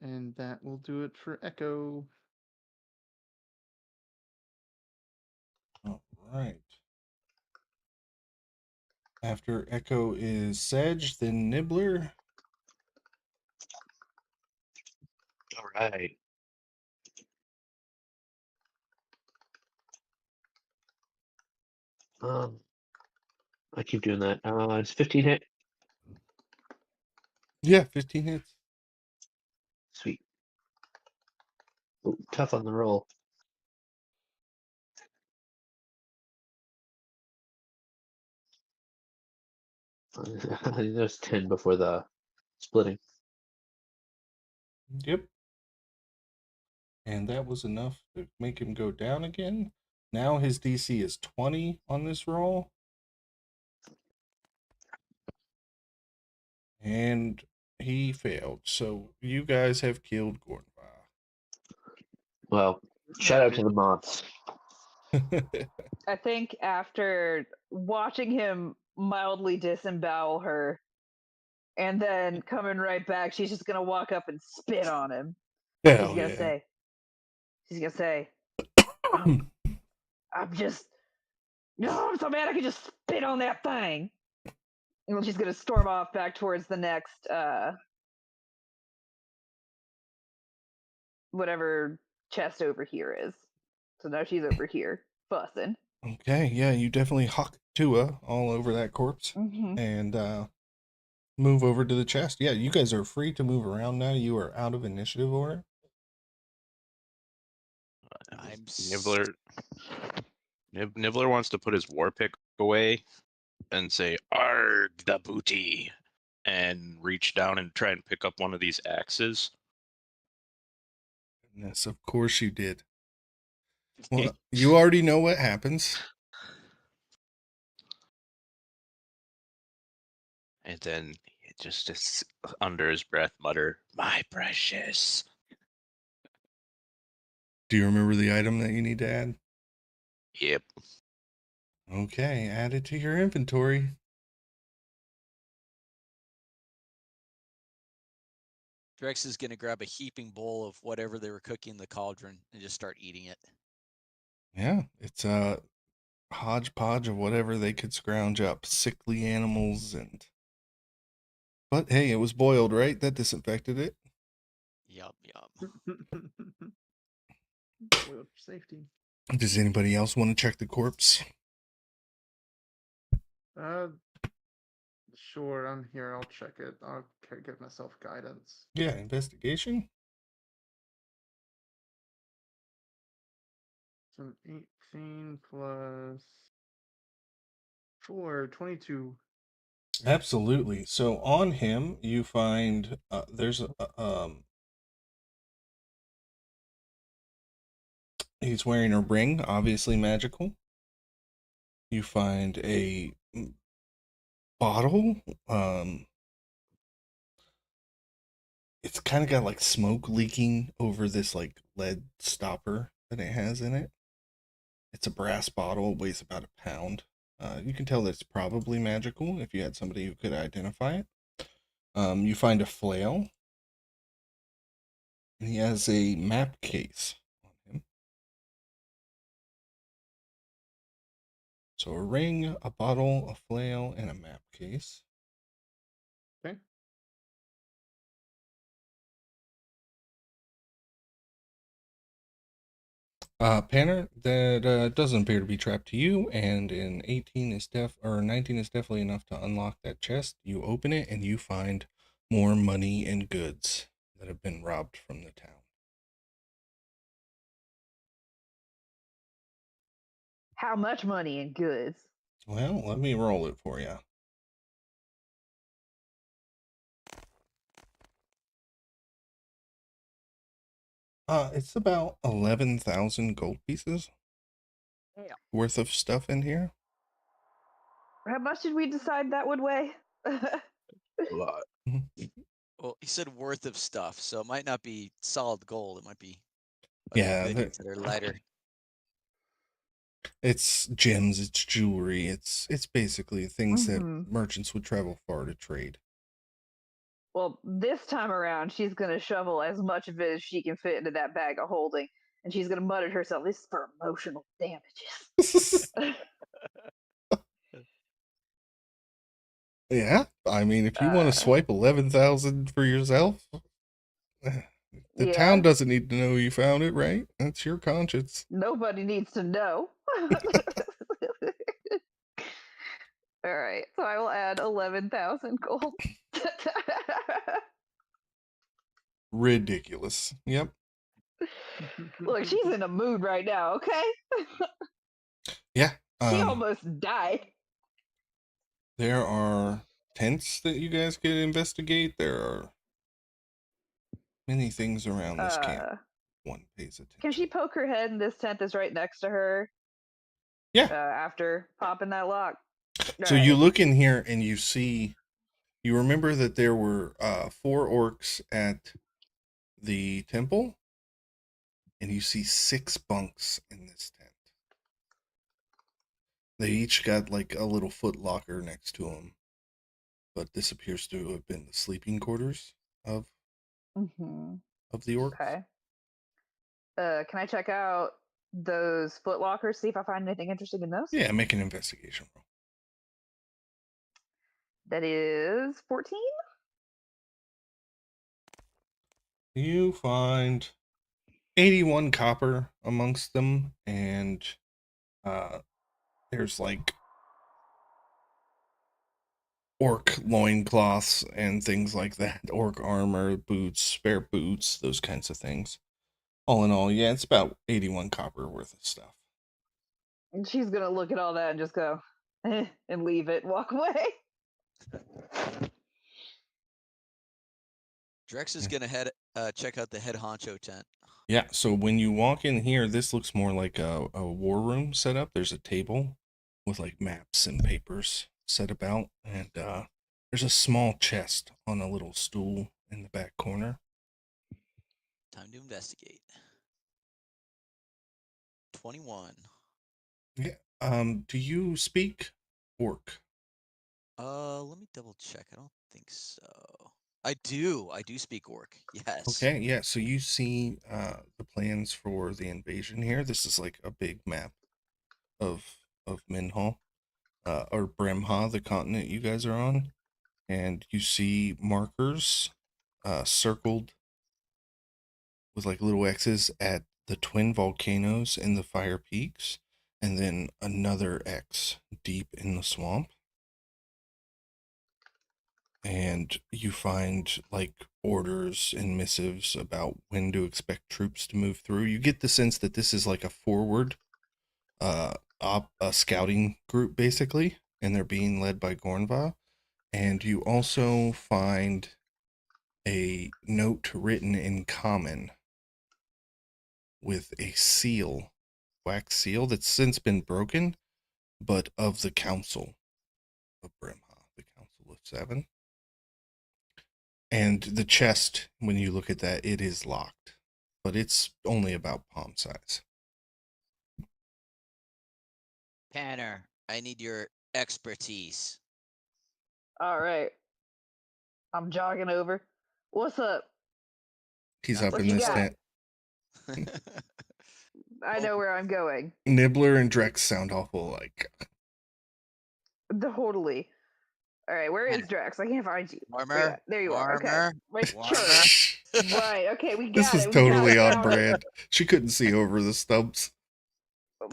And that will do it for Echo. All right. After Echo is Sedge, then Nibbler. All right. I keep doing that. It's 15 hit. Yeah, 15 hits. Sweet. Ooh, tough on the roll. There's 10 before the splitting. Yep. And that was enough to make him go down again. Now his DC is 20 on this roll. And he failed. So you guys have killed Gordon. Well, shout out to the moths. I think after watching him mildly disembowel her and then coming right back, she's just gonna walk up and spit on him. Hell She's gonna yeah. say, I'm just, no, I'm so mad I could just spit on that thing. And then she's gonna storm off back towards the next, whatever chest over here is. So now she's over here, fussing. Okay, yeah, you definitely huck Tua all over that corpse Mm-hmm. and move over to the chest. Yeah, you guys are free to move around now. You are out of initiative order. I'm Nibbler wants to put his war pick away and say "Arg the booty" and reach down and try and pick up one of these axes. Yes, of course you did. Well, you already know what happens. And then just under his breath mutter, "My precious." Do you remember the item that you need to add? Yep. Okay, add it to your inventory. Drex is gonna grab a heaping bowl of whatever they were cooking in the cauldron and just start eating it. Yeah, it's a hodgepodge of whatever they could scrounge up. Sickly animals and... But hey, it was boiled, right? That disinfected it. Yup. Boiled for safety. Does anybody else want to check the corpse? Sure, I'm here. I'll check it. I'll give myself guidance. Yeah, investigation. So 18 plus 4, 22. Absolutely. So on him, you find there's he's wearing a ring, obviously magical. You find a bottle. It's kind of got like smoke leaking over this like lead stopper that it has in it. It's a brass bottle, it weighs about a pound. You can tell that it's probably magical if you had somebody who could identify it. You find a flail, and he has a map case on him. So a ring, a bottle, a flail, and a map case. Okay. Panner, that doesn't appear to be trapped to you, and in 18 is 19 is definitely enough to unlock that chest. You open it and you find more money and goods that have been robbed from the town. How much money and goods? Well, let me roll it for you. It's about 11,000 gold pieces Damn. worth of stuff in here. How much did we decide that would weigh? A lot. Well, he said worth of stuff, so it might not be solid gold. It might be Yeah, other goodies that are lighter. it's gems, it's jewelry, it's basically things that Mhm. merchants would travel far to trade. Well, this time around, she's gonna shovel as much of it as she can fit into that bag of holding, and she's gonna mutter to herself, "This is for emotional damages." Yeah, I mean, if you want to swipe 11,000 for yourself, the town Yeah. doesn't need to know you found it, right? That's your conscience. Nobody needs to know. All right, so I will add 11,000 gold. Ridiculous. Yep. Look, she's in a mood right now. Okay, Yeah. she almost died. There are tents that you guys could investigate. There are many things around this camp. One pays attention. Can she poke her head in this tent that's right next to her? Yeah. After popping that lock. So you look in here and you see, you remember that there were 4 orcs at the temple, and you see 6 bunks in this tent. They each got like a little foot locker next to them, but this appears to have been the sleeping quarters of the orcs. Okay. Can I check out those foot lockers, see if I find anything interesting in those? Yeah, make an investigation roll. That is 14. You find 81 copper amongst them, and there's like orc loincloths and things like that, orc armor, boots, spare boots, those kinds of things. All in all, yeah, it's about 81 copper worth of stuff. And she's gonna look at all that and just go, and leave it, walk away. Drex is gonna check out the head honcho tent. Yeah, so when you walk in here, this looks more like a war room setup. There's a table with like maps and papers set about, and there's a small chest on a little stool in the back corner. Time to investigate. 21. Yeah. Do you speak orc? Let me double check. I don't think so. I do speak orc. Yes. Okay, yeah. So you see the plans for the invasion here. This is like a big map of Minhall, or Brimha, the continent you guys are on, and you see markers circled with like little X's at the twin volcanoes in the Fire Peaks, and then another X deep in the swamp. And you find like orders and missives about when to expect troops to move through. You get the sense that this is like a forward a scouting group basically, and they're being led by Gornva. And you also find a note written in common with a seal, wax seal that's since been broken, but of the Council of Brimha, the Council of 7. And the chest, when you look at that, it is locked, but it's only about palm size. Panner, I need your expertise. All right. I'm jogging over. What's up? He's Not up What in you this got? tent. I know where I'm going. Nibbler and Drex sound awful like. Totally. All right, where is Drax? I can't find you. Warmer. There you are. Okay. Warmer. Right, Warmer. sure. Right. Okay, we got This was it. We got totally it. on Found it. brand. She couldn't see over the stumps.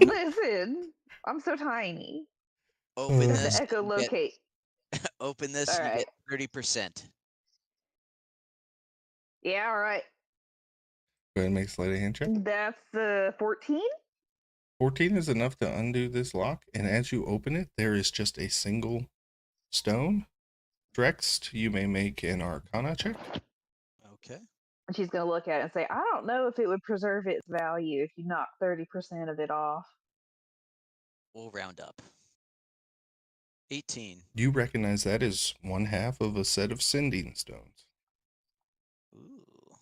Listen, I'm so tiny. Open There's this. the echolocate. Open this. All You right. get 30%. Yeah. All right. Go ahead and make a sleight of hand check. That's 14. 14 is enough to undo this lock, and as you open it, there is just a single stone. Drex, you may make an Arcana check. Okay. And she's going to look at it and say, I don't know if it would preserve its value if you knock 30% of it off. We'll round up. 18. You recognize that is 1/2 of a set of sending stones. Ooh.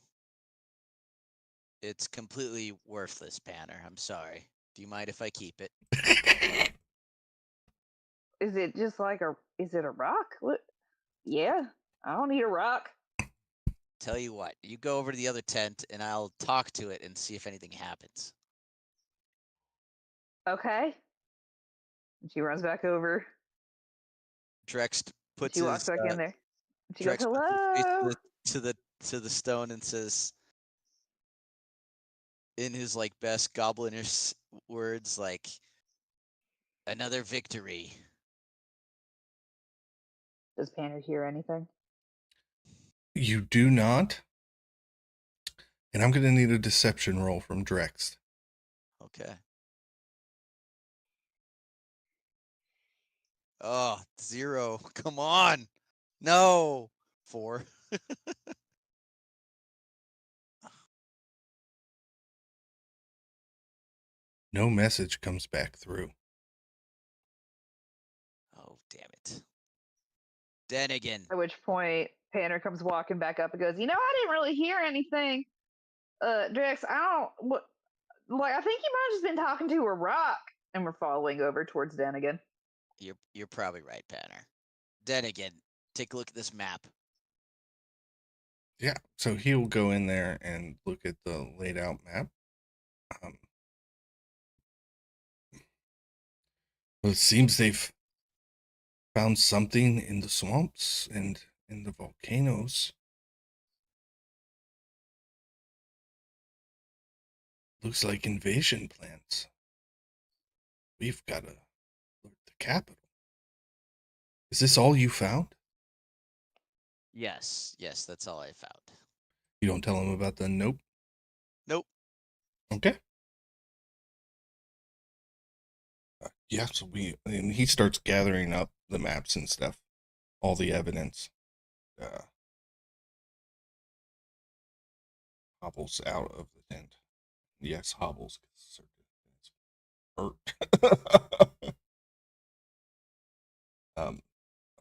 It's completely worthless, Panner. I'm sorry. Do you mind if I keep it? Is it just like is it a rock? What? Yeah, I don't need a rock. Tell you what, you go over to the other tent and I'll talk to it and see if anything happens. Okay. And she runs back over. Drex puts She walks his back in there. She Drex goes, puts his hello. face to the stone and says, in his like best goblinish words, like, another victory. Does Panner hear anything? You do not. And I'm going to need a deception roll from Drex. Okay. Oh, 0. Come on. No. 4. No message comes back through. Oh, damn it. Then again. At which point, Panner comes walking back up and goes, I didn't really hear anything. Drex, I think you might have just been talking to a rock. And we're following over towards Den again. You're probably right, Panner. Then again, take a look at this map. Yeah, so he'll go in there and look at the laid out map. Well, it seems they've found something in the swamps and in the volcanoes. Looks like invasion plans. We've got to look at the capital. Is this all you found? Yes, that's all I found. You don't tell him about the nope? Nope. Okay. Yeah, so and he starts gathering up the maps and stuff, all the evidence. Hobbles out of the tent. Yes, hobbles. Hurt.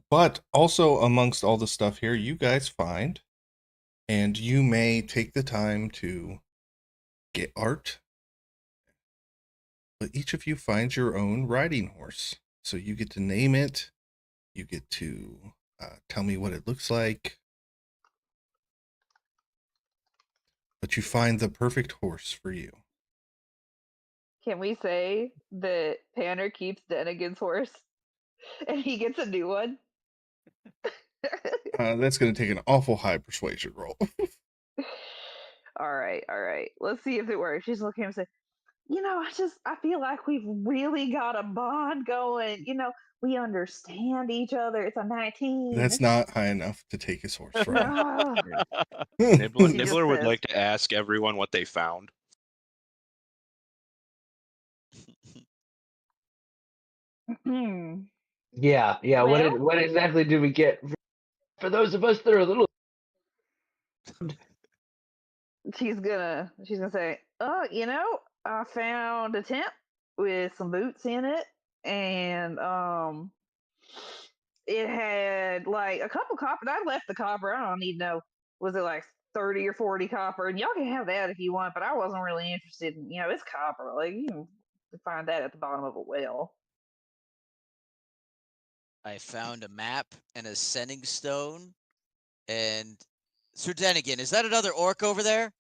But also amongst all the stuff here, you guys find, and you may take the time to get art, but each of you finds your own riding horse. So you get to name it. You get to tell me what it looks like. But you find the perfect horse for you. Can we say that Panner keeps Denigan's horse and he gets a new one? That's going to take an awful high persuasion roll. All right. Let's see if it works. She's looking at him and saying, I feel like we've really got a bond going. We understand each other. It's a 19. That's not high enough to take his horse from him. Ah. Nibbler, She just Nibbler would says- like to ask everyone what they found. Yeah. Well- What exactly did we get? For those of us that are a little. she's gonna say, I found a tent with some boots in it, and it had like a couple copper. I left the copper. I don't need to know. Was it like 30 or 40 copper? And y'all can have that if you want, but I wasn't really interested in, it's copper. Like, you can find that at the bottom of a well. I found a map and a sending stone. And Sir Denigan, is that another orc over there?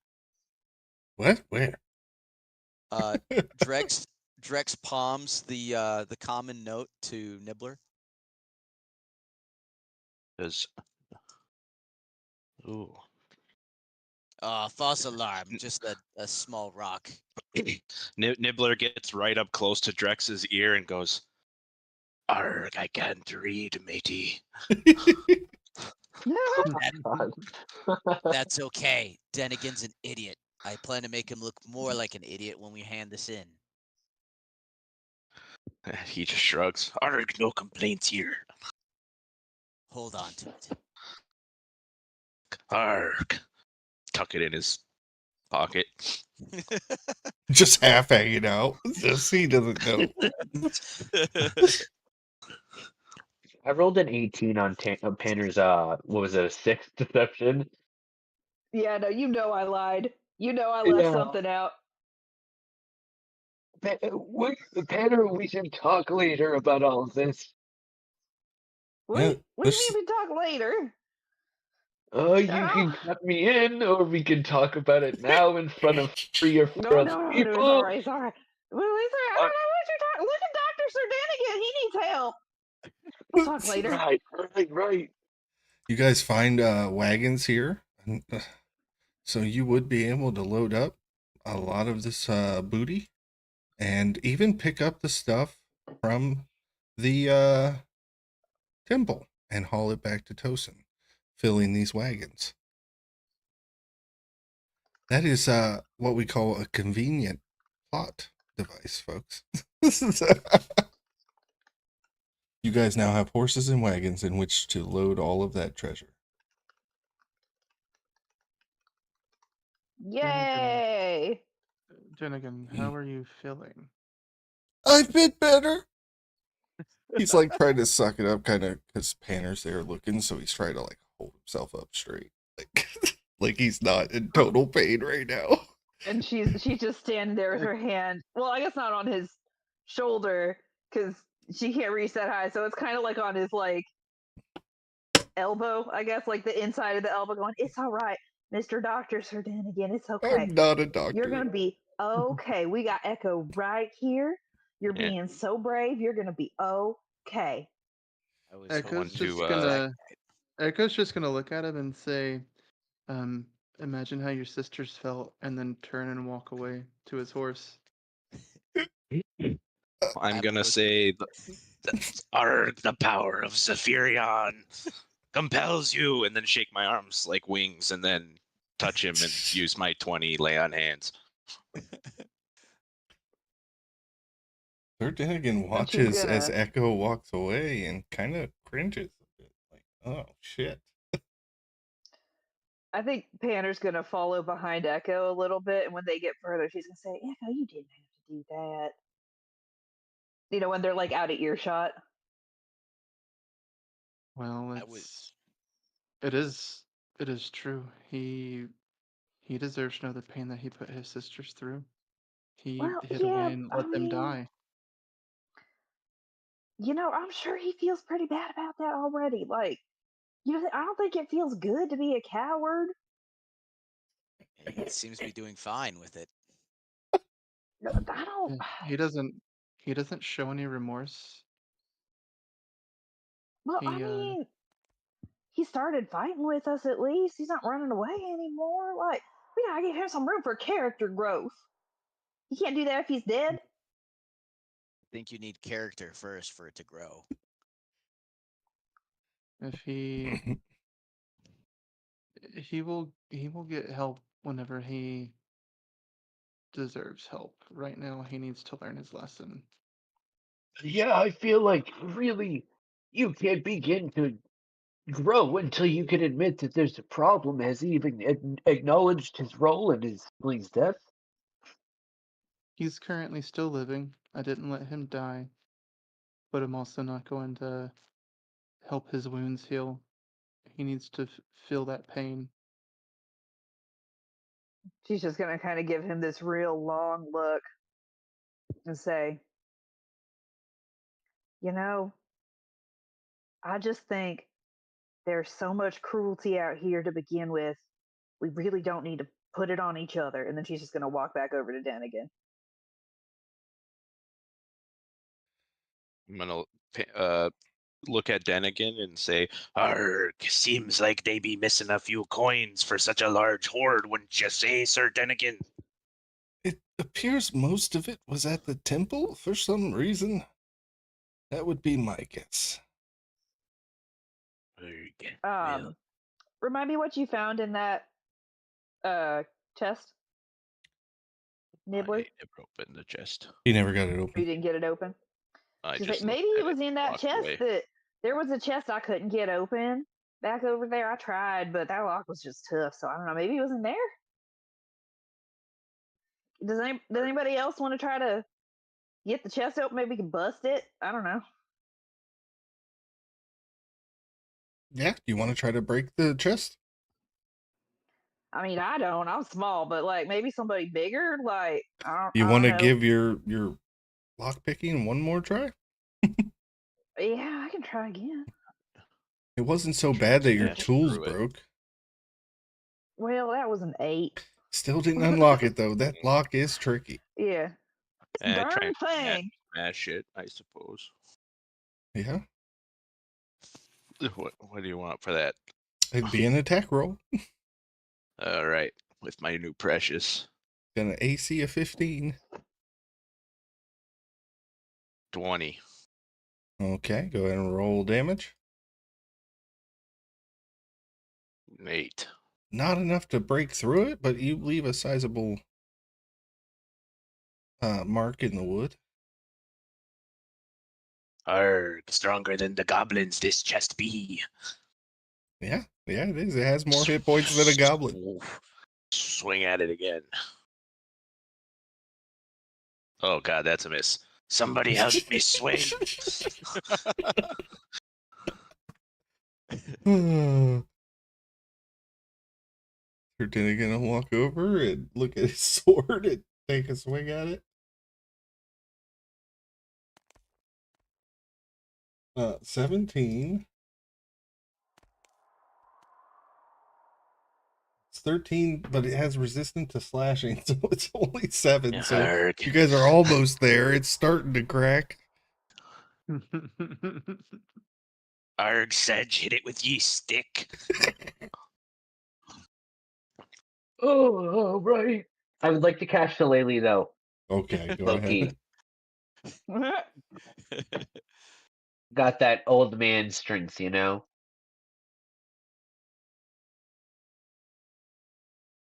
What? Where? Drex palms the common note to Nibbler. Because, ooh, False alarm, just a small rock. Nibbler gets right up close to Drex's ear and goes, "Arg, I can't read, matey." That's okay. Denigan's an idiot. I plan to make him look more like an idiot when we hand this in. He just shrugs. "Arg, no complaints here." Hold on to it. Arg. tuck it in his pocket. Just half hanging out. Just he doesn't know. I rolled an 18 on Tanner's, what was it, a 6 deception? Yeah, no, I lied. I left Yeah. something out. Tanner, we should talk later about all of this. What, Yeah, what do you this- mean we talk later? You can Oh. cut me in, or we can talk about it now in front of 3 or 4 No, other no, people. it's all right. It's all right. Well, it's all right. I Uh, don't know what you're talking. Look at Dr. Sardanigan. He needs help. We'll talk later. Right. You guys find wagons here, so you would be able to load up a lot of this booty, and even pick up the stuff from the temple and haul it back to Tosin, filling these wagons. That is what we call a convenient plot device, folks. You guys now have horses and wagons in which to load all of that treasure. Yay! Jennigan, how are you feeling? I've been better. He's like trying to suck it up, kind of, because Panner's there looking, so he's trying to like hold himself up straight, like, like he's not in total pain right now. And she's just standing there with her hand. Well, I guess not on his shoulder because she can't reach that high. So it's kind of like on his like elbow, I guess, like the inside of the elbow, going, "It's all right, Mr. Dr. Sardanigan. It's okay. I'm not a doctor. You're gonna be okay. We got Echo right here. You're Yeah. being so brave. You're gonna be okay." I was Echo's hoping just to, gonna Echo's just gonna look at him and say, imagine how your sisters felt, and then turn and walk away to his horse. I'm I'm gonna looking- say the power of Zephyrion compels you, and then shake my arms like wings, and then touch him and use my 20 lay on hands. Sir Dinnigan she's watches as gonna- Echo walks away and kind of cringes a bit, like, oh shit. I think Panner's gonna follow behind Echo a little bit, and when they get further, she's gonna say, "Echo, you didn't have to do that." You know, when they're like out of earshot. Well, I was it is true. He deserves to know the pain that he put his sisters through. He Well, hid yeah, away and I let them mean, die. I'm sure he feels pretty bad about that already. Like, I don't think it feels good to be a coward. He seems to be doing fine with it. I don't. Yeah, he doesn't show any remorse. Well, I He mean, he started fighting with us at least. He's not running away anymore. Like, we gotta give him some room for character growth. He can't do that if he's dead. I think you need character first for it to grow. if he will get help whenever he deserves help. Right now he needs to learn his lesson. Yeah, I feel like really you can't begin to grow until you can admit that there's a problem. Has he even acknowledged his role in his sibling's death? He's currently still living. I didn't let him die, but I'm also not going to help his wounds heal. He needs to feel that pain. She's just gonna kind of give him this real long look and say, I just think there's so much cruelty out here to begin with. We really don't need to put it on each other. And then she's just gonna walk back over to Dan again. I'm gonna look at Denigan and say, "Arg, seems like they be missing a few coins for such a large hoard, wouldn't you say, Sir Denigan?" It appears most of it was at the temple for some reason. That would be my guess. Arg, Um, well, Remind me what you found in that chest, Nibbler. I never opened the chest. He never got it You open. didn't get it open. I She's just like, maybe looked it at was in that walked chest away. that there was a chest I couldn't get open. back over there. I tried, but that lock was just tough. So I don't know. Maybe he wasn't there. Does anybody else want to try to get the chest open? Maybe we can bust it. I don't know. Yeah, you want to try to break the chest? I mean, I don't. I'm small, but like maybe somebody bigger. Like You I want to don't know. give your lock picking one more try? Yeah, I can try again. It wasn't so bad that your Smash tools through it. broke. Well, that was an 8. Still didn't unlock it though. That lock is tricky. Yeah. Try Darn and thing. smash it, I suppose. Yeah, What do you want for that? it'd be an attack roll. All right, with my new precious Got an AC of 15. 20. Okay, go ahead and roll damage. 8. Not enough to break through it, but you leave a sizable mark in the wood. Arg, stronger than the goblins this chest be. Yeah, it is. It has more hit points than a goblin. Swing at it again. Oh god, that's a miss. Somebody help me swing. Lieutenant gonna walk over and look at his sword and take a swing at it. 17. It's 13, but it has resistance to slashing, so it's only 7. So Arg. you guys are almost there. It's starting to crack. Arg, Sedge, hit it with ye stick. Oh, right. I would like to cast Shillelagh, though. Okay, go Low-key. ahead. Got that old man strength, you know?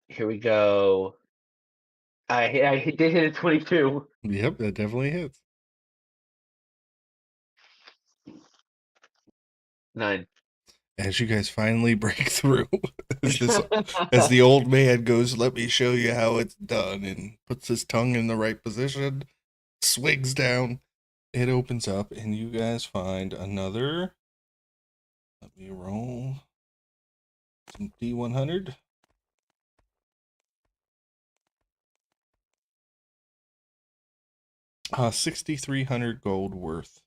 Here we go. I did hit a 22. Yep, that definitely hits. 9. As you guys finally break through, as the old man goes, "Let me show you how it's done," and puts his tongue in the right position, swings down, it opens up, and you guys find another. Let me roll some D100. $6,300 gold worth.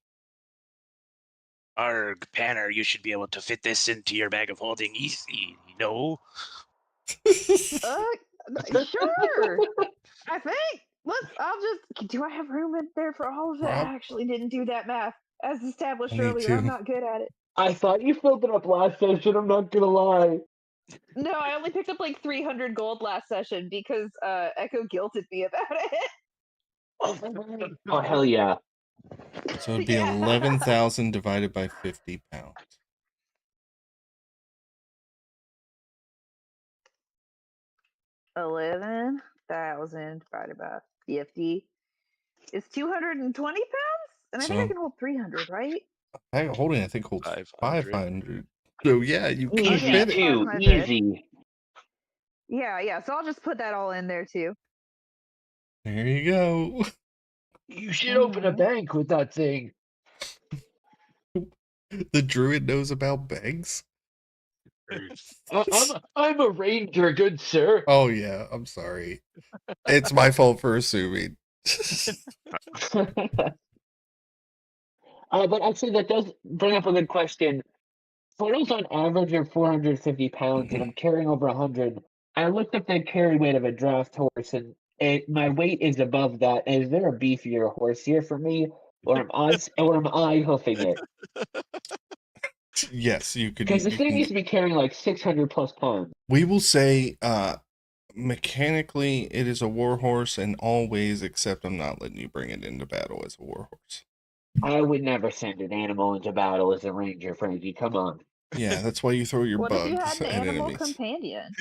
Arg, Panner, you should be able to fit this into your bag of holding easy, you know? Sure. I think. Do I have room in there for all of it? Prob- I actually didn't do that math. As established Me earlier, too. I'm not good at it. I thought you filled it up last session, I'm not gonna lie. No, I only picked up like 300 gold last session because Echo guilted me about it. Oh, hell yeah. So it'd be Yeah. 11,000 divided by 50 pounds. 11,000 divided by 50 is 220 pounds? And I think I So- can hold 300, right? Bag of holding, I think, holds 500. 500. So yeah, you can Easy, fit it. too. 500. Easy. Yeah, so I'll just put that all in there too. There you go. You should open a Mhm. bank with that thing. The druid knows about bags. I'm a ranger, good sir. Oh yeah, I'm sorry. It's my fault for assuming. But actually, that does bring up a good question. Portals on average are 450 pounds, and I'm carrying over 100. I looked up the carry weight of a draft horse, and my weight is above that. Is there a beefier horse here for me, or am I hoofing it? Yes, you could. Because the you thing can- needs to be carrying like 600 plus pounds. We will say, mechanically, it is a warhorse in all ways, except I'm not letting you bring it into battle as a warhorse. I would never send an animal into battle as a ranger, Frankie. Come on. Yeah, that's why you throw your What if you bugs had an at animal enemies. companion?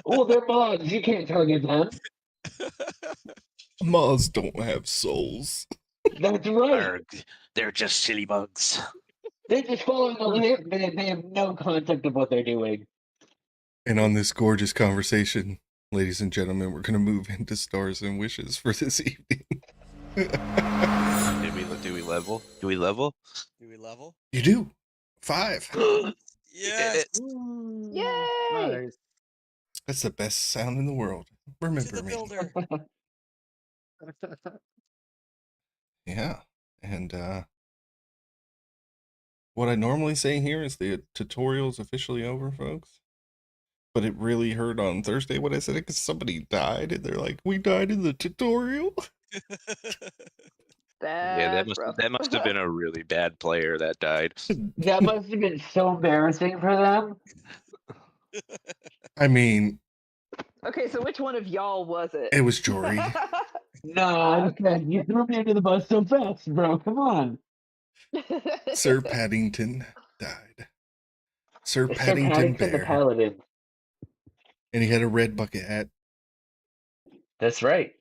Oh, they're mods. You can't target them. Moths don't have souls. That's right. Arg, they're just silly bugs. They're just following the lead. They have no concept of what they're doing. And on this gorgeous conversation, ladies and gentlemen, we're going to move into stars and wishes for this evening. Do we level? Do we level? Do we level? You do. 5. Yes. Yay! Nice. That's the best sound in the world. To Remember the me. builder. Yeah. And what I normally say here is the tutorial's officially over, folks. But it really hurt on Thursday when I said it because somebody died and they're like, we died in the tutorial. Yeah, That's rough. that must have been a really bad player that died. That must have been so embarrassing for them. I mean, Okay, so which one of y'all was it? it was Jory. No, okay. You threw me under the bus so fast, bro. Come on. Sir Paddington died. Sir Sir Paddington Paddington the Bear. Paladin. And he had a red bucket hat. That's right.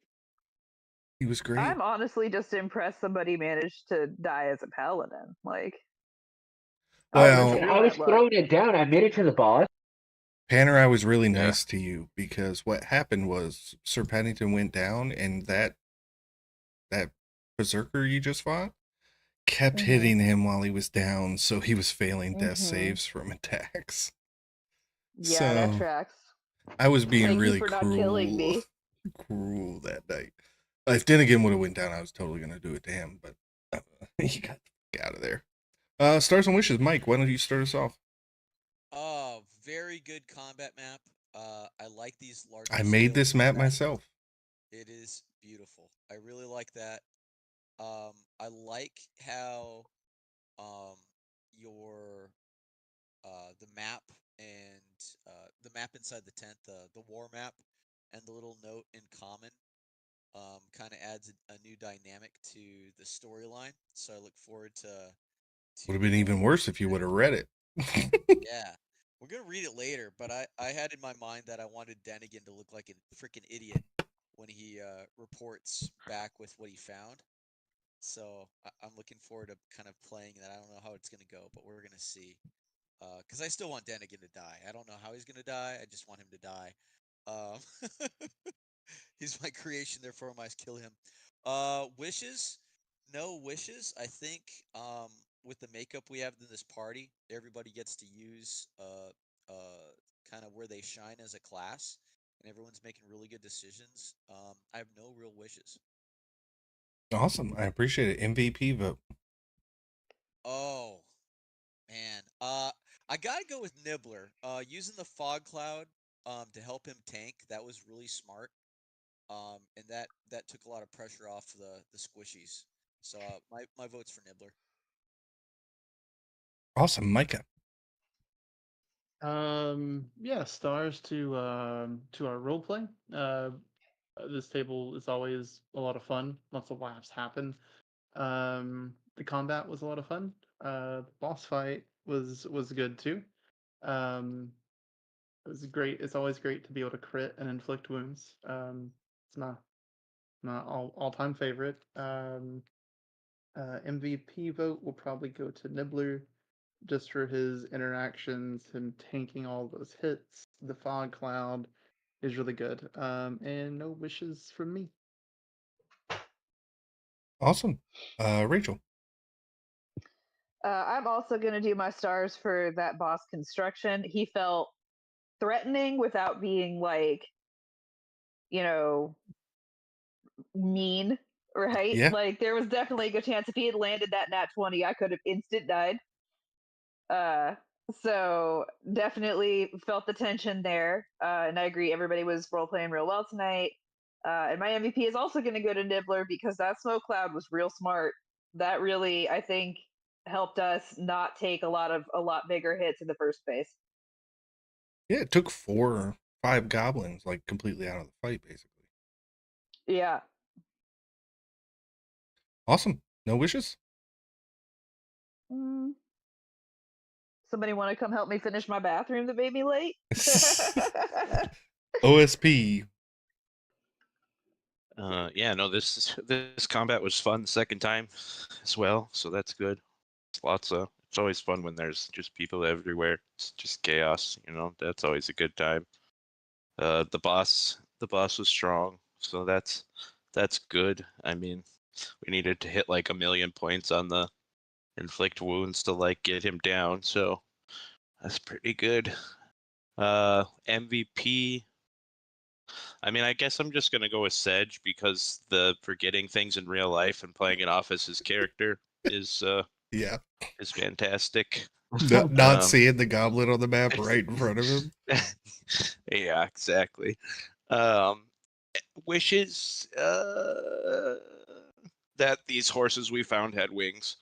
He was great. I'm honestly just impressed somebody managed to die as a paladin. Like, Well, feel I was that luck. throwing it down. I made it to the boss. Panner, I was really Yeah. nice to you because what happened was Sir Paddington went down and that berserker you just fought kept Mhm. hitting him while he was down, so he was failing death Mhm. saves from attacks. Yeah, that So, tracks. I was being Thank really you for not killing me. cruel that night. If Dennigan would have went down, I was totally gonna do it to him, but he got out of there. Stars and wishes, Mike. Why don't you start us off? Oh, very good combat map. I like these large. I made this map myself. It is beautiful. I really like that. I like how your the map and the map inside the tent, the war map, and the little note in common kind of adds a new dynamic to the storyline. So I look forward to. Would have been even worse if you would have read it. Yeah. We're gonna read it later, but I had in my mind that I wanted Denigan to look like a freaking idiot when he reports back with what he found. So I'm looking forward to kind of playing that. I don't know how it's gonna go, but we're gonna see. Because I still want Denigan to die. I don't know how he's gonna die. I just want him to die. He's my creation, therefore I must kill him. Wishes? No wishes. I think with the makeup we have in this party, everybody gets to use kind of where they shine as a class, and everyone's making really good decisions. I have no real wishes. Awesome. I appreciate it. MVP vote. Oh man, I gotta go with Nibbler. Using the fog cloud to help him tank, that was really smart. And that took a lot of pressure off the squishies. So my vote's for Nibbler. Awesome, Micah. Yeah, stars to our role play. This table is always a lot of fun. Lots of laughs happen. The combat was a lot of fun. The boss fight was good too. It was great. It's always great to be able to crit and inflict wounds. It's my all-time favorite. MVP vote will probably go to Nibbler, just for his interactions, him tanking all those hits. The fog cloud is really good. And no wishes from me. Awesome. Rachel. I'm also going to do my stars for that boss construction. He felt threatening without being like, mean, right? Yeah. Like there was definitely a good chance if he had landed that nat 20, I could have instant died. So definitely felt the tension there. And I agree, everybody was role playing real well tonight. And my MVP is also going to go to Nibbler because that smoke cloud was real smart. That really, I think, helped us not take a lot bigger hits in the first place. Yeah, it took 4 or 5 goblins like completely out of the fight, basically. Yeah. Awesome. No wishes? Somebody want to come help me finish my bathroom that made me late? OSP. Yeah, no, this combat was fun the second time as well, so that's good. Lots of It's always fun when there's just people everywhere. It's just chaos, That's always a good time. The boss was strong, so that's good. I mean, we needed to hit like 1,000,000 points on the inflict wounds to like get him down, so that's pretty good. MVP. I mean, I guess I'm just gonna go with Sedge because the forgetting things in real life and playing it off as his character is Yeah. fantastic. Not seeing the goblin on the map right in front of him. Yeah, exactly. Wishes that these horses we found had wings,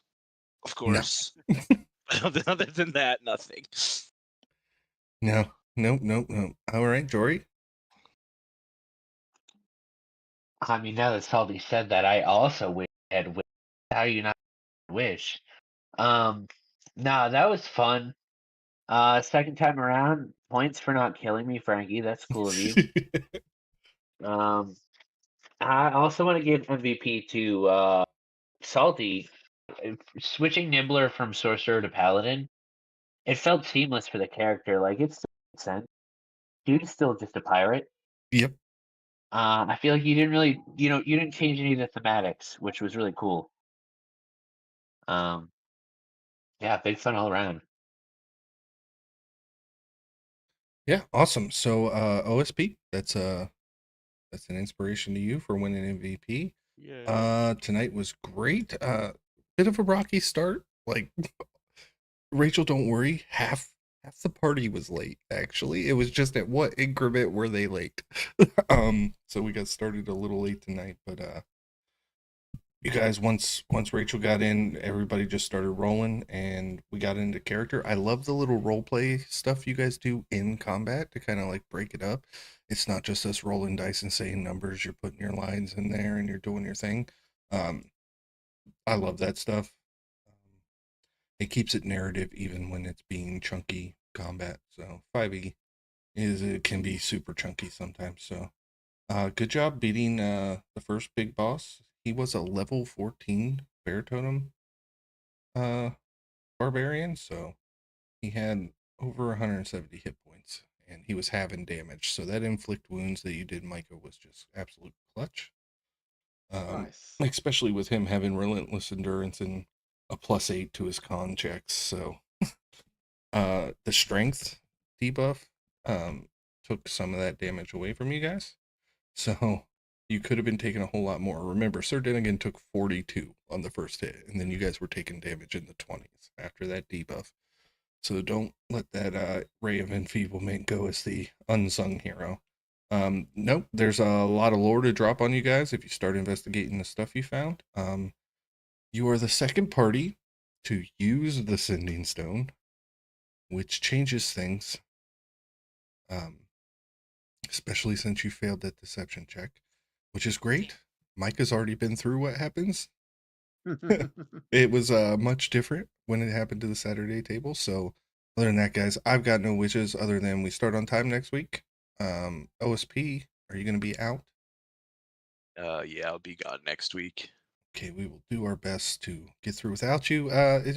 of course. Other than that, nothing. No. All right, Jory. I mean, now that Salty said that, I also wish I had wish. How you not wish? Nah, that was fun. Second time around, points for not killing me, Frankie. That's cool of you. I also want to give MVP to Salty. Switching Nibbler from Sorcerer to Paladin, it felt seamless for the character. Like, it still made sense. Dude's still just a pirate. Yep. I feel like you didn't really, you didn't change any of the thematics, which was really cool. Yeah, big fun all around. Yeah, awesome. So OSP, that's an inspiration to you for winning MVP. Yeah. Tonight was great. Bit of a rocky start. Like Rachel, don't worry. Half the party was late, actually. It was just at what increment were they late? So we got started a little late tonight, but you guys, once Rachel got in, everybody just started rolling and we got into character. I love the little role play stuff you guys do in combat to kind of like break it up. It's not just us rolling dice and saying numbers. You're putting your lines in there and you're doing your thing. I love that stuff. It keeps it narrative even when it's being chunky combat. So 5e it can be super chunky sometimes. So good job beating the first big boss. He was a level 14 bear totem barbarian, so he had over 170 hit points and he was having damage. So that inflict wounds that you did, Micah, was just absolute clutch. Nice. Especially with him having relentless endurance and a +8 to his con checks. So the strength debuff took some of that damage away from you guys. So you could have been taking a whole lot more. Remember, Sir Dinnigan took 42 on the first hit, and then you guys were taking damage in the 20s after that debuff. So don't let that ray of enfeeblement go as the unsung hero. Nope, there's a lot of lore to drop on you guys if you start investigating the stuff you found. You are the second party to use the Sending Stone, which changes things. Especially since you failed that deception check, which is great. Micah's already been through what happens. It was much different when it happened to the Saturday table. So other than that, guys, I've got no wishes other than we start on time next week. OSP, are you going to be out? Yeah, I'll be gone next week. Okay, we will do our best to get through without you.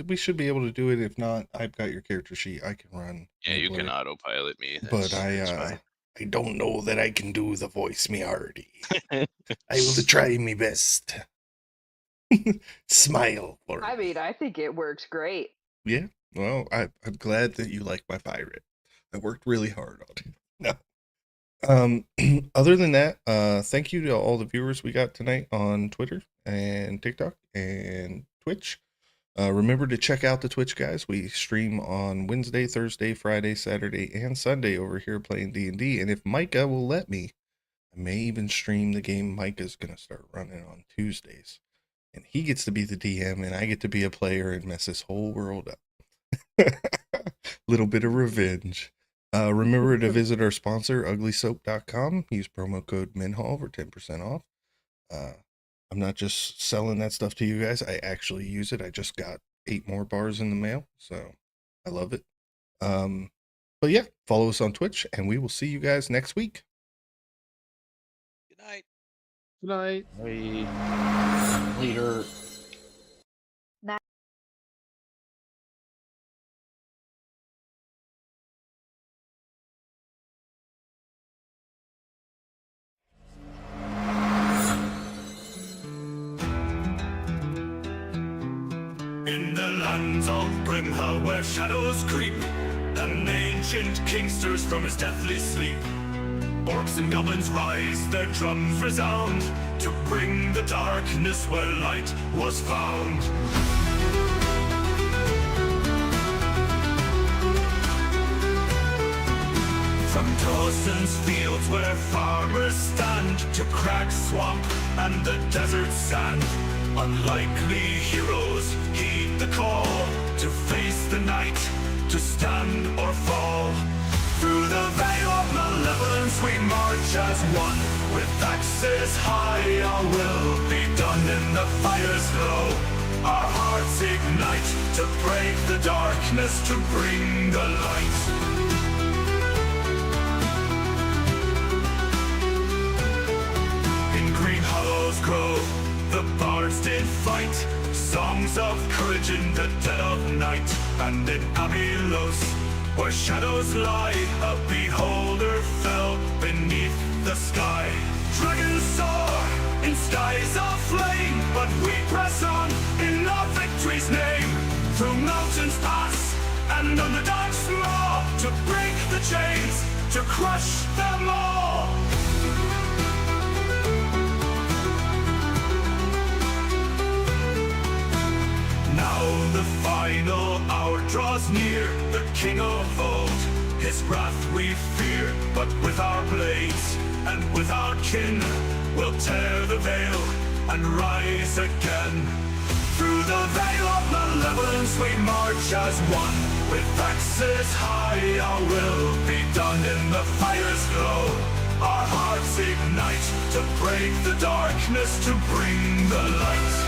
We should be able to do it. If not, I've got your character sheet. I can run. Yeah, you can Nibbler. autopilot me. But That's fine. I don't know that I can do the voice me already. I will try my best. Smile for me. I mean, I think it works great. Yeah, well, I'm glad that you like my pirate. I worked really hard on it. No. Other than that, thank you to all the viewers we got tonight on Twitter and TikTok and Twitch. Remember to check out the Twitch, guys. We stream on Wednesday, Thursday, Friday, Saturday, and Sunday over here playing D&D. And if Micah will let me, I may even stream the game Micah's going to start running on Tuesdays. And he gets to be the DM, and I get to be a player and mess this whole world up. Little bit of revenge. Remember to visit our sponsor, uglysoap.com. Use promo code MINHAL for 10% off. I'm not just selling that stuff to you guys. I actually use it. I just got 8 more bars in the mail, so I love it. But yeah, follow us on Twitch, and we will see you guys next week. Good night. Good night. Later. lands, I'll bring her where shadows creep, and ancient king stirs from his deathly sleep. Orcs and goblins rise, their drums resound, to bring the darkness where light was found. From Dawson's fields where farmers stand, to Crack Swamp and the desert sand, unlikely heroes heed the call, to face the night, to stand or fall. Through the veil of malevolence we march as one, with axes high our will be done in the fire's glow. Our hearts ignite to break the darkness, to bring the light. Grove, the bards did fight, songs of courage in the dead of night. And in Abylos, where shadows lie, a beholder fell beneath the sky. Dragons soar in skies of flame, but we press on in our victory's name. Through mountains pass and under dark smoke, to break the chains, to crush them all. Now the final hour draws near, the king of old, his wrath we fear. But with our blades and with our kin, we'll tear the veil and rise again. Through the veil of malevolence we march as one, with axes high our will be done in the fire's glow. Our hearts ignite to break the darkness, to bring the light.